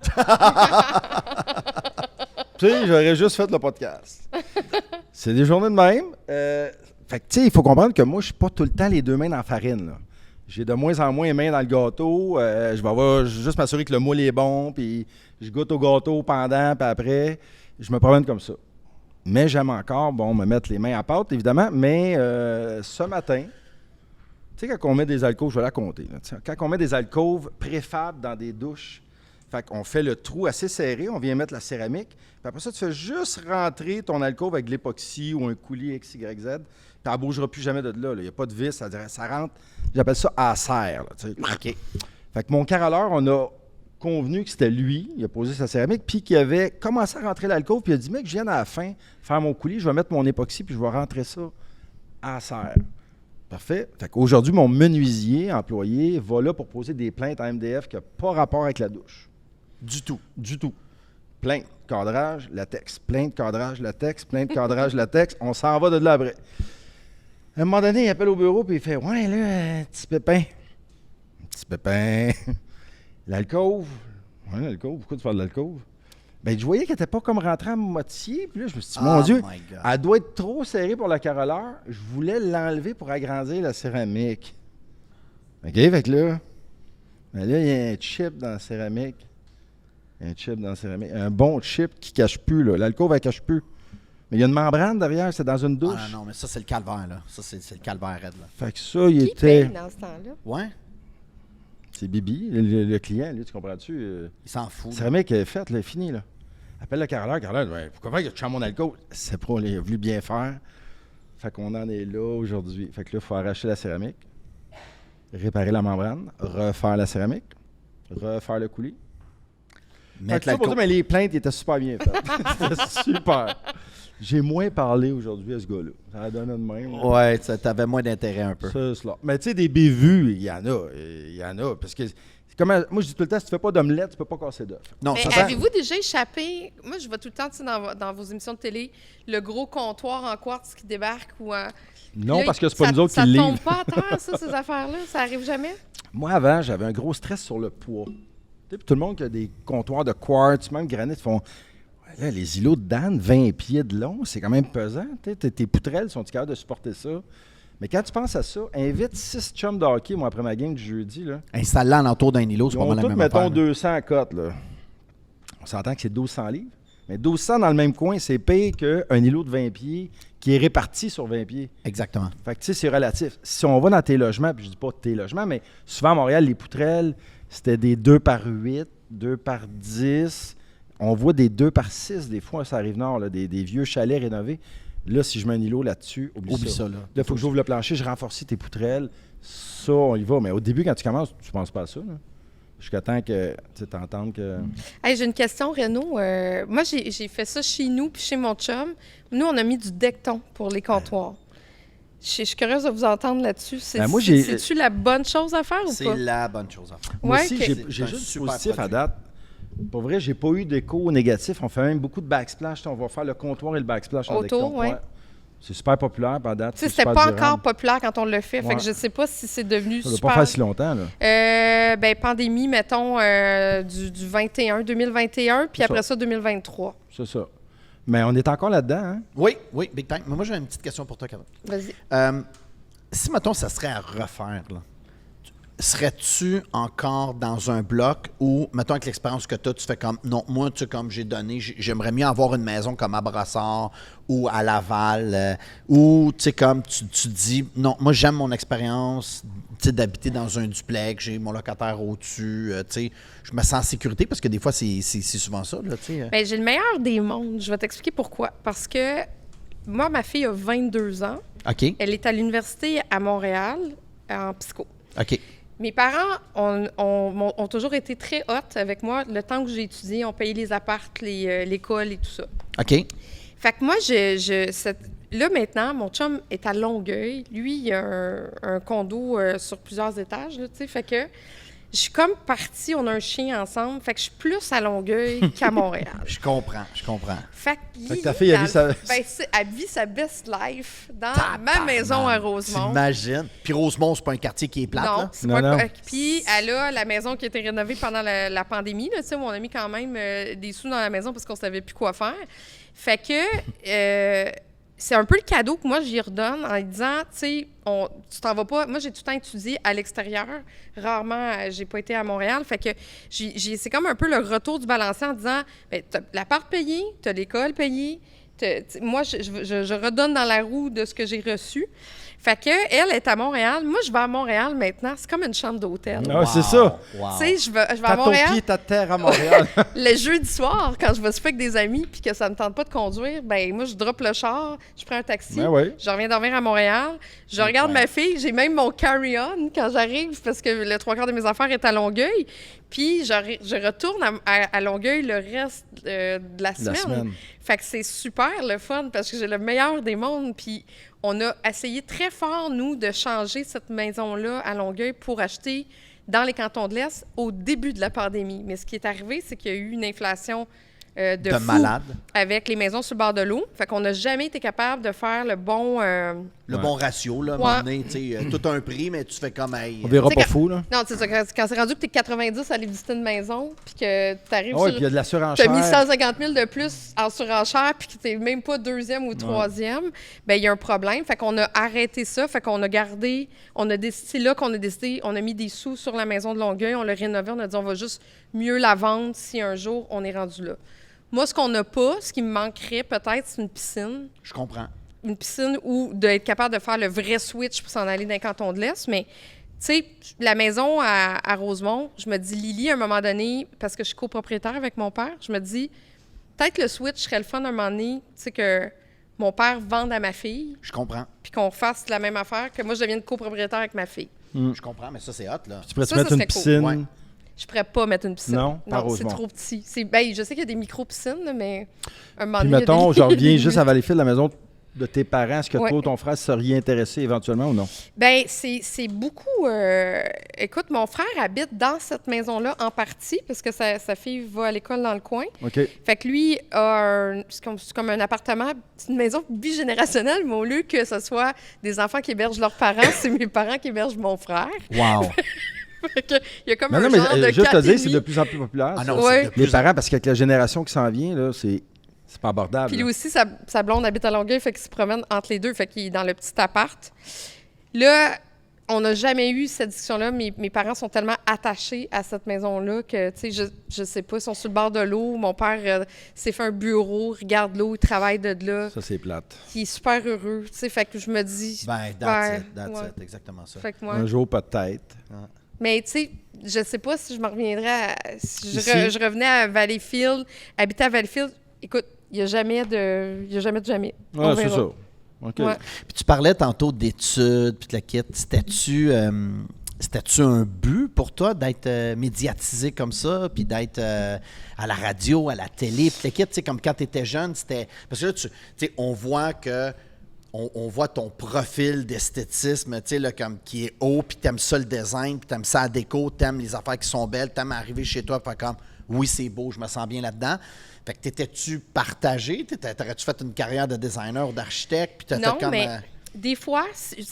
Speaker 3: Tu sais, j'aurais juste fait le podcast. C'est des journées de même. Fait que, tu sais, il faut comprendre que moi, je suis pas tout le temps les 2 mains dans la farine, là. J'ai de moins en moins les mains dans le gâteau. Je vais juste m'assurer que le moule est bon, puis je goûte au gâteau pendant, puis après, je me promène comme ça. Mais j'aime encore, me mettre les mains à pâte, évidemment. Mais ce matin, tu sais, quand on met des alcôves, je vais la compter. Là, quand on met des alcôves préfab dans des douches, fait qu'on fait le trou assez serré, on vient mettre la céramique, puis après ça, tu fais juste rentrer ton alcôve avec de l'époxy ou un coulis XYZ, puis elle ne bougera plus jamais de là. Il n'y a pas de vis, ça rentre, j'appelle ça à serre. OK. Fait que mon carreleur, on a convenu que c'était lui, il a posé sa céramique, puis qu'il avait commencé à rentrer l'alcôve, puis il a dit, mec, je viens à la fin faire mon coulis, je vais mettre mon époxy, puis je vais rentrer ça à serre. Parfait. Fait qu'aujourd'hui, mon menuisier employé va là pour poser des plaintes à MDF qui n'ont pas rapport avec la douche. Du tout. Plainte, cadrage, latex. Plainte, cadrage, latex. Plainte, cadrage, latex. On s'en va de là après. À un moment donné, il appelle au bureau et il fait « Ouais, là, petit pépin. L'alcôve. Ouais, l'alcôve. Pourquoi tu parles de l'alcôve? Ben, je voyais qu'elle n'était pas comme rentrée à moitié. Puis là, je me suis dit, mon Dieu, elle doit être trop serrée pour le carreleur. Je voulais l'enlever pour agrandir la céramique. OK, fait que là, il y a un chip dans la céramique. Un bon chip qui ne cache plus, là. L'alcôve, elle ne cache plus. Mais il y a une membrane derrière, c'est dans une douche.
Speaker 4: Ah non, mais ça, c'est le calvaire, là. Ça, c'est le calvaire raide, là.
Speaker 3: Fait que ça, il
Speaker 1: Qui
Speaker 3: était...
Speaker 1: paye dans ce temps-là?
Speaker 4: Ouais.
Speaker 3: C'est Bibi, le client, lui, tu comprends-tu?
Speaker 4: Il s'en fout.
Speaker 3: La céramique est faite, là, fini, là. Appelle le carreleur, ben, pourquoi faire qu'il a touché mon alcool? C'est pas, il a voulu bien faire. Fait qu'on en est là aujourd'hui. Fait que là, il faut arracher la céramique, réparer la membrane, refaire la céramique, refaire le coulis. Fait que ça pour dire, mais les plaintes étaient super bien faites. C'était super. J'ai moins parlé aujourd'hui à ce gars-là. Ça a donné de même. Là.
Speaker 4: Ouais, t'avais moins d'intérêt un peu.
Speaker 3: C'est cela. Mais tu sais, des bévues, il y en a. Parce que, moi, je dis tout le temps, si tu fais pas d'omelette, tu peux pas casser d'œuf.
Speaker 4: Non,
Speaker 1: mais
Speaker 4: ça
Speaker 1: avez-vous déjà échappé? Moi, je vois tout le temps, tu sais, dans vos émissions de télé, le gros comptoir en quartz qui débarque ou
Speaker 3: non,
Speaker 1: là,
Speaker 3: parce que c'est pas nous autres qui le
Speaker 1: livrent. Ça
Speaker 3: livrent.
Speaker 1: tombe pas à terre, ça, ces affaires-là? Ça arrive jamais?
Speaker 3: Moi, avant, j'avais un gros stress sur le poids. Tu sais, tout le monde qui a des comptoirs de quartz, même granit, font... Là, les îlots de Dan, 20 pieds de long, c'est quand même pesant. Tes poutrelles sont capables de supporter ça. Mais quand tu penses à ça, invite 6 chums de hockey, moi, après ma game du jeudi. Là.
Speaker 4: Installe-la en entour d'un îlot, c'est pas mal la même affaire.
Speaker 3: Mettons 200 à cote. Là. On s'entend que c'est 1200 livres. Mais 1200 dans le même coin, c'est pire qu'un îlot de 20 pieds qui est réparti sur 20 pieds.
Speaker 4: Exactement.
Speaker 3: Fait que, tu sais, c'est relatif. Si on va dans tes logements, puis je dis pas tes logements, mais souvent à Montréal, les poutrelles, c'était des 2x8, 2x10. On voit des 2x6 des fois, ça arrive nord, là, des vieux chalets rénovés. Là, si je mets un îlot là-dessus, oublie ça. Là, il faut que j'ouvre le plancher, je renforce tes poutrelles. Ça, on y va. Mais au début, quand tu commences, tu penses pas à ça. Là. Jusqu'à temps que tu t'entendes que...
Speaker 1: Hey, j'ai une question, Renaud. Moi, j'ai fait ça chez nous puis chez mon chum. Nous, on a mis du Decton pour les comptoirs. Je suis curieuse de vous entendre là-dessus.
Speaker 3: Moi, j'ai-
Speaker 1: C'est-tu la bonne chose à faire ou
Speaker 4: C'est
Speaker 1: pas?
Speaker 4: la bonne chose à faire.
Speaker 3: Moi
Speaker 1: Ouais,
Speaker 3: aussi,
Speaker 1: ok.
Speaker 3: j'ai
Speaker 4: C'est un
Speaker 3: juste du
Speaker 4: super
Speaker 3: positif à
Speaker 4: produit.
Speaker 3: date. Pour vrai, j'ai pas eu d'écho négatif. On fait même beaucoup de backsplash. On va faire le comptoir et le backsplash en
Speaker 1: Autour,
Speaker 3: décor.
Speaker 1: ouais.
Speaker 3: C'est super populaire à date.
Speaker 1: Tu sais,
Speaker 3: c'est
Speaker 1: c'était
Speaker 3: super
Speaker 1: pas
Speaker 3: durable.
Speaker 1: encore populaire quand on l'a fait. Fait
Speaker 3: Ouais.
Speaker 1: que je sais pas si c'est devenu
Speaker 3: Ça doit
Speaker 1: super.
Speaker 3: pas faire si longtemps, là.
Speaker 1: Ben, pandémie, mettons, du 2021, puis
Speaker 3: C'est
Speaker 1: après
Speaker 3: ça.
Speaker 1: ça, 2023.
Speaker 3: C'est ça. Mais on est encore là-dedans, hein?
Speaker 4: Oui, big time. Mais moi, j'ai une petite question pour toi, Kevin.
Speaker 1: Vas-y.
Speaker 4: Si, mettons, ça serait à refaire, là, serais-tu encore dans un bloc où, mettons, avec l'expérience que tu as, tu fais comme, non, moi, tu sais, comme j'ai donné, j'aimerais mieux avoir une maison comme à Brassard ou à Laval, ou, tu sais, comme tu dis, non, moi, j'aime mon expérience, tu sais, d'habiter dans un duplex, j'ai mon locataire au-dessus, tu sais, je me sens en sécurité parce que des fois, c'est souvent ça, là, tu sais.
Speaker 1: Ben, j'ai le meilleur des mondes. Je vais t'expliquer pourquoi. Parce que moi, ma fille a 22 ans.
Speaker 4: OK,
Speaker 1: Elle est à l'université à Montréal en psycho.
Speaker 4: OK,
Speaker 1: Mes parents ont toujours été très hot avec moi. Le temps que j'ai étudié, ont payé les appartes, l'école et tout ça.
Speaker 4: OK,
Speaker 1: Fait que moi, là, maintenant, mon chum est à Longueuil. Lui, il a un condo sur plusieurs étages, là, tu sais. Fait que je suis comme partie, on a un chien ensemble. Fait que je suis plus à Longueuil qu'à Montréal.
Speaker 4: je comprends.
Speaker 1: Fait que,
Speaker 3: Fait que ta fille, elle vit sa-
Speaker 1: elle vit sa best life dans ma maison à Rosemont.
Speaker 4: T'imagines? Puis Rosemont, c'est pas un quartier qui est plate,
Speaker 1: Non,
Speaker 4: là?
Speaker 1: c'est
Speaker 3: Non,
Speaker 1: pas.
Speaker 3: non.
Speaker 1: Puis elle a la maison qui a été rénovée pendant la pandémie. Là, tu sais, où on a mis quand même des sous dans la maison parce qu'on savait plus quoi faire. Fait que c'est un peu le cadeau que moi j'y redonne en lui disant, tu sais, tu t'en vas pas. Moi, j'ai tout le temps étudié à l'extérieur. Rarement, j'ai pas été à Montréal. Fait que c'est comme un peu le retour du balancier en disant, ben, t'as l'appart payé, t'as l'école payée. Moi, je redonne dans la roue de ce que j'ai reçu. Fait que elle est à Montréal. Moi, je vais à Montréal maintenant. C'est comme une chambre d'hôtel.
Speaker 3: Ah, c'est ça.
Speaker 4: Wow.
Speaker 1: Tu sais, je vais à
Speaker 3: T'as ton
Speaker 1: Montréal
Speaker 3: pied, ta terre à Montréal.
Speaker 1: le jeudi soir, quand je vais souper avec des amis puis que ça me tente pas de conduire, ben moi, je drop le char, je prends un taxi,
Speaker 3: Ben ouais.
Speaker 1: je reviens dormir à Montréal, je regarde ma fille, j'ai même mon carry-on quand j'arrive parce que le 3/4 de mes affaires est à Longueuil, puis je retourne à Longueuil le reste de la semaine. Fait que c'est super le fun parce que j'ai le meilleur des mondes, puis on a essayé très fort, nous, de changer cette maison-là à Longueuil pour acheter dans les cantons de l'Est au début de la pandémie. Mais ce qui est arrivé, c'est qu'il y a eu une inflation de fou
Speaker 4: malade.
Speaker 1: avec les maisons sur le bord de l'eau. Fait qu'on n'a jamais été capable de faire le bon...
Speaker 4: Le bon ratio, là, à un moment donné, tu sais, tout un prix, mais tu fais comme, hey,
Speaker 3: On verra
Speaker 1: Tu sais,
Speaker 3: pas fou, là.
Speaker 1: Non, c'est ça. Quand c'est rendu que t'es 90 à aller visiter une maison, puis que t'arrives
Speaker 3: Ah oui,
Speaker 1: sur...
Speaker 3: puis il y a de la
Speaker 1: T'as
Speaker 3: surenchère.
Speaker 1: mis 150 000 de plus en surenchère puis que t'es même pas deuxième ou troisième, ben il y a un problème. Fait qu'on a arrêté ça. Fait qu'on a gardé... C'est là qu'on a décidé... On a mis des sous sur la maison de Longueuil. On l'a rénové. On a dit on va juste mieux la vendre si un jour on est rendu là. Moi, ce qu'on n'a pas, ce qui me manquerait peut-être, c'est une piscine.
Speaker 4: je comprends.
Speaker 1: Une piscine ou d'être capable de faire le vrai switch pour s'en aller dans les cantons de l'Est. Mais, tu sais, la maison à Rosemont, je me dis, Lily, à un moment donné, parce que je suis copropriétaire avec mon père, je me dis, peut-être le switch serait le fun à un moment donné, tu sais, que mon père vende à ma fille,
Speaker 4: Je comprends.
Speaker 1: puis qu'on fasse la même affaire, que moi, je devienne copropriétaire avec ma fille.
Speaker 4: Je comprends, mais ça, c'est hot, là.
Speaker 3: Tu pourrais te
Speaker 1: Ça,
Speaker 3: mettre
Speaker 1: ça
Speaker 3: une
Speaker 1: serait cool.
Speaker 3: piscine.
Speaker 4: Ouais.
Speaker 1: Je pourrais pas mettre une piscine.
Speaker 3: Non? Pas
Speaker 1: c'est
Speaker 3: Rosemont.
Speaker 1: trop petit. Ben, je sais qu'il y a des micro-piscines, là, mais un moment
Speaker 3: Puis
Speaker 1: donné, il y a
Speaker 3: mettons,
Speaker 1: des
Speaker 3: je reviens
Speaker 1: limites.
Speaker 3: juste à Valleyfield, la maison de tes parents. Est-ce que
Speaker 1: Ouais.
Speaker 3: toi ou ton frère seriez intéressé éventuellement ou non?
Speaker 1: Ben c'est beaucoup... écoute, mon frère habite dans cette maison-là en partie, parce que sa fille va à l'école dans le coin.
Speaker 3: OK.
Speaker 1: Fait que lui a c'est comme un appartement, c'est une maison bigénérationnelle, mais au lieu que ce soit des enfants qui hébergent leurs parents, c'est mes parents qui hébergent mon frère.
Speaker 4: Wow.
Speaker 1: Fait que il y a comme
Speaker 3: Non,
Speaker 1: un
Speaker 3: non, mais
Speaker 1: genre de
Speaker 3: juste te
Speaker 1: 4,5.
Speaker 3: dire, c'est de plus en plus populaire.
Speaker 4: Ah
Speaker 3: ça.
Speaker 4: non,
Speaker 1: Ouais.
Speaker 4: c'est de plus
Speaker 3: Les parents, parce qu'avec la génération qui s'en vient, là, c'est pas abordable.
Speaker 1: Puis lui
Speaker 3: là.
Speaker 1: aussi, sa blonde habite à Longueuil, fait qu'il se promène entre les deux, fait qu'il est dans le petit appart. Là, on n'a jamais eu cette discussion-là. Mes parents sont tellement attachés à cette maison-là que, tu sais, je sais pas, ils sont sur le bord de l'eau. Mon père s'est fait un bureau, regarde l'eau, il travaille de là.
Speaker 3: Ça, c'est plate.
Speaker 1: Il est super heureux, tu sais, fait que je me dis...
Speaker 4: Ben,
Speaker 1: ouais,
Speaker 4: that's
Speaker 1: ouais.
Speaker 4: it, exactement ça.
Speaker 1: Fait que moi...
Speaker 3: Un jour, peut-être.
Speaker 1: Mais tu sais, je sais pas si je me reviendrais si
Speaker 3: Ici?
Speaker 1: je revenais à Valleyfield, habiter à Valleyfield. Écoute, il n'y a jamais de jamais. On
Speaker 3: Ah, c'est
Speaker 1: verra.
Speaker 3: ça. OK.
Speaker 1: Ouais.
Speaker 4: Puis tu parlais tantôt d'études, puis de la kit. C'était-tu un but pour toi d'être médiatisé comme ça, puis d'être à la radio, à la télé, puis la kit, tu sais, comme quand tu étais jeune, c'était... Parce que là, tu sais, on voit que on voit ton profil d'esthétisme, tu sais, là, comme qui est haut, puis t'aimes ça le design, puis t'aimes ça la déco, t'aimes les affaires qui sont belles, t'aimes arriver chez toi, puis faire comme, oui, c'est beau, je me sens bien là-dedans. Fait que t'étais-tu partagé? T'aurais-tu fait une carrière de designer ou d'architecte, puis t'as
Speaker 1: Non,
Speaker 4: fait comme...
Speaker 1: mais des fois,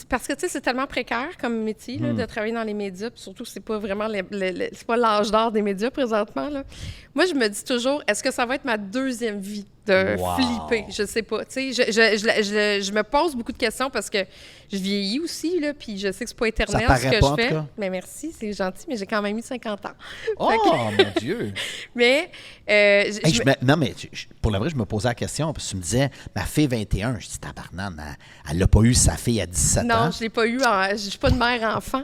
Speaker 1: parce que tu sais, c'est tellement précaire comme métier là, de travailler dans les médias, puis surtout, c'est pas vraiment c'est pas l'âge d'or des médias présentement. Là. Moi, je me dis toujours, est-ce que ça va être ma deuxième vie de flipper? Je sais pas. Tu sais, je me pose beaucoup de questions parce que je vieillis aussi, là, puis je sais que c'est pas éternel
Speaker 4: Ça
Speaker 1: ce
Speaker 4: paraît
Speaker 1: que
Speaker 4: pas,
Speaker 1: je
Speaker 4: en
Speaker 1: fais.
Speaker 4: tout cas.
Speaker 1: Mais merci, c'est gentil, mais j'ai quand même eu 50 ans.
Speaker 4: Oh, mon Dieu!
Speaker 1: Mais,
Speaker 4: Hey, non, mais pour le vrai, je me posais la question, parce que tu me disais, ma fille 21, je dis, tabarnane, elle n'a pas eu sa fille à 17 ans.
Speaker 1: non, je l'ai pas eu. Je suis pas de mère-enfant.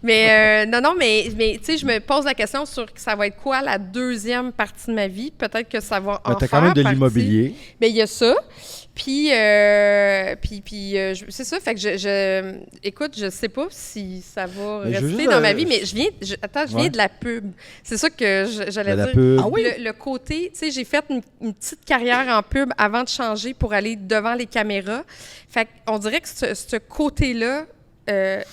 Speaker 1: Mais non, mais tu sais, je me pose la question sur ça va être quoi la deuxième partie de ma vie. Peut-être que ça va en
Speaker 3: T'as
Speaker 1: faire
Speaker 3: quand même de
Speaker 1: partie.
Speaker 3: l'immobilier.
Speaker 1: Bien, il y a ça. Puis c'est ça. Fait que écoute, je sais pas si ça va
Speaker 3: Mais je veux
Speaker 1: rester
Speaker 3: juste,
Speaker 1: dans ma vie, mais je viens
Speaker 3: Ouais.
Speaker 1: de la pub. C'est ça que j'allais
Speaker 3: De la
Speaker 1: dire.
Speaker 3: pub.
Speaker 4: Ah oui?
Speaker 1: Le côté, tu sais, j'ai fait une petite carrière en pub avant de changer pour aller devant les caméras. Fait qu'on dirait que ce côté-là,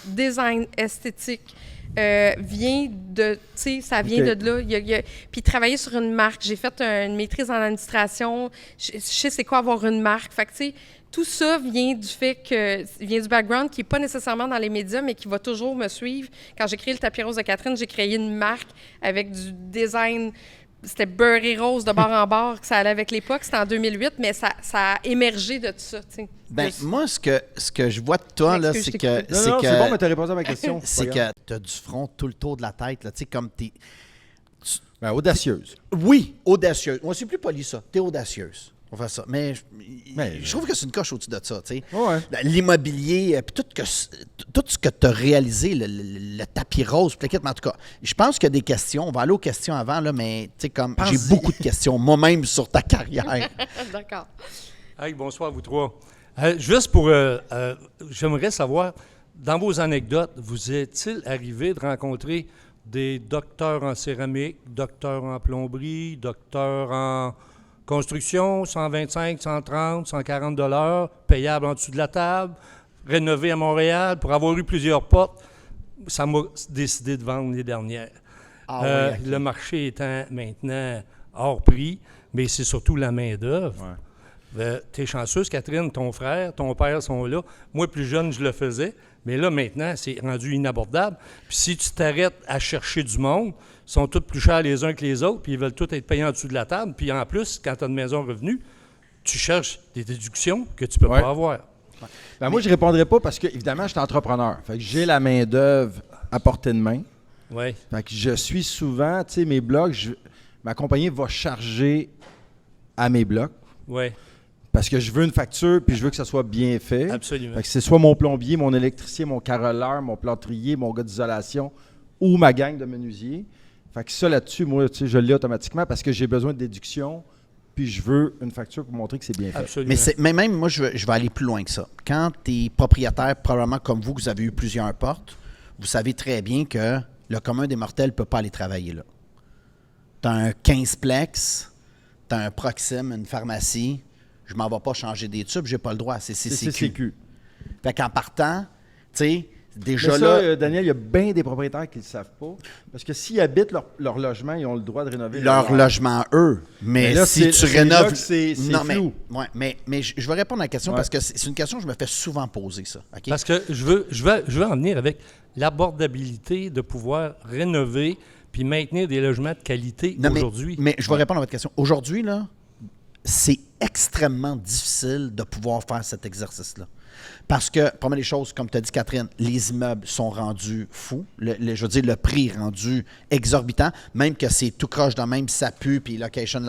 Speaker 1: design esthétique, vient de, tu sais, ça vient
Speaker 3: Ok.
Speaker 1: de là. Puis travailler sur une marque, j'ai fait une maîtrise en administration, je sais c'est quoi avoir une marque. Fait que, tu sais, tout ça vient du background qui n'est pas nécessairement dans les médias, mais qui va toujours me suivre. Quand j'ai créé le Tapis Rose de Catherine, j'ai créé une marque avec du design. C'était beurré rose de bord en bord, que ça allait avec l'époque. C'était en 2008, mais ça a émergé de tout ça, tu sais.
Speaker 4: Ben, moi, ce que je vois de toi, là,
Speaker 1: Excuse,
Speaker 4: c'est
Speaker 1: je
Speaker 4: que...
Speaker 1: t'écoute.
Speaker 3: Non, c'est bon, mais t'as répondu à ma question.
Speaker 4: C'est
Speaker 3: pas grave.
Speaker 4: que t'as du front tout le tour de la tête, là, tu sais, comme t'es...
Speaker 3: Ben, audacieuse.
Speaker 4: Oui, audacieuse. Moi, c'est plus poli, ça. T'es audacieuse. On fait ça. Mais
Speaker 3: Mais-
Speaker 4: je trouve que c'est une coche au-dessus de ça, tu sais.
Speaker 3: Ouais.
Speaker 4: L'immobilier, puis tout ce que tu as réalisé, le tapis rose, puis le kit, mais en tout cas, je pense qu'il y a des questions. On va aller aux questions avant, là, mais tu sais, comme j'ai
Speaker 3: Pense-y.
Speaker 4: beaucoup de questions, moi-même, sur ta carrière.
Speaker 1: D'accord.
Speaker 6: Hey, bonsoir, vous trois. Juste pour. J'aimerais savoir, dans vos anecdotes, vous est-il arrivé de rencontrer des docteurs en céramique, docteurs en plomberie, docteurs en construction, 125, 130, 140 $ payables en dessous de la table, rénovés à Montréal pour avoir eu plusieurs portes? Ça m'a décidé de vendre les dernières.
Speaker 4: Ah oui, ok.
Speaker 6: Le marché étant maintenant hors prix, mais c'est surtout la main-d'œuvre. T'es chanceuse, Catherine, ton frère, ton père sont là. Moi, plus jeune, je le faisais. Mais là, maintenant, c'est rendu inabordable. Puis si tu t'arrêtes à chercher du monde, ils sont tous plus chers les uns que les autres, puis ils veulent tous être payés en dessous de la table. Puis en plus, quand tu as une maison revenue, tu cherches des déductions que tu peux
Speaker 3: Ouais.
Speaker 6: pas avoir.
Speaker 3: Ben, moi, je répondrai pas parce que, évidemment, je suis entrepreneur. Fait que j'ai la main-d'œuvre à portée de main.
Speaker 6: Oui.
Speaker 3: Fait que je suis souvent, tu sais, mes blocs, ma compagnie va charger à mes blocs
Speaker 6: Oui,
Speaker 3: parce que je veux une facture puis je veux que ça soit bien fait.
Speaker 6: absolument.
Speaker 3: Fait que c'est soit mon plombier, mon électricien, mon carreleur, mon plâtrier, mon gars d'isolation ou ma gang de menuisiers. Fait que ça, là-dessus, moi, tu sais, je l'ai automatiquement parce que j'ai besoin de déduction puis je veux une facture pour montrer que c'est bien fait.
Speaker 6: Absolument.
Speaker 4: Mais même, moi, je vais aller plus loin que ça. Quand tu es propriétaire, probablement comme vous avez eu plusieurs portes, vous savez très bien que le commun des mortels ne peut pas aller travailler là. Tu as un 15-plex, tu as un Proxim, une pharmacie, je m'en vais pas changer des tubes, j'ai pas le droit, c'est
Speaker 3: C'est
Speaker 4: CCQ.
Speaker 3: CCQ.
Speaker 4: Fait qu'en partant, tu sais,
Speaker 3: Mais
Speaker 4: déjà
Speaker 3: ça,
Speaker 4: là,
Speaker 3: Daniel, il y a bien des propriétaires qui ne le savent pas. Parce que s'ils habitent leur logement, ils ont le droit de rénover
Speaker 4: leur logement, eux. Mais
Speaker 3: là,
Speaker 4: si tu
Speaker 3: c'est
Speaker 4: rénoves.
Speaker 3: là que c'est
Speaker 4: non,
Speaker 3: flou.
Speaker 4: mais je vais répondre à la question
Speaker 3: Ouais.
Speaker 4: parce que c'est une question que je me fais souvent poser, ça. OK?
Speaker 6: Parce que je veux en venir avec l'abordabilité de pouvoir rénover puis maintenir des logements de qualité
Speaker 4: Non,
Speaker 6: aujourd'hui.
Speaker 4: Mais je vais répondre à votre question. Aujourd'hui, là, c'est extrêmement difficile de pouvoir faire cet exercice-là. Parce que, première des choses, comme tu as dit, Catherine, les immeubles sont rendus fous. Je veux dire, le prix est rendu exorbitant, même que c'est tout croche de même, ça pue, puis location,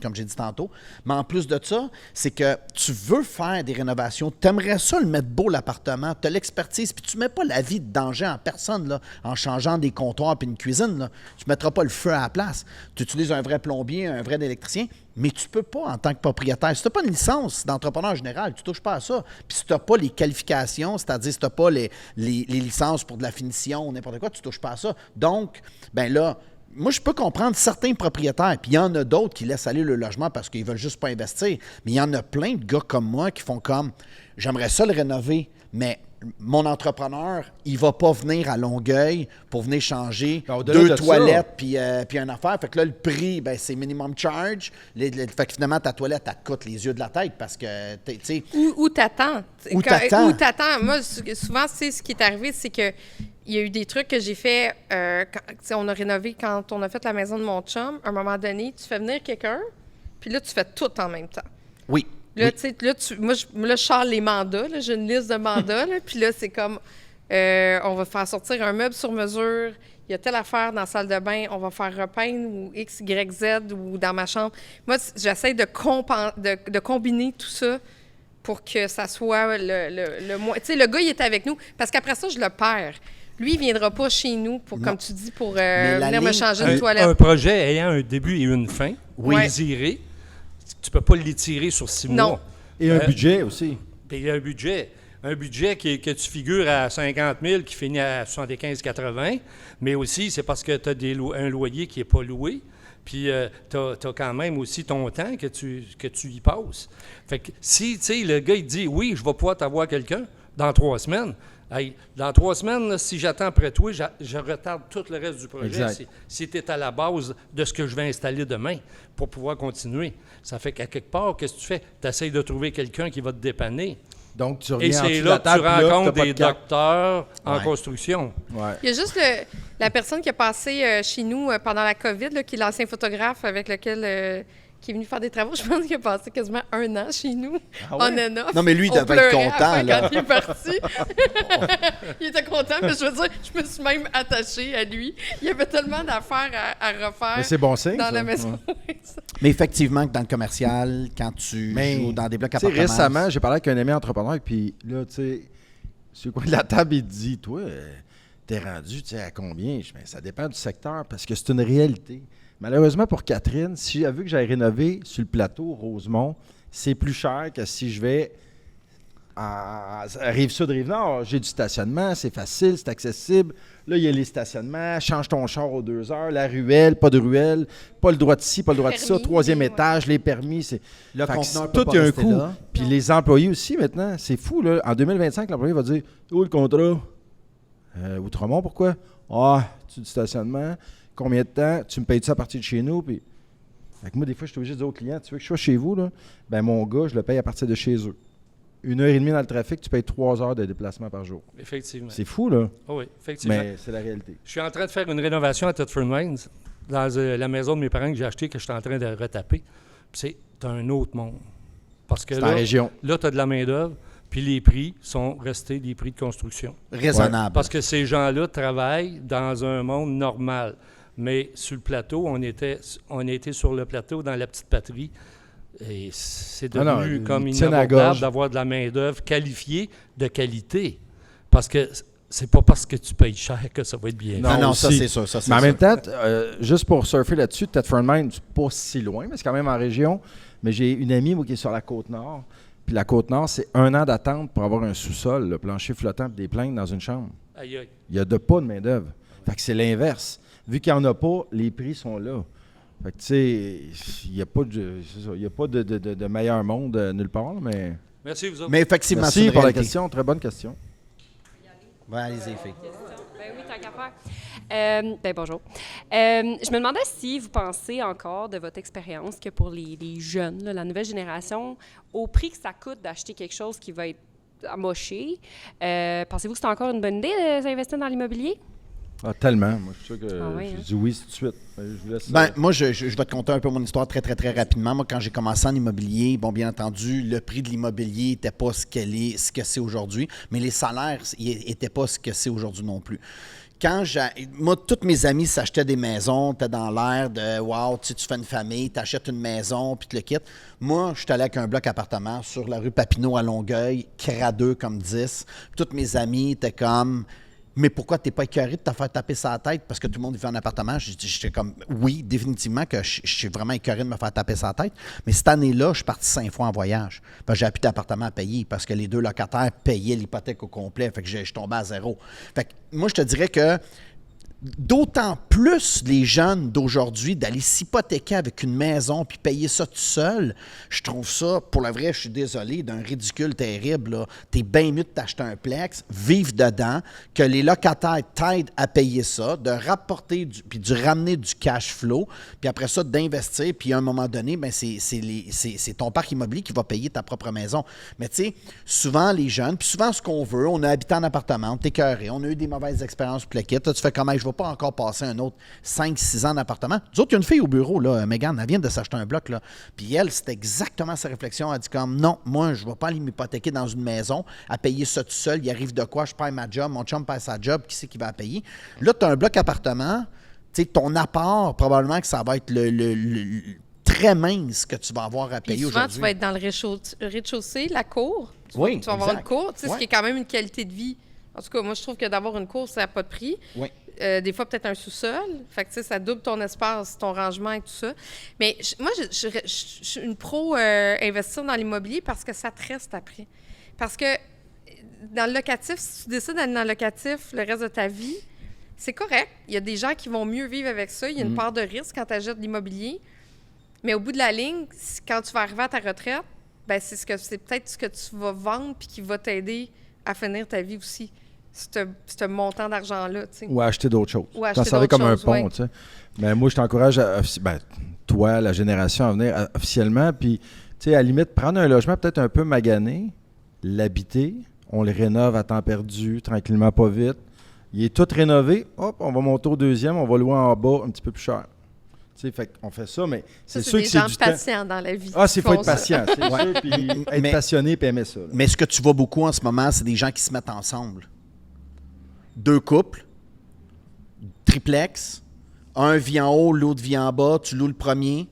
Speaker 4: comme j'ai dit tantôt. Mais en plus de ça, c'est que tu veux faire des rénovations, tu aimerais ça le mettre beau, l'appartement, tu as l'expertise, puis tu ne mets pas la vie de danger en personne, là, en changeant des comptoirs puis une cuisine. Là. Tu ne mettras pas le feu à la place. Tu utilises un vrai plombier, un vrai électricien, mais tu ne peux pas en tant que propriétaire. Si tu n'as pas une licence d'entrepreneur général, tu ne touches pas à ça. Puis si tu n'as pas les qualifications, c'est-à-dire si tu n'as pas les licences pour de la finition ou n'importe quoi, tu ne touches pas à ça. Donc, ben là, moi, je peux comprendre certains propriétaires, puis il y en a d'autres qui laissent aller le logement parce qu'ils veulent juste pas investir. Mais il y en a plein de gars comme moi qui font comme, j'aimerais ça le rénover, mais mon entrepreneur, il va pas venir à Longueuil pour venir changer
Speaker 3: Au-delà
Speaker 4: 2
Speaker 3: de
Speaker 4: toilettes puis une affaire. Fait que là, le prix, ben, c'est minimum charge. Fait que finalement, ta toilette, elle te coûte les yeux de la tête parce que, tu sais...
Speaker 1: Où t'attends.
Speaker 4: Où t'attends.
Speaker 1: Où t'attends. Moi, souvent, ce qui est arrivé, c'est que il y a eu des trucs que j'ai fait quand on a rénové, quand on a fait la maison de mon chum. À un moment donné, tu fais venir quelqu'un, puis là, tu fais tout en même temps.
Speaker 4: Oui.
Speaker 1: Là,
Speaker 4: Oui.
Speaker 1: tu sais, moi, je sors les mandats. Là, j'ai une liste de mandats. Là, puis là, c'est comme, on va faire sortir un meuble sur mesure. Il y a telle affaire dans la salle de bain. On va faire repeindre ou X, Y, Z ou dans ma chambre. Moi, j'essaie de combiner tout ça pour que ça soit le moins... Tu sais, le gars, il est avec nous. Parce qu'après ça, je le perds. Lui, il ne viendra pas chez nous, comme tu dis, pour
Speaker 4: la
Speaker 1: venir me
Speaker 4: ligne-
Speaker 1: changer une toilette.
Speaker 6: Un projet ayant un début et une fin,
Speaker 1: Oui.
Speaker 6: désiré, tu peux pas l'étirer sur 6
Speaker 1: Non.
Speaker 6: mois.
Speaker 3: Et un budget aussi.
Speaker 6: Puis il y a un budget. Un budget que tu figures à 50 000 qui finit à 75-80, mais aussi c'est parce que tu as un loyer qui n'est pas loué. Puis tu as quand même aussi ton temps que tu y passes. Fait que si, tu sais, le gars, il dit, oui, je vais pouvoir t'avoir quelqu'un dans 3 semaines. Hey, dans 3 semaines, là, si j'attends après toi, je retarde tout le reste du projet.
Speaker 3: Exact.
Speaker 6: Si tu es à la base de ce que je vais installer demain pour pouvoir continuer. Ça fait qu'à quelque part, qu'est-ce que tu fais? Tu essaies de trouver quelqu'un qui va te dépanner.
Speaker 3: Donc, tu
Speaker 6: Et
Speaker 3: reviens en
Speaker 6: c'est
Speaker 3: dessous de
Speaker 6: là
Speaker 3: la
Speaker 6: que tu
Speaker 3: table, puis là,
Speaker 6: rencontres
Speaker 3: t'as pas
Speaker 6: des
Speaker 3: de carte.
Speaker 6: docteurs en
Speaker 4: Ouais.
Speaker 6: construction.
Speaker 3: Ouais.
Speaker 1: Il y a juste la personne qui a passé chez nous pendant la COVID, là, qui est l'ancien photographe avec lequel qui est venu faire des travaux. Je pense qu'il a passé quasiment 1 an chez nous,
Speaker 3: Ah ouais?
Speaker 1: on and off.
Speaker 4: Non, mais lui, il
Speaker 1: On
Speaker 4: devait être
Speaker 1: pleurait
Speaker 4: content,
Speaker 1: après
Speaker 4: là.
Speaker 1: quand il est parti. Il était content, mais je veux dire, je me suis même attachée à lui. Il y avait tellement d'affaires à refaire
Speaker 3: Mais c'est bon signe,
Speaker 1: dans
Speaker 3: ça.
Speaker 1: la maison.
Speaker 3: Ouais.
Speaker 4: Mais effectivement, que dans le commercial, quand tu joues dans des blocs
Speaker 3: tu sais,
Speaker 4: appartements...
Speaker 3: récemment, j'ai parlé avec un ami entrepreneur, puis là, tu sais, sur le coin de la table, il dit, toi, t'es rendu, tu sais, à combien? Je dis, ben, ça dépend du secteur, parce que c'est une réalité. Malheureusement pour Catherine, si j'avais vu que j'avais rénové sur le plateau Rosemont, c'est plus cher que si je vais à Rive-Sud, Rive-Nord. J'ai du stationnement, c'est facile, c'est accessible. Là, il y a les stationnements, change ton char aux 2 heures, la ruelle, pas de ruelle, pas le droit de ci, pas le droit de ça,
Speaker 1: Permis,
Speaker 3: 3e
Speaker 1: ouais.
Speaker 3: étage, les permis, c'est...
Speaker 4: Le
Speaker 3: Fait que
Speaker 4: conteneur peut
Speaker 3: tout
Speaker 4: pas
Speaker 3: y a un
Speaker 4: rester
Speaker 3: coût.
Speaker 4: là.
Speaker 3: Puis les employés aussi, maintenant, c'est fou, là. En 2025, l'employé va dire « Où le contrat? Outremont, pourquoi? Ah, tu du stationnement? Combien de temps? Tu me payes ça à partir de chez nous? » Puis, fait que moi, des fois, je suis obligé de dire aux clients « Tu veux que je sois chez vous? Là? Ben, mon gars, je le paye à partir de chez eux. 1h30 dans le trafic, tu payes 3 heures de déplacement par jour. »
Speaker 6: Effectivement.
Speaker 3: C'est fou, là.
Speaker 6: Ah oui, effectivement.
Speaker 3: Mais c'est la réalité.
Speaker 6: Je suis en train de faire une rénovation à Thetford Mines, dans la maison de mes parents que j'ai achetée, que je suis en train de retaper. Puis c'est un autre monde. Parce que
Speaker 3: C'est en
Speaker 6: là,
Speaker 3: région.
Speaker 6: là tu as de la main-d'œuvre, puis les prix sont restés des prix de construction.
Speaker 4: Raisonnable.
Speaker 6: Parce que ces gens-là travaillent dans un monde normal. Mais sur le plateau, on était sur le plateau dans la petite patrie. Et c'est
Speaker 3: Ah non,
Speaker 6: devenu
Speaker 3: ils
Speaker 6: comme
Speaker 3: tiennent à la
Speaker 6: inabordable
Speaker 3: gorge.
Speaker 6: d'avoir de la main-d'œuvre qualifiée de qualité. Parce que c'est pas parce que tu payes cher que ça va être bien.
Speaker 4: Non, non, ça,
Speaker 3: aussi.
Speaker 4: c'est sûr. Ça, c'est
Speaker 3: Mais en
Speaker 4: sûr.
Speaker 3: même temps, juste pour surfer là-dessus, Thetford Mines, c'est pas si loin, mais c'est quand même en région. Mais j'ai une amie, moi, qui est sur la Côte-Nord. Puis la Côte-Nord, c'est 1 an d'attente pour avoir un sous-sol, le plancher flottant, puis des plaintes dans une chambre.
Speaker 6: Aïe, aïe.
Speaker 3: Il n'y a pas de main-d'œuvre. Fait que c'est l'inverse. Vu qu'il n'y en a pas, les prix sont là. Fait que, tu sais, il n'y a pas de meilleur monde nulle part, mais...
Speaker 6: Merci, vous autres.
Speaker 4: Mais effectivement, c'est
Speaker 3: Merci
Speaker 4: une
Speaker 3: pour la
Speaker 4: réalité.
Speaker 3: question. Très bonne question.
Speaker 4: Ouais, allez-y, filles.
Speaker 7: Ben oui, tant qu'à faire. Ben bonjour. Je me demandais si vous pensez encore de votre expérience que pour les jeunes, là, la nouvelle génération, au prix que ça coûte d'acheter quelque chose qui va être amoché, pensez-vous que c'est encore une bonne idée d'investir dans l'immobilier?
Speaker 3: Ah, tellement. Moi, je suis sûr que
Speaker 7: Ah oui,
Speaker 3: je
Speaker 7: hein?
Speaker 3: dis oui tout de suite. Je vous laisse,
Speaker 4: Ben, moi, je vais te conter un peu mon histoire très, très, très rapidement. Moi, quand j'ai commencé en immobilier, bon, bien entendu, le prix de l'immobilier n'était pas ce que c'est aujourd'hui, mais les salaires n'étaient pas ce que c'est aujourd'hui non plus. Moi, tous mes amis s'achetaient des maisons, t'es dans l'air de « wow, tu fais une famille, t'achètes une maison, puis tu le quittes ». Moi, je suis allé avec un bloc appartement sur la rue Papineau à Longueuil, cradeux comme 10. Puis tous mes amis étaient comme « mais pourquoi t'es pas écœuré de te faire taper sa tête parce que tout le monde vit en appartement? » J'étais comme, oui, définitivement que je suis vraiment écœuré de me faire taper sa tête. Mais cette année-là, je suis parti 5 fois en voyage. Parce que j'ai plus d'appartement à payer parce que les 2 locataires payaient l'hypothèque au complet. Fait que je tombais à 0. Fait que moi, je te dirais que d'autant plus les jeunes d'aujourd'hui d'aller s'hypothéquer avec une maison puis payer ça tout seul, je trouve ça, pour le vrai, je suis désolé, d'un ridicule terrible. Là. T'es bien mieux de t'acheter un plex, vivre dedans, que les locataires t'aident à payer ça, de rapporter puis de ramener du cash flow, puis après ça, d'investir, puis à un moment donné, ben c'est ton parc immobilier qui va payer ta propre maison. Mais tu sais, souvent les jeunes, puis souvent ce qu'on veut, on a habité en appartement, t'es écœuré, on a eu des mauvaises expériences, puis le kit, là, tu fais comment, je vais pas encore passer un autre 5-6 ans d'appartement. Nous autres, il y a une fille au bureau, là, Mégane, elle vient de s'acheter un bloc, là, puis elle, c'était exactement sa réflexion, elle dit comme, non, moi, je vais pas aller m'hypothéquer dans une maison, à payer ça tout seul, il arrive de quoi, je perds ma job, mon chum perd sa job, qui c'est qui va la payer? Là, tu as un bloc appartement, tu sais, ton apport, probablement que ça va être le très mince que tu vas avoir à
Speaker 1: Puis
Speaker 4: payer
Speaker 1: souvent,
Speaker 4: aujourd'hui.
Speaker 1: tu vas être dans le rez-de-chaussée, la cour.
Speaker 4: Oui,
Speaker 1: Tu vas avoir une
Speaker 4: exact.
Speaker 1: cour, tu sais, ce
Speaker 4: Ouais.
Speaker 1: qui est quand même une qualité de vie. En tout cas, moi, je trouve que d'avoir une cour, ça n'a pas de prix.
Speaker 4: Oui.
Speaker 1: Des fois, peut-être un sous-sol. Fait que, tu sais, ça double ton espace, ton rangement et tout ça. Mais moi, je suis une pro investir dans l'immobilier parce que ça te reste après. Parce que dans le locatif, si tu décides d'aller dans le locatif le reste de ta vie, c'est correct. Il y a des gens qui vont mieux vivre avec ça. Il y a une part de risque quand tu achètes de l'immobilier. Mais au bout de la ligne, quand tu vas arriver à ta retraite, ben c'est peut-être ce que tu vas vendre puis qui va t'aider à finir ta vie aussi. Ce montant d'argent-là, tu sais.
Speaker 3: Ou à acheter d'autres choses.
Speaker 1: Ou acheter
Speaker 3: T'en servais
Speaker 1: d'autres
Speaker 3: comme un
Speaker 1: choses,
Speaker 3: pont,
Speaker 1: ouais.
Speaker 3: tu sais. Mais moi, je t'encourage, toi, la génération à venir, officiellement, puis, tu sais, à la limite, prendre un logement peut-être un peu magané, l'habiter, on le rénove à temps perdu, tranquillement, pas vite. Il est tout rénové, hop, on va monter au deuxième, on va louer en bas un petit peu plus cher. Tu sais, fait qu'on fait ça, mais c'est
Speaker 1: Ça,
Speaker 3: sûr
Speaker 1: des
Speaker 3: que c'est
Speaker 1: gens
Speaker 3: du temps.
Speaker 1: patients dans la vie.
Speaker 3: Ah, c'est
Speaker 1: qui
Speaker 3: faut
Speaker 1: font
Speaker 3: être
Speaker 1: ça.
Speaker 3: patient, c'est sûr, puis être
Speaker 4: Mais-
Speaker 3: passionné puis aimer ça. là.
Speaker 4: Mais ce que tu vois beaucoup en ce moment, c'est des gens qui se mettent ensemble. 2 couples, triplex, un vit en haut, l'autre vit en bas, tu loues le premier,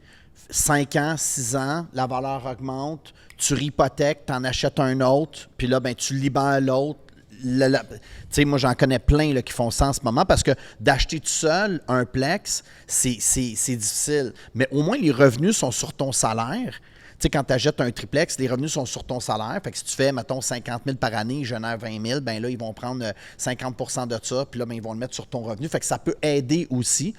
Speaker 4: 5 ans, 6 ans, la valeur augmente, tu réhypothèques, tu en achètes un autre, puis là, ben, tu libères l'autre. Tu sais, moi, j'en connais plein là, qui font ça en ce moment parce que d'acheter tout seul un plex, c'est difficile. Mais au moins, les revenus sont sur ton salaire. Tu sais, quand tu achètes un triplex, les revenus sont sur ton salaire. Fait que si tu fais, mettons, 50 000 par année, génère 20 000, ben là, ils vont prendre 50 de ça, puis là, ben, ils vont le mettre sur ton revenu. Fait que ça peut aider aussi.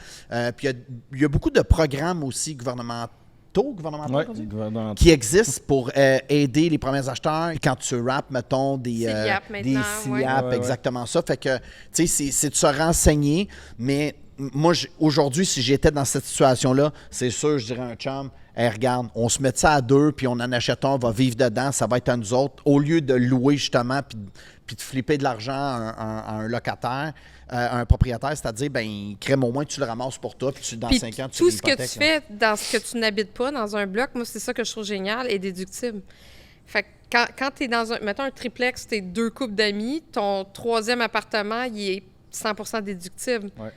Speaker 4: Puis il y a beaucoup de programmes aussi gouvernementaux,
Speaker 3: Ouais,
Speaker 4: on dit?
Speaker 3: gouvernement-
Speaker 4: Qui existent pour aider les premiers acheteurs. Quand tu rappes, mettons, des
Speaker 1: CIAP
Speaker 4: des
Speaker 1: maintenant,
Speaker 4: CIAP,
Speaker 3: ouais.
Speaker 4: exactement ça. Fait que, tu sais, c'est de se renseigner. Mais moi, aujourd'hui, si j'étais dans cette situation-là, c'est sûr, je dirais à un chum, hey, regarde, on se met ça à 2, puis on en achète un, on va vivre dedans, ça va être à nous autres. Au lieu de louer, justement, puis de flipper de l'argent à un locataire, à un propriétaire, c'est-à-dire, ben crème, au moins, tu le ramasses pour toi, puis dans
Speaker 1: Puis
Speaker 4: 5 ans, tu
Speaker 1: tout ce que tu
Speaker 4: l'hypothèques, là.
Speaker 1: fais dans ce que tu n'habites pas dans un bloc, moi, c'est ça que je trouve génial et déductible. Fait que quand tu es dans mettons un triplex, tu es 2 couples d'amis, ton 3e appartement, il est 100% déductible.
Speaker 3: Ouais.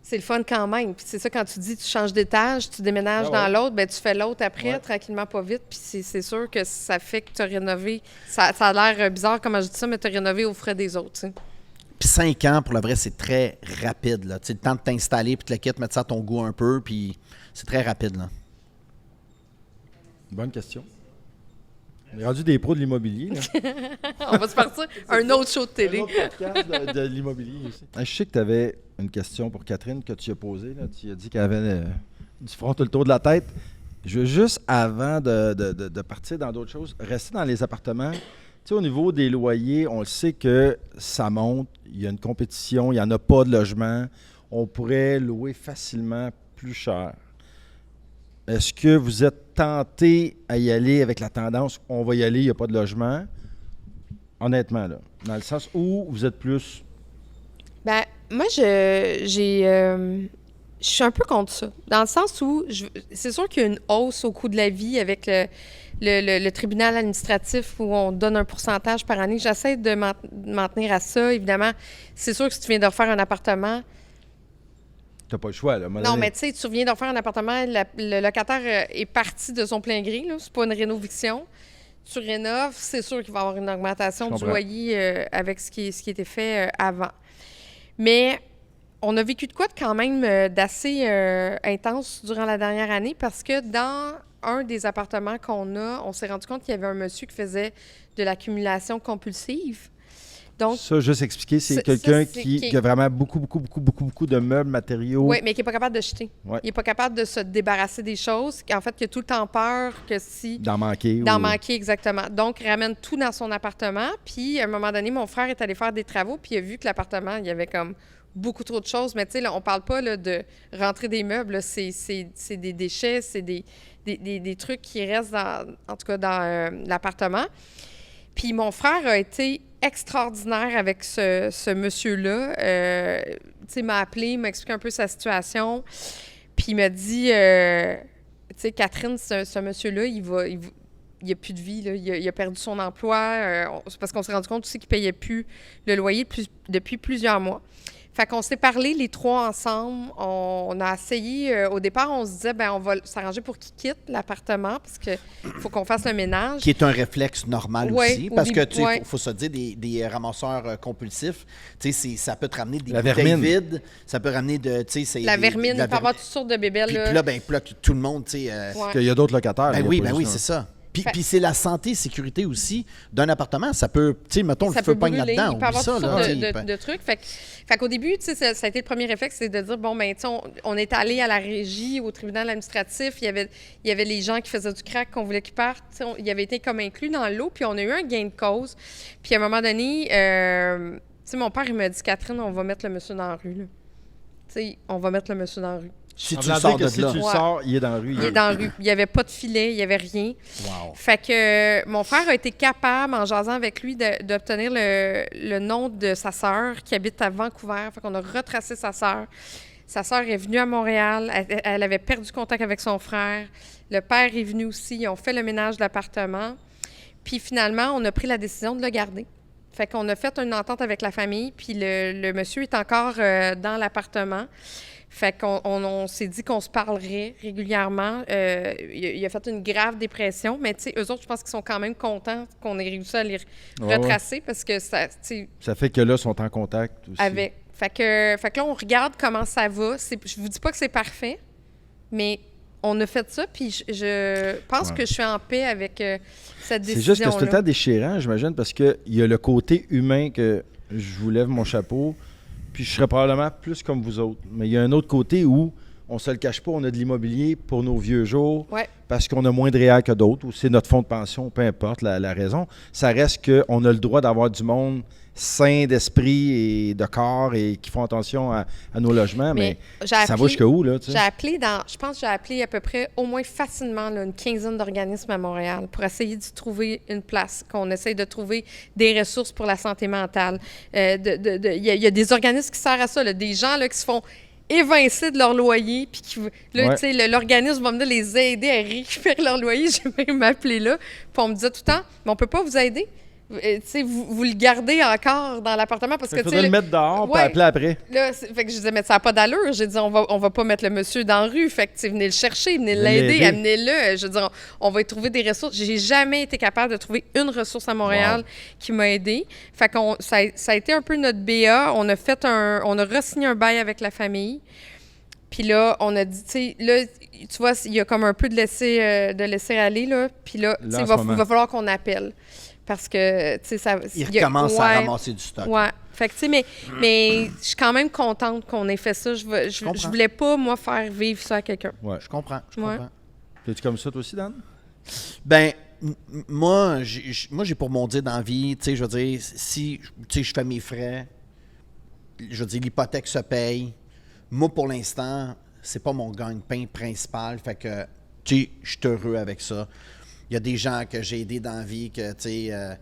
Speaker 1: C'est le fun quand même. Puis c'est ça, quand tu dis tu changes d'étage, tu déménages
Speaker 3: Ah ouais.
Speaker 1: dans l'autre, ben tu fais l'autre après,
Speaker 3: Ouais.
Speaker 1: tranquillement, pas vite. Puis c'est sûr que ça fait que tu as rénové. Ça a l'air bizarre comment je dis ça, mais tu as rénové aux frais des autres, tu sais.
Speaker 4: Puis 5 ans, pour le vrai, c'est très rapide. Là. Tu sais, le temps de t'installer, puis de le quitter, mettre ça à ton goût un peu, puis c'est très rapide. Là.
Speaker 3: Bonne question. On est rendu des pros de l'immobilier. là.
Speaker 1: On va se partir un autre show de
Speaker 3: Un
Speaker 1: télé.
Speaker 3: autre podcast de l'immobilier aussi. Je sais que tu avais une question pour Catherine que tu as posée. Là. Tu as dit qu'elle avait du front tout le tour de la tête. Je veux juste, avant de partir dans d'autres choses, rester dans les appartements. Tu sais, au niveau des loyers, on le sait que ça monte. Il y a une compétition. Il n'y en a pas de logement. On pourrait louer facilement plus cher. Est-ce que vous êtes tenté à y aller avec la tendance on va y aller, il n'y a pas de logement? Honnêtement, là. Dans le sens où vous êtes plus.
Speaker 1: Ben, moi, je suis un peu contre ça. Dans le sens où, c'est sûr qu'il y a une hausse au coût de la vie avec le tribunal administratif où on donne un pourcentage par année. J'essaie de m'en tenir à ça. Évidemment, c'est sûr que si tu viens de refaire un appartement,
Speaker 3: T'as pas le choix, là. à un moment
Speaker 1: non,
Speaker 3: donné.
Speaker 1: mais tu sais, tu viens de refaire un appartement, le locataire est parti de son plein gré, là. C'est pas une rénoviction. Tu rénoves, c'est sûr qu'il va y avoir une augmentation
Speaker 3: Je
Speaker 1: du
Speaker 3: comprends.
Speaker 1: loyer avec ce qui était fait avant. Mais on a vécu de quoi de quand même d'assez intense durant la dernière année parce que dans un des appartements qu'on a, on s'est rendu compte qu'il y avait un monsieur qui faisait de l'accumulation compulsive. Donc,
Speaker 3: Ça, juste expliquer, c'est
Speaker 1: Ça,
Speaker 3: quelqu'un
Speaker 1: c'est
Speaker 3: qui a vraiment beaucoup de meubles, matériaux.
Speaker 1: oui, mais qui n'est pas capable de jeter.
Speaker 3: Ouais.
Speaker 1: Il n'est pas capable de se débarrasser des choses. En fait, qui a tout le temps peur que si...
Speaker 3: D'en manquer.
Speaker 1: D'en
Speaker 3: ou-
Speaker 1: manquer, exactement. Donc, il ramène tout dans son appartement. Puis, à un moment donné, mon frère est allé faire des travaux, puis il a vu que l'appartement, il y avait comme beaucoup trop de choses. Mais tu sais, là, on parle pas là, de rentrer des meubles. là. C'est des déchets, c'est des trucs qui restent, en tout cas, dans l'appartement. Puis, mon frère a été extraordinaire avec ce monsieur-là. Tu sais, il m'a appelé, il m'a expliqué un peu sa situation. Puis, il m'a dit... tu sais, Catherine, ce monsieur-là, il n'y a plus de vie. Là. Il a perdu son emploi. C'est parce qu'on s'est rendu compte aussi qu'il ne payait plus le loyer depuis plusieurs mois. Fait qu'on s'est parlé les trois ensemble. On a essayé. Au départ, on se disait, ben on va s'arranger pour qu'il quitte l'appartement parce qu'il faut qu'on fasse le ménage.
Speaker 4: Qui est un réflexe normal
Speaker 1: Ouais,
Speaker 4: aussi.
Speaker 1: au
Speaker 4: Parce que,
Speaker 1: début,
Speaker 4: tu sais,
Speaker 1: ouais.
Speaker 4: faut se dire, des ramasseurs compulsifs, tu sais, ça peut te ramener des
Speaker 3: La
Speaker 4: bouteilles
Speaker 3: vermine.
Speaker 4: vides. Ça peut ramener de, tu sais, c'est
Speaker 1: La
Speaker 4: des-
Speaker 1: vermine,
Speaker 4: de la
Speaker 1: il peut y avoir toutes sortes de bébelles.
Speaker 4: Puis,
Speaker 1: là.
Speaker 4: puis là, ben, puis là, tout le monde, tu sais...
Speaker 1: Ouais.
Speaker 3: Il y a d'autres locataires.
Speaker 4: Ben
Speaker 3: là,
Speaker 4: oui,
Speaker 3: il y a pas
Speaker 4: ben oui,
Speaker 3: juste
Speaker 4: c'est
Speaker 3: un.
Speaker 4: ça. Puis,
Speaker 1: Fait-
Speaker 4: puis c'est la santé et sécurité aussi d'un appartement. Ça peut, tu sais, mettons,
Speaker 1: Ça
Speaker 4: le feu
Speaker 1: peut
Speaker 4: pogne
Speaker 1: brûler,
Speaker 4: là-dedans.
Speaker 1: il peut y avoir
Speaker 4: Oublie ça,
Speaker 1: toutes
Speaker 4: là.
Speaker 1: sortes
Speaker 4: tu sais,
Speaker 1: de trucs. Fait qu'au début, tu sais, ça a été le premier réflexe, c'est de dire, bon, ben, tu sais, on est allé à la régie, au tribunal administratif, il y avait les gens qui faisaient du crack qu'on voulait qu'ils partent, tu sais, il avait été comme inclus dans l'eau, puis on a eu un gain de cause. Puis à un moment donné, tu sais, mon père, il m'a dit, Catherine, on va mettre le monsieur dans la rue, là. Tu sais, on va mettre le monsieur dans la rue.
Speaker 4: Si
Speaker 3: En
Speaker 4: tu le
Speaker 3: voulant
Speaker 4: sors
Speaker 3: dire
Speaker 4: de
Speaker 3: que si
Speaker 4: là.
Speaker 3: tu le
Speaker 1: Ouais.
Speaker 3: sors, il est dans la rue.
Speaker 1: Il est dans la rue. Il n'y avait pas de filet, il n'y avait rien.
Speaker 4: Wow.
Speaker 1: Fait que mon frère a été capable, en jasant avec lui, d'obtenir le nom de sa sœur qui habite à Vancouver. Fait qu'on a retracé sa sœur. Sa sœur est venue à Montréal. Elle avait perdu contact avec son frère. Le père est venu aussi. Ils ont fait le ménage de l'appartement. Puis finalement, on a pris la décision de le garder. Fait qu'on a fait une entente avec la famille. Puis le monsieur est encore dans l'appartement. Fait qu'on s'est dit qu'on se parlerait régulièrement. Il a fait une grave dépression, mais tu sais, eux autres, je pense qu'ils sont quand même contents qu'on ait réussi à les
Speaker 3: Ouais,
Speaker 1: retracer parce que ça, tu sais,
Speaker 3: Ça fait que là, ils sont en contact aussi.
Speaker 1: avec. Fait que là, on regarde comment ça va. Je vous dis pas que c'est parfait, mais on a fait ça, puis je pense que je suis en paix avec cette
Speaker 3: C'est
Speaker 1: décision.
Speaker 3: juste que c'est tout le temps déchirant, j'imagine, parce qu'il y a le côté humain que je vous lève mon chapeau, puis je serais probablement plus comme vous autres. Mais il y a un autre côté où on se le cache pas, on a de l'immobilier pour nos vieux jours,
Speaker 1: Ouais.
Speaker 3: parce qu'on a moins de réels que d'autres, ou c'est notre fonds de pension, peu importe la raison. Ça reste qu'on a le droit d'avoir du monde sain d'esprit et de corps et qui font attention à nos logements, mais
Speaker 1: j'ai
Speaker 3: ça
Speaker 1: appelé-
Speaker 3: va jusqu'où, là, tu sais?
Speaker 1: J'ai appelé je pense que j'ai appelé à peu près au moins facilement là, une quinzaine d'organismes à Montréal pour essayer de trouver une place, qu'on essaye de trouver des ressources pour la santé mentale. Il y a des organismes qui servent à ça, là, des gens là, qui se font évincer de leur loyer, puis qui, là,
Speaker 3: Ouais.
Speaker 1: tu sais, l'organisme va venir les aider à récupérer leur loyer. J'ai même appelé là, puis on me disait tout le temps, mais on peut pas vous aider. Tu sais, vous le gardez encore dans l'appartement parce que,
Speaker 3: Il
Speaker 1: tu sais,
Speaker 3: faudrait le mettre dehors puis
Speaker 1: Ouais.
Speaker 3: appeler après.
Speaker 1: Là, fait que je disais, mais ça n'a pas d'allure. J'ai dit, on va pas mettre le monsieur dans la rue. Fait que, tu sais, venez le chercher, venez l'aider,
Speaker 3: L'aider.
Speaker 1: amenez-le. Je veux dire, on va y trouver des ressources. J'ai jamais été capable de trouver une ressource à Montréal qui m'a aidé. Fait que ça a été un peu notre BA. On a re-signé un bail avec la famille. Puis là, on a dit, tu sais, là, tu vois, il y a comme un peu de laisser aller, là. Puis là, tu sais,
Speaker 3: en
Speaker 1: il
Speaker 3: ce moment.
Speaker 1: va falloir qu'on appelle. Parce que, tu sais, ça...
Speaker 4: Il
Speaker 1: y a-
Speaker 4: recommence à
Speaker 1: ouais.
Speaker 4: ramasser du stock.
Speaker 1: Ouais. Fait que, tu sais, mais je suis quand même contente qu'on ait fait ça. Je
Speaker 4: comprends.
Speaker 1: voulais pas, moi, faire vivre ça à quelqu'un.
Speaker 3: Ouais.
Speaker 4: Je comprends, je
Speaker 1: Ouais.
Speaker 4: comprends.
Speaker 3: T'es-tu comme ça, toi aussi, Dan?
Speaker 4: Ben, moi, j'ai pour mon dire dans la vie, tu sais, je veux dire, si, tu sais, je fais mes frais, je veux dire, l'hypothèque se paye. Moi, pour l'instant, c'est pas mon gagne-pain principal. Fait que, tu sais, je suis heureux avec ça. Il y a des gens que j'ai aidés dans la vie que, tu sais,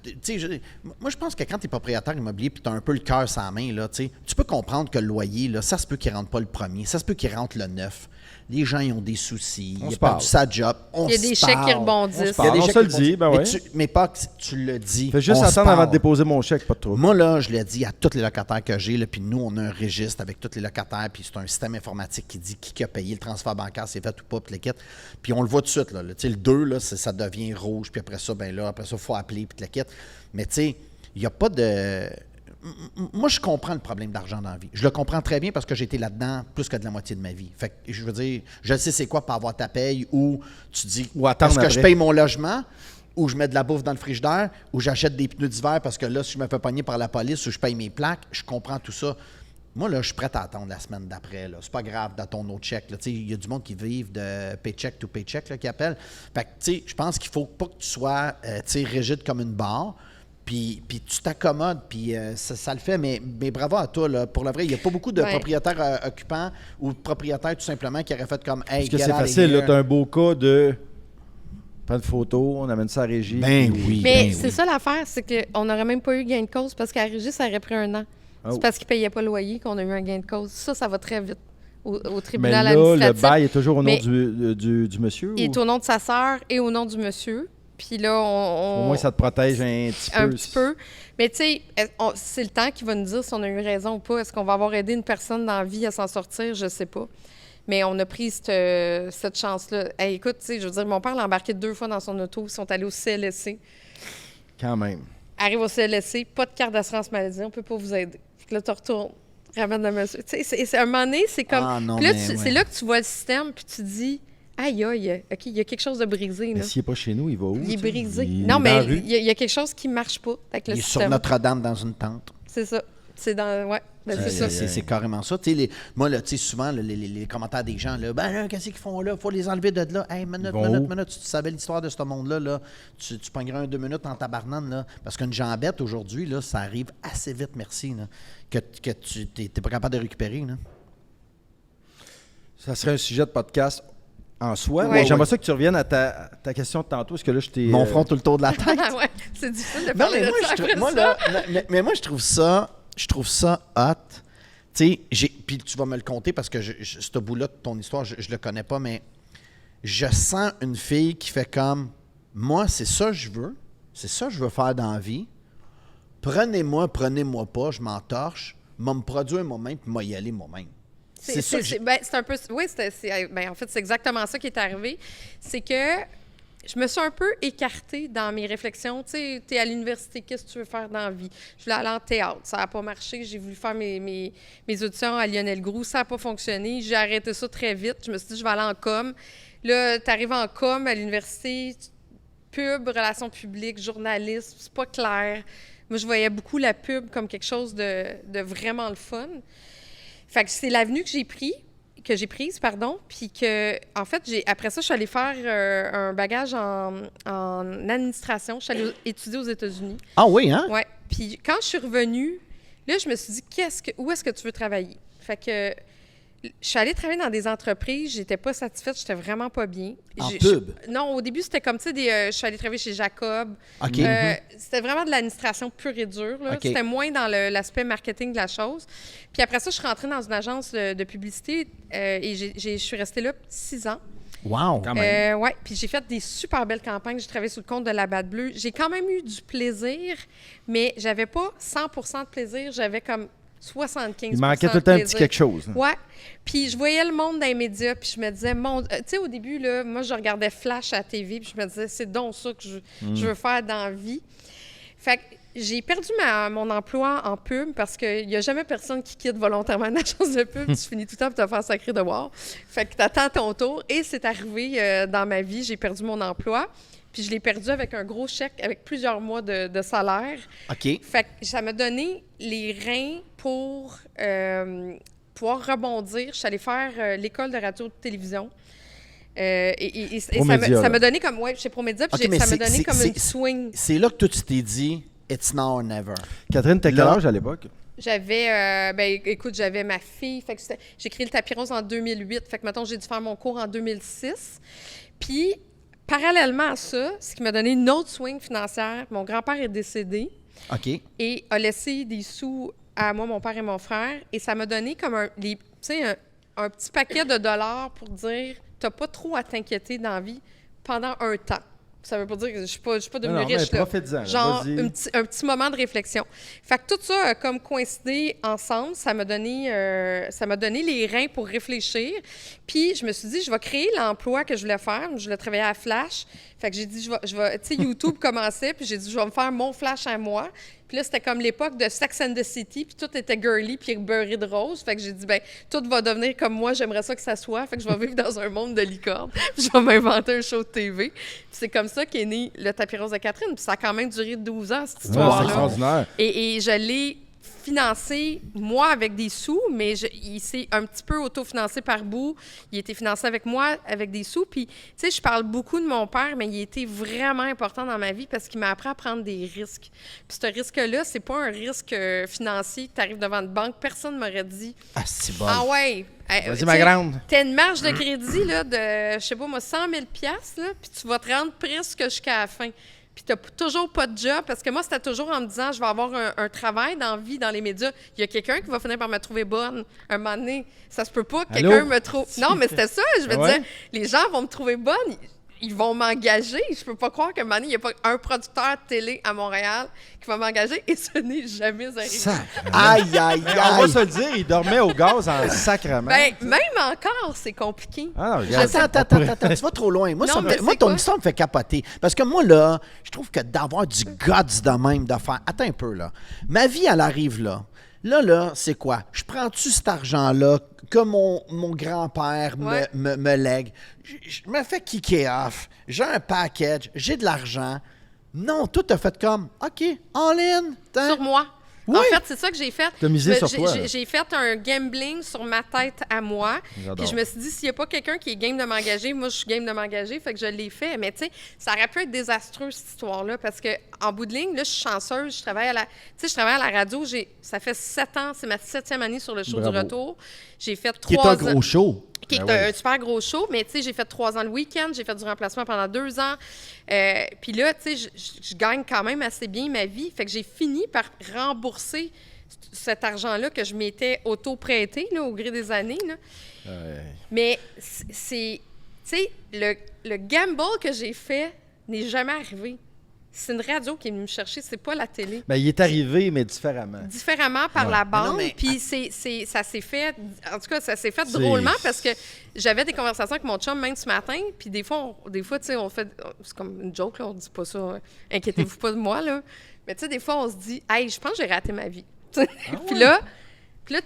Speaker 4: tu sais, moi, je pense que quand tu es propriétaire immobilier et tu as un peu le cœur sur la main, là, tu sais, tu peux comprendre que le loyer, là, ça se peut qu'il ne rentre pas le premier, ça se peut qu'il rentre le 9. Les gens, ils ont des soucis,
Speaker 3: On
Speaker 4: ils
Speaker 3: se
Speaker 4: ont perdu
Speaker 3: parle.
Speaker 4: sa job,
Speaker 1: Il y a des chèques qui rebondissent.
Speaker 3: On se
Speaker 4: Il y a
Speaker 3: parle.
Speaker 4: des
Speaker 3: On
Speaker 4: chèques
Speaker 3: se le
Speaker 4: qui
Speaker 3: dit,
Speaker 4: vont-
Speaker 3: ben
Speaker 4: mais
Speaker 3: ouais.
Speaker 4: mais pas que tu le dis.
Speaker 3: Fais juste
Speaker 4: on se
Speaker 3: attendre avant
Speaker 4: parle.
Speaker 3: de déposer mon chèque, pas de trouble.
Speaker 4: Moi, là, je l'ai dit à tous les locataires que j'ai, là, puis nous, on a un registre avec tous les locataires, puis c'est un système informatique qui dit qui a payé le transfert bancaire, c'est fait ou pas, puis le kit. Puis on le voit tout de suite, là. Tu sais, le 2, là, ça devient rouge, puis après ça, il faut appeler, puis le kit. Mais tu sais, il n'y a pas de... Moi, je comprends le problème d'argent dans la vie. Je le comprends très bien parce que j'ai été là-dedans plus que de la moitié de ma vie. Fait que, je veux dire, je sais c'est quoi pas avoir ta paye ou tu dis,
Speaker 3: Ou attendre
Speaker 4: est-ce que je
Speaker 3: après.
Speaker 4: paye mon logement ou je mets de la bouffe dans le frigidaire, ou j'achète des pneus d'hiver parce que là, si je me fais pogner par la police ou je paye mes plaques, je comprends tout ça. Moi, là, je suis prêt à attendre la semaine d'après. Là. C'est pas grave dans ton autre chèque. Il y a du monde qui vivent de paycheck to paycheck, là, qui appelle. Fait que, tu sais, je pense qu'il faut pas que tu sois, rigide comme une barre. Puis tu t'accommodes, puis ça le fait. Mais bravo à toi, là. Pour le vrai, il n'y a pas beaucoup de propriétaires occupants ou de propriétaires tout simplement qui auraient fait comme « Hey,
Speaker 3: parce que c'est facile, tu as un beau cas de prendre une photo, on amène ça à la régie.
Speaker 4: Ben oui.
Speaker 1: Mais c'est ça l'affaire, c'est qu'on n'aurait même pas eu gain de cause parce qu'à la régie, ça aurait pris 1 an.
Speaker 3: Oh.
Speaker 1: C'est parce qu'ils ne payaient pas le loyer qu'on a eu un gain de cause. Ça va très vite au
Speaker 3: Mais
Speaker 1: tribunal
Speaker 3: là,
Speaker 1: administratif.
Speaker 3: le bail est toujours au nom
Speaker 1: Mais
Speaker 3: du monsieur?
Speaker 1: il est au nom de sa sœur et au nom du monsieur. Puis là,
Speaker 3: Au moins, ça te protège un petit peu.
Speaker 1: un petit peu. Mais tu sais, c'est le temps qui va nous dire si on a eu raison ou pas. Est-ce qu'on va avoir aidé une personne dans la vie à s'en sortir? Je sais pas. Mais on a pris cette chance-là. Hey, écoute, tu sais, je veux dire, mon père l'a embarqué 2 fois dans son auto. Ils sont allés au CLSC.
Speaker 3: Quand même.
Speaker 1: Arrive au CLSC, pas de carte d'assurance maladie, on peut pas vous aider. Puis là, tu retournes, ramène le monsieur. Tu sais, c'est un moment donné, c'est comme...
Speaker 4: Ah, non,
Speaker 1: puis là,
Speaker 4: mais
Speaker 1: c'est là que tu vois le système, puis tu dis... Aïe, aïe, OK, il y a quelque chose de brisé.
Speaker 3: Mais
Speaker 1: Là.
Speaker 3: s'il n'est pas chez nous, il va où?
Speaker 1: Il est
Speaker 3: tu sais?
Speaker 1: brisé.
Speaker 3: Il est
Speaker 1: Non,
Speaker 3: dans la
Speaker 1: mais
Speaker 3: rue.
Speaker 1: il y a quelque chose qui ne marche pas avec le
Speaker 4: Il est sur
Speaker 1: système.
Speaker 4: Notre-Dame dans une tente.
Speaker 1: C'est ça. C'est dans... Ouais, ben c'est ça.
Speaker 4: C'est carrément ça. Tu sais, moi, là, tu sais, souvent, là, les commentaires des gens, là, ben là, qu'est-ce qu'ils font là? Faut les enlever de là. Hey, minute. Tu savais l'histoire de ce monde-là, là, tu pognerais 1-2 minutes en tabarnane, là. Parce qu'une jambette, aujourd'hui, là, ça arrive assez vite, merci, là, que tu n'es pas capable de récupérer, là.
Speaker 3: Ça serait un sujet de podcast en soi.
Speaker 1: Ouais.
Speaker 3: Mais j'aimerais ça que tu reviennes à ta question de tantôt, parce que là, je t'ai...
Speaker 4: Mon front tout le tour de la tête.
Speaker 1: Ouais, c'est difficile de
Speaker 4: Non,
Speaker 1: parler
Speaker 4: mais
Speaker 1: de
Speaker 4: moi,
Speaker 1: ça après
Speaker 4: moi,
Speaker 1: ça.
Speaker 4: là, mais moi, je trouve ça hot. Tu sais, puis tu vas me le compter parce que ce bout-là de ton histoire, je le connais pas, mais je sens une fille qui fait comme, moi, c'est ça que je veux faire dans la vie. Prenez-moi pas, je m'entorche, m'a me produire moi-même, puis m'a y aller moi-même. C'est ça que j'ai-
Speaker 1: c'est un peu... Oui, en fait, c'est exactement ça qui est arrivé. C'est que je me suis un peu écartée dans mes réflexions. Tu sais, t'es à l'université, qu'est-ce que tu veux faire dans la vie? Je voulais aller en théâtre, ça n'a pas marché. J'ai voulu faire mes auditions à Lionel Groux, ça n'a pas fonctionné. J'ai arrêté ça très vite. Je me suis dit, je vais aller en com. Là, tu arrives en com à l'université, pub, relations publiques, journalisme, c'est pas clair. Moi, je voyais beaucoup la pub comme quelque chose de vraiment le fun. Fait que c'est l'avenue que j'ai prise, puis que, en fait, après ça, je suis allée faire un bagage en administration. Je suis allée étudier aux États-Unis.
Speaker 4: Ah oui, hein?
Speaker 1: Ouais. Puis quand je suis revenue, là, je me suis dit, où est-ce que tu veux travailler? Fait que je suis allée travailler dans des entreprises, j'étais pas satisfaite, j'étais vraiment pas bien.
Speaker 4: En pub?
Speaker 1: Non, au début, c'était comme, tu sais, je suis allée travailler chez Jacob.
Speaker 4: OK.
Speaker 1: C'était vraiment de l'administration pure et dure. Là.
Speaker 4: OK.
Speaker 1: C'était moins dans l'aspect marketing de la chose. Puis après ça, je suis rentrée dans une agence de publicité et je suis restée là 6 ans.
Speaker 4: Wow!
Speaker 3: Quand même.
Speaker 1: Ouais, puis j'ai fait des super belles campagnes. J'ai travaillé sous le compte de la Batte Bleue. J'ai quand même eu du plaisir, mais j'avais pas 100% de plaisir. J'avais comme 75%.
Speaker 3: Il manquait tout le temps un petit
Speaker 1: plaisir.
Speaker 3: quelque chose.
Speaker 1: Ouais. Puis je voyais le monde dans les médias, puis je me disais, tu sais, au début, là, moi, je regardais Flash à la TV, puis je me disais, c'est donc ça que je veux faire dans la vie. Fait que j'ai perdu mon emploi en pub parce qu'il n'y a jamais personne qui quitte volontairement une agence de pub. Tu finis tout le temps pour te faire sacrer de boire. Fait que tu attends ton tour. Et c'est arrivé dans ma vie, j'ai perdu mon emploi. Puis je l'ai perdu avec un gros chèque, avec plusieurs mois de salaire.
Speaker 4: OK.
Speaker 1: Fait que ça m'a donné les reins pour pouvoir rebondir. Je suis allée faire l'école de radio-télévision. Et
Speaker 3: Promédia,
Speaker 1: ça m'a
Speaker 3: là.
Speaker 1: donné comme... Oui, chez Promédia, puis
Speaker 4: OK, mais
Speaker 1: ça m'a
Speaker 4: c'est-
Speaker 1: donné
Speaker 4: c'est-
Speaker 1: comme
Speaker 4: c'est-
Speaker 1: une swing.
Speaker 4: C'est là que toi, tu t'es dit, it's now or never.
Speaker 3: Catherine, t'as quel
Speaker 4: Là-
Speaker 3: âge à l'époque?
Speaker 1: J'avais, écoute, j'avais ma fille. Fait que j'ai créé le tapis rose en 2008. Fait que, mettons, j'ai dû faire mon cours en 2006. Puis, parallèlement à ça, ce qui m'a donné une autre swing financière, mon grand-père est décédé
Speaker 4: OK.
Speaker 1: et a laissé des sous à moi, mon père et mon frère. Et ça m'a donné comme un petit paquet de dollars pour dire, t'as pas trop à t'inquiéter dans la vie pendant un temps. Ça veut pas dire que je suis pas devenue
Speaker 3: Non, mais
Speaker 1: riche, là.
Speaker 3: profite-en, là.
Speaker 1: Genre,
Speaker 3: Vas-y.
Speaker 1: un petit moment de réflexion. Fait que tout ça a comme coïncidé ensemble. Ça m'a donné les reins pour réfléchir. Puis, je me suis dit, je vais créer l'emploi que je voulais faire. Je voulais travailler à Flash. Fait que j'ai dit, tu sais, YouTube commençait, puis j'ai dit, je vais me faire mon Flash à moi. Puis là, c'était comme l'époque de Sex and the City, puis tout était girly, puis beurré de rose. Fait que j'ai dit, ben tout va devenir comme moi, j'aimerais ça que ça soit. Fait que je vais vivre dans un monde de licorne. Puis je vais m'inventer un show de TV. Puis c'est comme ça qu'est né le tapis rose de Catherine. Puis ça a quand même duré 12 ans, cette
Speaker 3: Ouais, c'est
Speaker 1: histoire-là.
Speaker 3: extraordinaire.
Speaker 1: Et je l'ai financé, moi, avec des sous, mais il s'est un petit peu autofinancé par bout. Il a été financé avec moi, avec des sous. Puis, tu sais, je parle beaucoup de mon père, mais il a été vraiment important dans ma vie parce qu'il m'a appris à prendre des risques. Puis ce risque-là, c'est pas un risque financier. Tu arrives devant une banque, personne ne m'aurait dit
Speaker 4: Ah, c'est bon.
Speaker 1: « Ah ouais!
Speaker 3: Vas-y, ma grande.
Speaker 1: T'as une marge de crédit là, de, je sais pas moi, 100 000 $, là, puis tu vas te rendre presque jusqu'à la fin. » Puis tu n'as toujours pas de job, parce que moi, c'était toujours en me disant, je vais avoir un travail dans la vie, dans les médias. Il y a quelqu'un qui va finir par me trouver bonne. Un moment donné, ça se peut pas que
Speaker 3: Allô?
Speaker 1: quelqu'un me trouve... Non, mais c'était ça, je veux
Speaker 3: Ouais.
Speaker 1: dire, les gens vont me trouver bonne, ils vont m'engager. Je peux pas croire qu'un moment donné, il n'y a pas un producteur de télé à Montréal qui va m'engager, et ce n'est jamais arrivé.
Speaker 4: Aïe, aïe,
Speaker 3: Mais on va
Speaker 4: aïe.
Speaker 3: se le dire, il dormait au gaz en sacrement.
Speaker 1: Ben, même encore, c'est compliqué.
Speaker 3: Ah non, regarde,
Speaker 4: Attends, tu vas trop loin. Moi,
Speaker 1: Non,
Speaker 4: ça me
Speaker 1: mais
Speaker 4: fait- moi
Speaker 1: c'est
Speaker 4: ton
Speaker 1: quoi?
Speaker 4: histoire me fait capoter. Parce que moi, là, je trouve que d'avoir du guts de même, de faire... Attends un peu, là. Ma vie, elle arrive là. Là, c'est quoi? Je prends-tu cet argent-là que mon grand-père
Speaker 1: Ouais.
Speaker 4: me lègue? Je me fais kicker off. J'ai un package, j'ai de l'argent. Non, tout a fait comme, OK, all in.
Speaker 1: Sur moi.
Speaker 4: Oui.
Speaker 1: En fait, c'est ça que j'ai fait.
Speaker 3: T'as misé sur
Speaker 1: J'ai-
Speaker 3: toi,
Speaker 1: j'ai-
Speaker 3: là.
Speaker 1: J'ai fait un gambling sur ma tête à moi.
Speaker 3: J'adore.
Speaker 1: Puis je me suis dit, s'il n'y a pas quelqu'un qui est game de m'engager, moi, je suis game de m'engager. Fait que je l'ai fait. Mais tu sais, ça aurait pu être désastreux, cette histoire-là. Parce qu'en bout de ligne, là, je suis chanceuse. Je travaille à la radio. Ça fait 7 ans. C'est ma 7e année sur le show
Speaker 3: Bravo.
Speaker 1: du retour. J'ai fait 3
Speaker 4: Qui est un gros show.
Speaker 1: qui est
Speaker 3: Ben oui.
Speaker 1: un super gros show, mais tu sais, j'ai fait 3 ans le week-end, j'ai fait du remplacement pendant 2 ans. Puis là, tu sais, je gagne quand même assez bien ma vie. Fait que j'ai fini par rembourser cet argent-là que je m'étais auto-prêté là, au gré des années. Là. Mais c'est... Tu sais, le gamble que j'ai fait n'est jamais arrivé. C'est une radio qui est venue me chercher, c'est pas la télé.
Speaker 3: Ben, il est arrivé, mais différemment.
Speaker 1: Différemment par la
Speaker 4: Mais non,
Speaker 1: bande,
Speaker 4: mais-
Speaker 1: puis ça s'est fait, en tout cas, ça s'est fait
Speaker 3: C'est-
Speaker 1: drôlement parce que j'avais des conversations avec mon chum même ce matin, puis des fois, tu sais, on fait, c'est comme une joke, là, on dit pas ça, inquiétez-vous pas de moi, là, mais tu sais, des fois, on se dit, hey, je pense que j'ai raté ma vie. Puis là,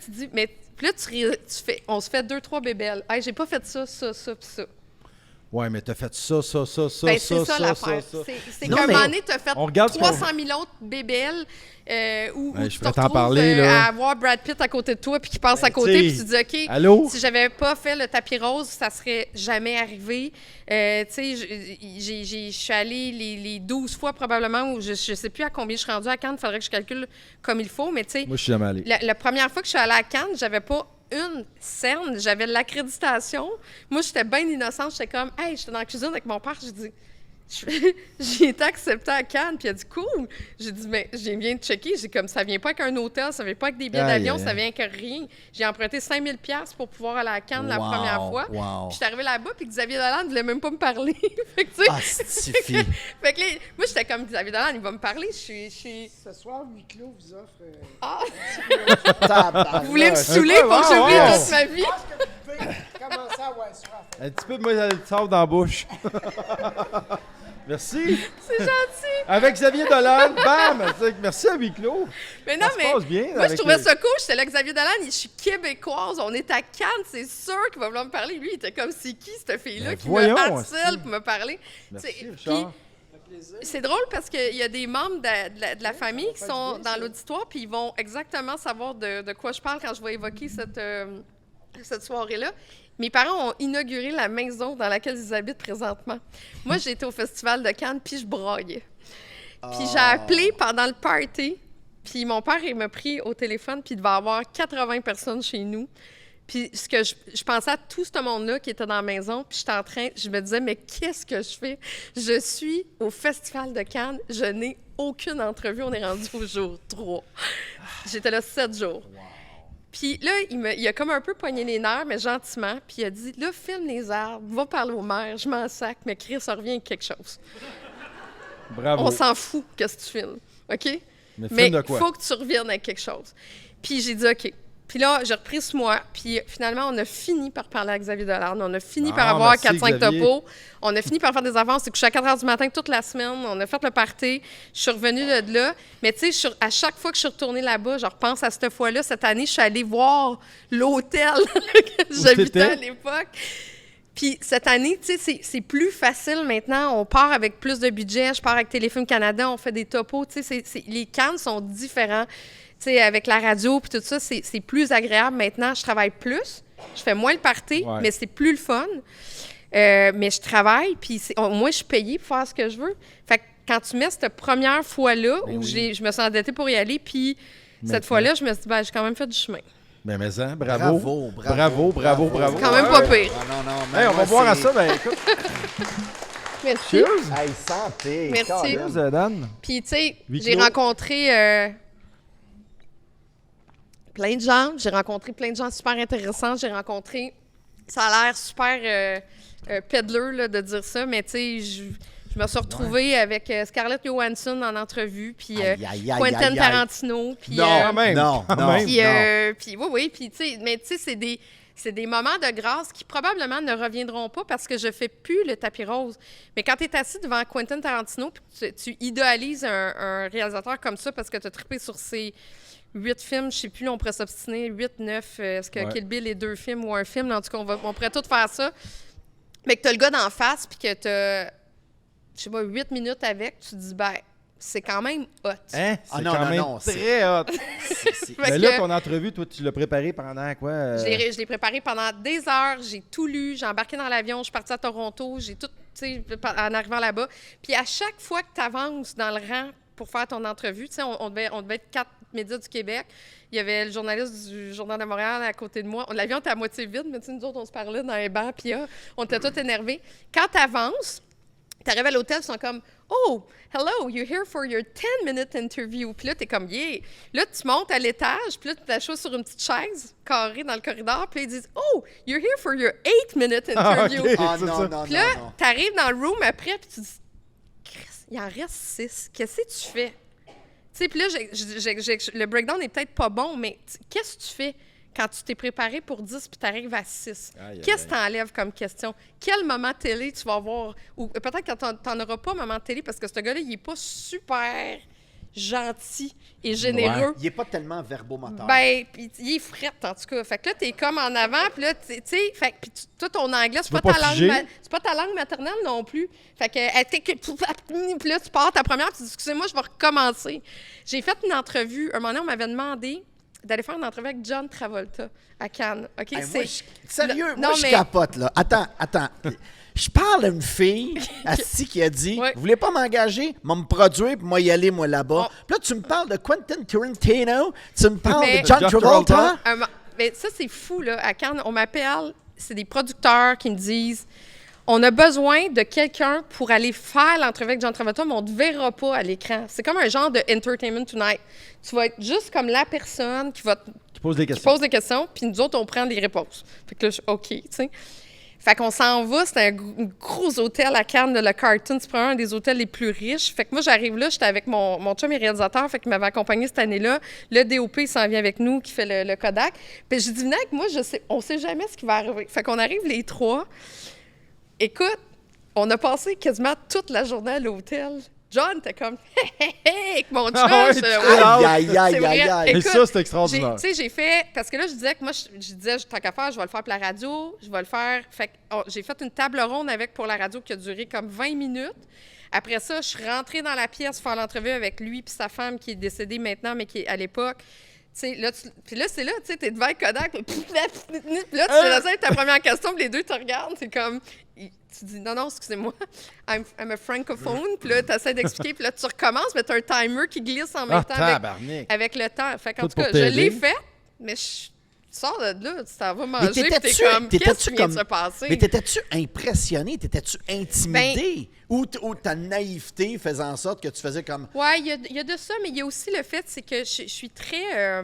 Speaker 1: tu dis, mais, puis là, on se fait 2-3 bébelles. Hey, j'ai pas fait ça, puis ça.
Speaker 3: Ouais, mais t'as fait ça,
Speaker 1: Ben, c'est ça l'affaire. C'est
Speaker 4: Non,
Speaker 1: qu'à un
Speaker 4: mais
Speaker 1: moment donné, tu as fait
Speaker 3: on regarde ce
Speaker 1: 300 000 autres bébelles où
Speaker 3: Ouais,
Speaker 1: tu
Speaker 3: je
Speaker 1: te
Speaker 3: pourrais t'en
Speaker 1: retrouves
Speaker 3: parler, là.
Speaker 1: à avoir Brad Pitt à côté de toi puis qui passe à
Speaker 3: Ben,
Speaker 1: côté
Speaker 3: tu
Speaker 1: puis
Speaker 3: sais,
Speaker 1: tu dis, OK,
Speaker 3: allô?
Speaker 1: si j'avais pas fait le tapis rose, ça serait jamais arrivé. Tu sais, je suis allée les 12 fois probablement, ou je sais plus à combien je suis rendue à Cannes, il faudrait que je calcule comme il faut, mais tu sais,
Speaker 3: Moi, je suis jamais allé.
Speaker 1: la première fois que je suis allée à Cannes, j'avais pas une scène, j'avais l'accréditation. Moi, j'étais bien innocente. J'étais comme, hey, j'étais dans la cuisine avec mon père. J'ai dit, j'ai été acceptée à Cannes. Puis il a dit, cool. J'ai dit, mais j'ai bien de checker. J'ai comme, ça vient pas avec un hôtel, ça vient pas avec des billets
Speaker 3: Aïe,
Speaker 1: d'avion,
Speaker 3: aïe,
Speaker 1: ça
Speaker 3: aïe.
Speaker 1: vient avec rien. J'ai emprunté 5 000 $ pour pouvoir aller à Cannes la
Speaker 4: Wow,
Speaker 1: première fois.
Speaker 4: wow.
Speaker 1: Puis j'étais arrivée là-bas, puis Xavier Dolan ne voulait même pas me parler. Fait que, tu sais,
Speaker 4: Ah, stifi.
Speaker 1: fait que là, moi, j'étais comme, Xavier Dolan, il va me parler. Je suis...
Speaker 8: Ce soir, huis clos vous offre.
Speaker 1: Ah,
Speaker 4: Tabarnak.
Speaker 1: vous voulez me saouler
Speaker 3: peu,
Speaker 1: pour que j'oublie
Speaker 3: wow.
Speaker 1: toute ma vie?
Speaker 8: Vous pouvez commencer à avoir soif.
Speaker 3: Un petit peu de moi, ça le sort dans la bouche. Merci.
Speaker 1: C'est gentil.
Speaker 3: Avec Xavier Dolan, bam! Merci à huis clos.
Speaker 1: Mais non,
Speaker 3: Ça se
Speaker 1: mais
Speaker 3: passe bien
Speaker 1: moi, je
Speaker 3: avec
Speaker 1: trouvais
Speaker 3: le-
Speaker 1: ça cool. J'étais là, Xavier Dolan, je suis québécoise. On est à Cannes, c'est sûr qu'il va vouloir me parler. Lui, il était comme, c'est qui, cette fille-là,
Speaker 3: Ben,
Speaker 1: qui
Speaker 3: voyons,
Speaker 1: me harcèle
Speaker 3: hostie.
Speaker 1: pour me parler?
Speaker 3: Merci,
Speaker 1: Tu sais,
Speaker 3: Richard.
Speaker 1: puis, c'est drôle parce qu'il y a des membres de la famille qui sont dans l'auditoire, puis ils vont exactement savoir de quoi je parle quand je vais évoquer cette soirée-là. Mes parents ont inauguré la maison dans laquelle ils habitent présentement. Moi, j'ai été au Festival de Cannes, puis je braillais. Puis j'ai appelé pendant le party, puis mon père, il m'a pris au téléphone, puis il devait y avoir 80 personnes chez nous. Puis ce que je pensais à tout ce monde-là qui était dans la maison, puis je me disais, mais qu'est-ce que je fais? Je suis au Festival de Cannes, je n'ai aucune entrevue, on est rendu au jour 3. J'étais là 7 jours. Puis là, il a comme un peu poigné les nerfs, mais gentiment, puis il a dit, là, filme les arbres, va parler au maire, je m'en sac, mais Chris, ça revient avec quelque chose.
Speaker 3: Bravo.
Speaker 1: On s'en fout, qu'est-ce que tu filmes, OK?
Speaker 3: Mais
Speaker 1: Mais
Speaker 3: filme de
Speaker 1: il
Speaker 3: quoi?
Speaker 1: faut que tu reviennes avec quelque chose. Puis j'ai dit, OK. Puis là, j'ai repris ce mois. Puis finalement, on a fini par parler à Xavier Delarme. On a fini par
Speaker 3: Ah,
Speaker 1: avoir
Speaker 3: merci,
Speaker 1: 4-5
Speaker 3: Xavier.
Speaker 1: topos. On a fini par faire des avances. C'est couché à 4 h du matin toute la semaine. On a fait le party. Je suis revenue de là. Mais tu sais, à chaque fois que je suis retournée là-bas, je repense à cette fois-là. Cette année, je suis allée voir l'hôtel que j'habitais
Speaker 3: t'étais?
Speaker 1: à l'époque. Puis cette année, tu sais, c'est plus facile maintenant. On part avec plus de budget. Je pars avec Téléfilm Canada. On fait des topos. Tu sais, les cannes sont différents. Tu sais, avec la radio puis tout ça, c'est plus agréable maintenant. Je travaille plus. Je fais moins le party,
Speaker 3: Ouais.
Speaker 1: mais c'est plus le fun. Mais je travaille, puis moi, je suis payée pour faire ce que je veux. Fait que quand tu mets cette première fois-là, où je me suis endettée pour y aller, puis cette fois-là, je me suis dit, ben, j'ai quand même fait du chemin.
Speaker 3: Ben, mais hein, bravo. Bravo.
Speaker 1: C'est quand même pas pire.
Speaker 4: Non,
Speaker 3: Hey, on va boire à ça. Ben, écoute.
Speaker 1: Merci.
Speaker 3: Cheers.
Speaker 9: Hey, santé!
Speaker 1: Merci.
Speaker 9: Colin.
Speaker 3: Cheers, Dan.
Speaker 1: Puis, tu sais,
Speaker 3: Huis
Speaker 1: j'ai
Speaker 3: clos.
Speaker 1: rencontré plein de gens. J'ai rencontré plein de gens super intéressants. J'ai rencontré... Ça a l'air super peddler là, de dire ça, mais tu sais, je me suis retrouvée avec Scarlett Johansson en entrevue, puis
Speaker 4: Aïe, aïe, aïe,
Speaker 1: Quentin
Speaker 4: aïe, aïe.
Speaker 1: Tarantino, puis...
Speaker 4: Non,
Speaker 3: Quand même.
Speaker 4: non,
Speaker 3: Quand
Speaker 4: non.
Speaker 3: même.
Speaker 1: Puis oui, puis tu sais, mais tu sais, c'est des moments de grâce qui probablement ne reviendront pas parce que je fais plus le tapis rose. Mais quand tu es assis devant Quentin Tarantino puis tu idéalises un réalisateur comme ça parce que tu as trippé sur ses 8 films, je sais plus, là, on pourrait s'obstiner, 8, 9, est-ce que
Speaker 3: Ouais.
Speaker 1: Kill Bill est 2 films ou un film? Là, en tout cas, on pourrait tout faire ça. Mais que tu as le gars d'en face puis que tu as, je sais pas, 8 minutes avec, tu te dis, ben, c'est quand même hot.
Speaker 3: Hein? C'est
Speaker 4: Ah non,
Speaker 3: quand
Speaker 4: non,
Speaker 3: même
Speaker 4: non, c'est-
Speaker 3: très hot.
Speaker 1: Fait
Speaker 3: Mais là,
Speaker 1: que-
Speaker 3: ton entrevue, toi, tu l'as préparée pendant quoi?
Speaker 1: Je l'ai préparé pendant des heures, j'ai tout lu, j'ai embarqué dans l'avion, je suis partie à Toronto, j'ai tout, tu sais, en arrivant là-bas. Puis à chaque fois que tu avances dans le rang pour faire ton entrevue, tu sais, on devait être 4 médias du Québec. Il y avait le journaliste du Journal de Montréal à côté de moi. L'avion était à moitié vide, mais tu sais, nous autres, on se parlait dans les bancs, puis on était tous énervés. Quand tu avances, tu arrives à l'hôtel, ils sont comme « Oh, hello, you're here for your 10-minute interview. » Puis là, t'es comme « Yeah. » Là, tu montes à l'étage, puis là, tu t'achètes sur une petite chaise carrée dans le corridor, puis là, ils disent « Oh, you're here for your 8-minute
Speaker 3: Ah,
Speaker 1: interview.
Speaker 3: ok.
Speaker 4: Ah
Speaker 3: C'est
Speaker 4: non,
Speaker 3: ça.
Speaker 4: non,
Speaker 1: Puis là,
Speaker 4: non, non.
Speaker 1: t'arrives dans le room après, puis tu dis « Chris, il en reste 6. Qu'est-ce que tu fais? » Tu sais, puis là, le breakdown n'est peut-être pas bon, mais qu'est-ce que tu fais quand tu t'es préparé pour 10 puis tu arrives à 6?
Speaker 3: Aïe, aïe,
Speaker 1: Qu'est-ce que tu enlèves comme question? Quel moment télé tu vas voir? Ou peut-être que tu n'en auras pas moment télé parce que ce gars-là, il n'est pas super gentil et généreux.
Speaker 4: Il n'est pas tellement verbomoteur.
Speaker 1: Ben, puis il est frette, en tout cas. Fait que là, t'es comme en avant, puis là, tu sais, fait que puis toi, ton anglais, c'est
Speaker 3: veux
Speaker 1: pas,
Speaker 3: pas
Speaker 1: ta langue,
Speaker 3: figer?
Speaker 1: c'est pas ta langue maternelle non plus. Fait que, puis là, tu pars ta première, puis tu dis, excusez-moi, je vais recommencer. J'ai fait une entrevue, un moment donné, on m'avait demandé d'aller faire une entrevue avec John Travolta à Cannes. OK?
Speaker 4: Hey, moi, sérieux,
Speaker 1: Non,
Speaker 4: moi, je
Speaker 1: mais-
Speaker 4: capote, là. Attends. Je parle à une fille, Asti, qui a dit
Speaker 1: Ouais.
Speaker 4: Vous voulez pas m'engager? Moi, me produire, puis moi, y aller, moi, là-bas.
Speaker 1: Bon.
Speaker 4: Puis là, tu me parles de Quentin Tarantino, tu me parles
Speaker 1: Mais-
Speaker 4: de John
Speaker 3: John
Speaker 4: Travolta.
Speaker 3: Travolta.
Speaker 1: Mais ça, c'est fou, là. À Cannes, on m'appelle, c'est des producteurs qui me disent on a besoin de quelqu'un pour aller faire l'entrevue avec John Travolta, mais on ne te verra pas à l'écran. C'est comme un genre de Entertainment Tonight. Tu vas être juste comme la personne qui
Speaker 3: Tu poses des
Speaker 1: qui
Speaker 3: questions.
Speaker 1: pose des questions, puis nous autres, on prend des réponses. Fait que là, je suis OK, tu sais. Fait qu'on s'en va, c'est un gros hôtel à Cannes, de Le Carlton. C'est probablement un des hôtels les plus riches. Fait que moi, j'arrive là, j'étais avec mon chum et réalisateur, fait qu'il m'avait accompagné cette année-là. Le DOP s'en vient avec nous, qui fait le Kodak. Puis j'ai dit, venez avec moi, on sait jamais ce qui va arriver. Fait qu'on arrive les trois. Écoute, on a passé quasiment toute la journée à l'hôtel. John, t'es comme, avec mon chum.
Speaker 3: Ah ouais,
Speaker 1: Je-
Speaker 3: tu
Speaker 1: ouais.
Speaker 3: chill out.
Speaker 4: Aïe, aïe,
Speaker 1: C'est
Speaker 4: aïe,
Speaker 1: vrai.
Speaker 4: aïe, aïe.
Speaker 3: Et
Speaker 1: Écoute,
Speaker 3: ça, c'est extraordinaire.
Speaker 1: Tu sais, j'ai fait... Parce que là, je disais que moi, je disais, tant qu'à faire, je vais le faire pour la radio, je vais le faire... Fait que j'ai fait une table ronde avec pour la radio qui a duré comme 20 minutes. Après ça, je suis rentrée dans la pièce faire l'entrevue avec lui puis sa femme qui est décédée maintenant, mais qui est à l'époque. Tu sais, là, puis là, c'est là, tu sais, t'es devant le Kodak, puis là, tu fais ça, ta première question, puis les deux te regardent, c'est comme... Tu dis, non, excusez-moi, I'm a francophone, puis là, tu essaies d'expliquer, puis là, tu recommences, mais tu as un timer qui glisse en même
Speaker 3: Ah,
Speaker 1: temps
Speaker 3: tabarnak.
Speaker 1: avec le temps. Fait qu'en
Speaker 3: Tout
Speaker 1: tout cas,
Speaker 3: pour
Speaker 1: je
Speaker 3: t'aider.
Speaker 1: l'ai fait, mais je sors de là, tu t'en vas manger, puis t'es
Speaker 4: t'étais-tu-
Speaker 1: comme, qu'est-ce
Speaker 4: t'étais-tu
Speaker 1: qui vient de
Speaker 4: comme-
Speaker 1: se passer?
Speaker 4: Mais t'étais-tu impressionné? T'étais-tu intimidé? Ou ta naïveté faisait en sorte que tu faisais comme...
Speaker 1: Oui, il y a de ça, mais il y a aussi le fait, c'est que je suis très...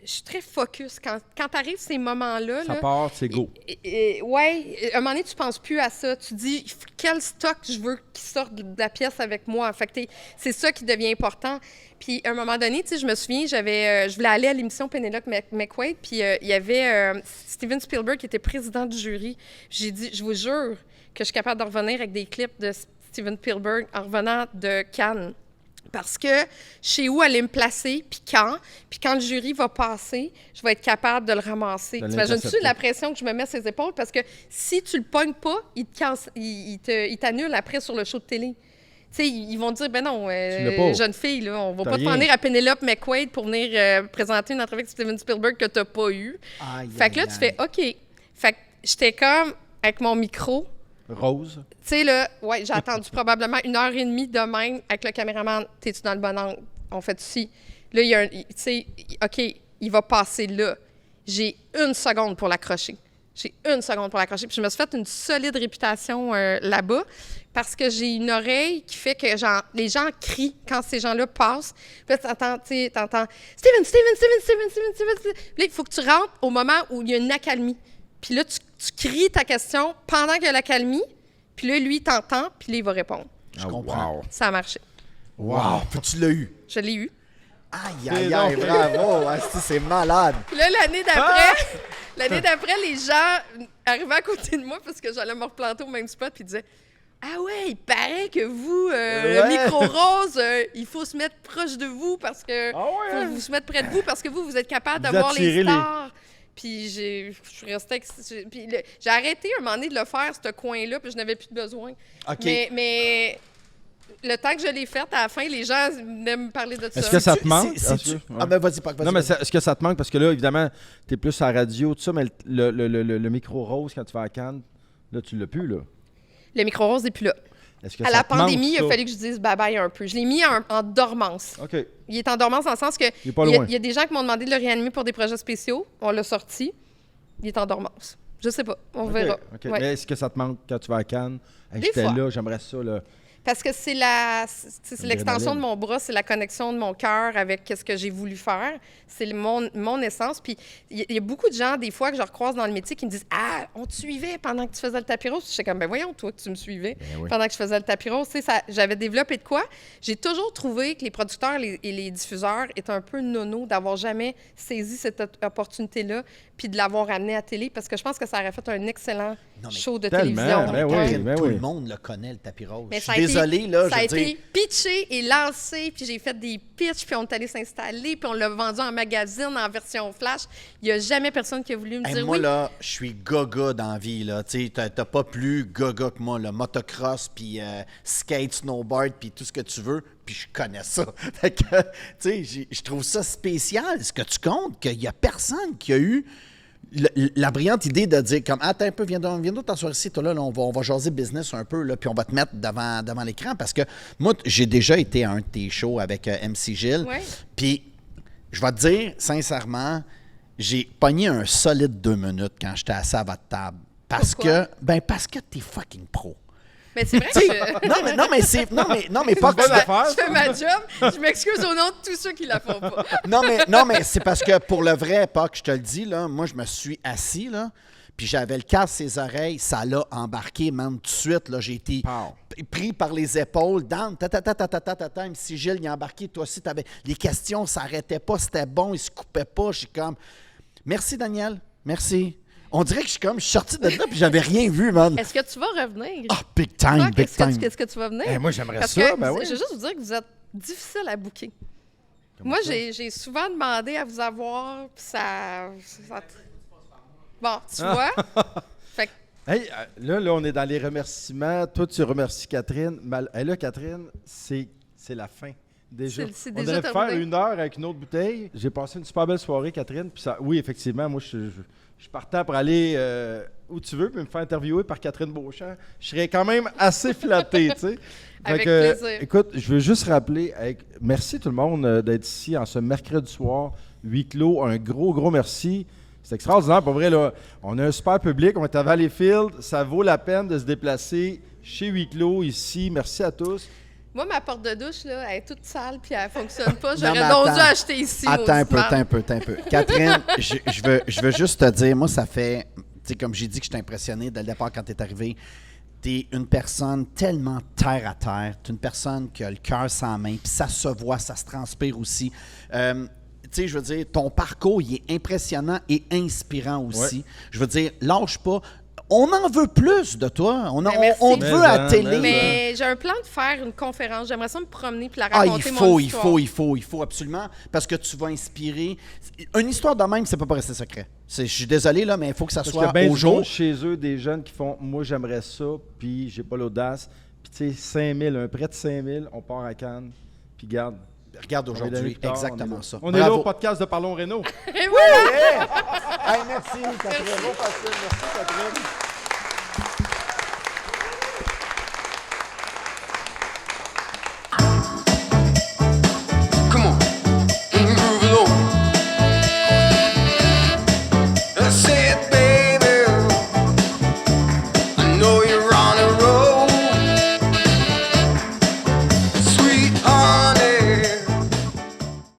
Speaker 1: je suis très focus. Quand t'arrives ces moments-là,
Speaker 3: Ça
Speaker 1: là,
Speaker 3: part, c'est go.
Speaker 1: ouais, à un moment donné, tu penses plus à ça. Tu dis, quel stock je veux qui sorte de la pièce avec moi. Fait que c'est ça qui devient important. Puis, à un moment donné, tu sais, je me souviens, je voulais aller à l'émission Penelope McQuaid, puis il y avait Steven Spielberg qui était président du jury. J'ai dit, je vous jure que je suis capable de revenir avec des clips de Steven Spielberg en revenant de Cannes. Parce que je sais où aller me placer, puis quand le jury va passer, je vais être capable de le ramasser. T'imagines-tu la pression que je me mets sur ses épaules? Parce que si tu le pognes pas, il t'annule après sur le show de télé. Tu sais, ils vont te dire, ben non, jeune fille, là, on va pas te venir à Penelope McQuaid pour venir présenter une entrevue avec Steven Spielberg que t'as pas eu. Fait que là, tu fais, OK. Fait que j'étais comme, avec mon micro...
Speaker 3: Rose.
Speaker 1: Tu sais, là, ouais, j'ai attendu probablement 1h30 de même avec le caméraman. T'es-tu dans le bon angle? On fait ici. Là, il y a un. Tu sais, OK, il va passer là. J'ai 1 seconde pour l'accrocher. Puis je me suis fait une solide réputation là-bas parce que j'ai une oreille qui fait que les gens crient quand ces gens-là passent. Puis là, t'entends Steven. Puis là, il faut que tu rentres au moment où il y a une accalmie. Puis là, tu cries ta question pendant qu'il y a l'accalmie. Puis là, lui, il t'entend, puis là, il va répondre.
Speaker 4: Je comprends.
Speaker 3: Wow.
Speaker 1: Ça a marché.
Speaker 4: Wow! Puis tu l'as eu.
Speaker 1: Je l'ai eu.
Speaker 4: Aïe, bravo! C'est malade.
Speaker 1: Puis là, l'année d'après, les gens arrivaient à côté de moi parce que j'allais me replanter au même spot, puis ils disaient « Ah ouais, il paraît que vous, le micro rose, il faut se mettre proche de vous parce que... faut vous se mettre près de vous parce que vous êtes capable de voir les stars. » Puis je suis restée... Puis j'ai arrêté un moment donné de le faire, ce coin-là, puis je n'avais plus de besoin.
Speaker 4: OK.
Speaker 1: Mais le temps que je l'ai fait, à la fin, les gens venaient me parler de ça.
Speaker 3: Est-ce que ça te manque?
Speaker 4: Ben vas-y, Pac, vas-y.
Speaker 3: Non, mais est-ce que ça te manque? Parce que là, évidemment, tu es plus à la radio, tout ça, mais le micro rose, quand tu vas à Cannes, là, tu l'as plus, là.
Speaker 1: Le micro rose n'est plus là.
Speaker 3: Est-ce que
Speaker 1: À
Speaker 3: ça
Speaker 1: la
Speaker 3: te manque,
Speaker 1: pandémie, il
Speaker 3: ça?
Speaker 1: a fallu que je dise bye-bye un peu. Je l'ai mis en dormance.
Speaker 3: OK.
Speaker 1: Il est en dormance dans le sens que
Speaker 3: Il est pas loin.
Speaker 1: y a des gens qui m'ont demandé de le réanimer pour des projets spéciaux. On l'a sorti. Il est en dormance. Je sais pas. On verra.
Speaker 3: OK.
Speaker 1: Ouais.
Speaker 3: Mais est-ce que ça te manque quand tu vas à Cannes? Hey,
Speaker 1: Des
Speaker 3: j'étais
Speaker 1: fois.
Speaker 3: là, j'aimerais ça, là.
Speaker 1: Parce que c'est l'extension de mon bras, c'est la connexion de mon cœur avec ce que j'ai voulu faire. C'est mon essence. Puis il y a beaucoup de gens, des fois, que je recroise dans le métier qui me disent « Ah, on te suivait pendant que tu faisais le tapis rose. » Je suis comme « Ben voyons, toi, que tu me suivais
Speaker 3: oui.
Speaker 1: pendant que je faisais le tapis rose. » Tu sais, j'avais développé de quoi. J'ai toujours trouvé que les producteurs et les diffuseurs étaient un peu nono d'avoir jamais saisi cette opportunité-là puis de l'avoir amené à télé parce que je pense que ça aurait fait un excellent show de
Speaker 3: tellement,
Speaker 1: télévision.
Speaker 3: ben oui.
Speaker 1: Ouais.
Speaker 4: Tout le monde le connaît, le tapis rose.
Speaker 1: Mais
Speaker 4: Je
Speaker 1: ça
Speaker 4: suis
Speaker 1: a
Speaker 4: désolé, là,
Speaker 1: ça a
Speaker 4: je veux dire...
Speaker 1: été pitché et lancé, puis j'ai fait des pitchs, puis on est allé s'installer, puis on l'a vendu en magazine, en version flash. Il n'y a jamais personne qui a voulu me
Speaker 4: Hey,
Speaker 1: dire
Speaker 4: moi,
Speaker 1: oui.
Speaker 4: là, je suis gaga dans la vie, là. Tu sais, t'as pas plus gaga que moi, là. Motocross, puis skate, snowboard, puis tout ce que tu veux, puis je connais ça. Fait que, tu sais, je trouve ça spécial, ce que tu comptes, qu'il y a personne qui a eu la brillante idée de dire comme attends un peu, viens donc t'asseoir ici, toi là, on va jaser business un peu, là, puis on va te mettre devant l'écran, parce que moi, j'ai déjà été à un de tes shows avec MC Gilles,
Speaker 1: Ouais.
Speaker 4: puis je vais te dire, sincèrement, j'ai pogné un solide 2 minutes quand j'étais assis à votre table. Parce
Speaker 1: Pourquoi?
Speaker 4: que t'es fucking pro.
Speaker 1: Mais c'est vrai que je...
Speaker 4: Non, mais pas que
Speaker 1: je fais ma job. Je m'excuse au nom de tous ceux qui la font pas.
Speaker 4: Non, mais c'est parce que pour le vrai, Pac, je te le dis, là, moi, je me suis assis, là, puis j'avais le casque ses oreilles, ça l'a embarqué, man, tout de suite, là, j'ai été pris par les épaules, down, MC Gilles, il a embarqué, toi aussi, t'avais... Les questions s'arrêtaient pas, c'était bon, il se coupait pas, j'ai comme... Merci, Daniel, merci. On dirait que je suis sorti de là, puis j'avais rien vu, man.
Speaker 1: Est-ce que tu vas revenir?
Speaker 4: Ah, big time,
Speaker 1: Toi,
Speaker 4: big time.
Speaker 1: Est-ce que tu vas venir?
Speaker 3: Eh, moi, j'aimerais
Speaker 1: Parce
Speaker 3: ça,
Speaker 1: que
Speaker 3: ben oui.
Speaker 1: je veux juste vous dire que vous êtes difficile à booker. Moi, j'ai souvent demandé à vous avoir, puis ça... Bon, tu vois? Fait que
Speaker 3: Hey, là, on est dans les remerciements. Toi, tu remercies Catherine. Hey, là, Catherine, c'est la fin. Déjà.
Speaker 1: C'est
Speaker 3: On
Speaker 1: déjà
Speaker 3: devrait faire
Speaker 1: terminé.
Speaker 3: 1 heure avec une autre bouteille. J'ai passé une super belle soirée, Catherine. Puis ça, oui, effectivement, moi, je suis partant pour aller où tu veux, puis me faire interviewer par Catherine Beauchamp. Je serais quand même assez flatté, tu sais.
Speaker 1: Avec
Speaker 3: Fait que,
Speaker 1: plaisir.
Speaker 3: écoute, je veux juste rappeler, merci tout le monde d'être ici en ce mercredi soir, huis clos. Un gros merci. C'est extraordinaire. Pour vrai, là, on a un super public. On est à Valleyfield. Ça vaut la peine de se déplacer chez huis clos ici. Merci à tous.
Speaker 1: Moi, ma porte de douche, là, elle est toute sale puis elle fonctionne pas.
Speaker 4: Non, mais
Speaker 1: J'aurais donc dû
Speaker 4: attends.
Speaker 1: acheter ici.
Speaker 4: Attends un peu,
Speaker 1: maudite
Speaker 4: attends un peu. Catherine, je veux juste te dire, moi, ça fait, tu sais, comme j'ai dit que je t'ai impressionné dès le départ quand t'es arrivé, t'es une personne tellement terre à terre, t'es une personne qui a le cœur sans main, puis ça se voit, ça se transpire aussi. Tu sais, je veux dire, ton parcours, il est impressionnant et inspirant aussi.
Speaker 3: Ouais.
Speaker 4: Je veux dire, lâche pas. On en veut plus de toi. On
Speaker 1: Ben, merci.
Speaker 4: te veut à
Speaker 3: Mais,
Speaker 4: télé.
Speaker 1: Mais j'ai un plan de faire une conférence. J'aimerais ça me promener puis la
Speaker 4: Ah,
Speaker 1: raconter mon histoire.
Speaker 4: il faut absolument, parce que tu vas inspirer. Une histoire de même, ça peut pas rester secret. Je suis désolé, là, mais il faut que ça
Speaker 3: Parce qu'il y
Speaker 4: soit
Speaker 3: a bien
Speaker 4: au
Speaker 3: du
Speaker 4: jour.
Speaker 3: monde chez eux, des jeunes qui font « Moi, j'aimerais ça, puis j'ai pas l'audace. » Puis tu sais, 5 000, un prêt de 5 000, on part à Cannes, puis garde.
Speaker 4: Regarde
Speaker 3: Combien d'années
Speaker 4: aujourd'hui,
Speaker 3: plus tard,
Speaker 4: exactement
Speaker 3: on est là.
Speaker 4: ça.
Speaker 3: On est là
Speaker 4: Bravo.
Speaker 3: au podcast de Parlons Réno.
Speaker 1: Et voilà!
Speaker 4: Hey, merci, Catherine. Merci, Catherine.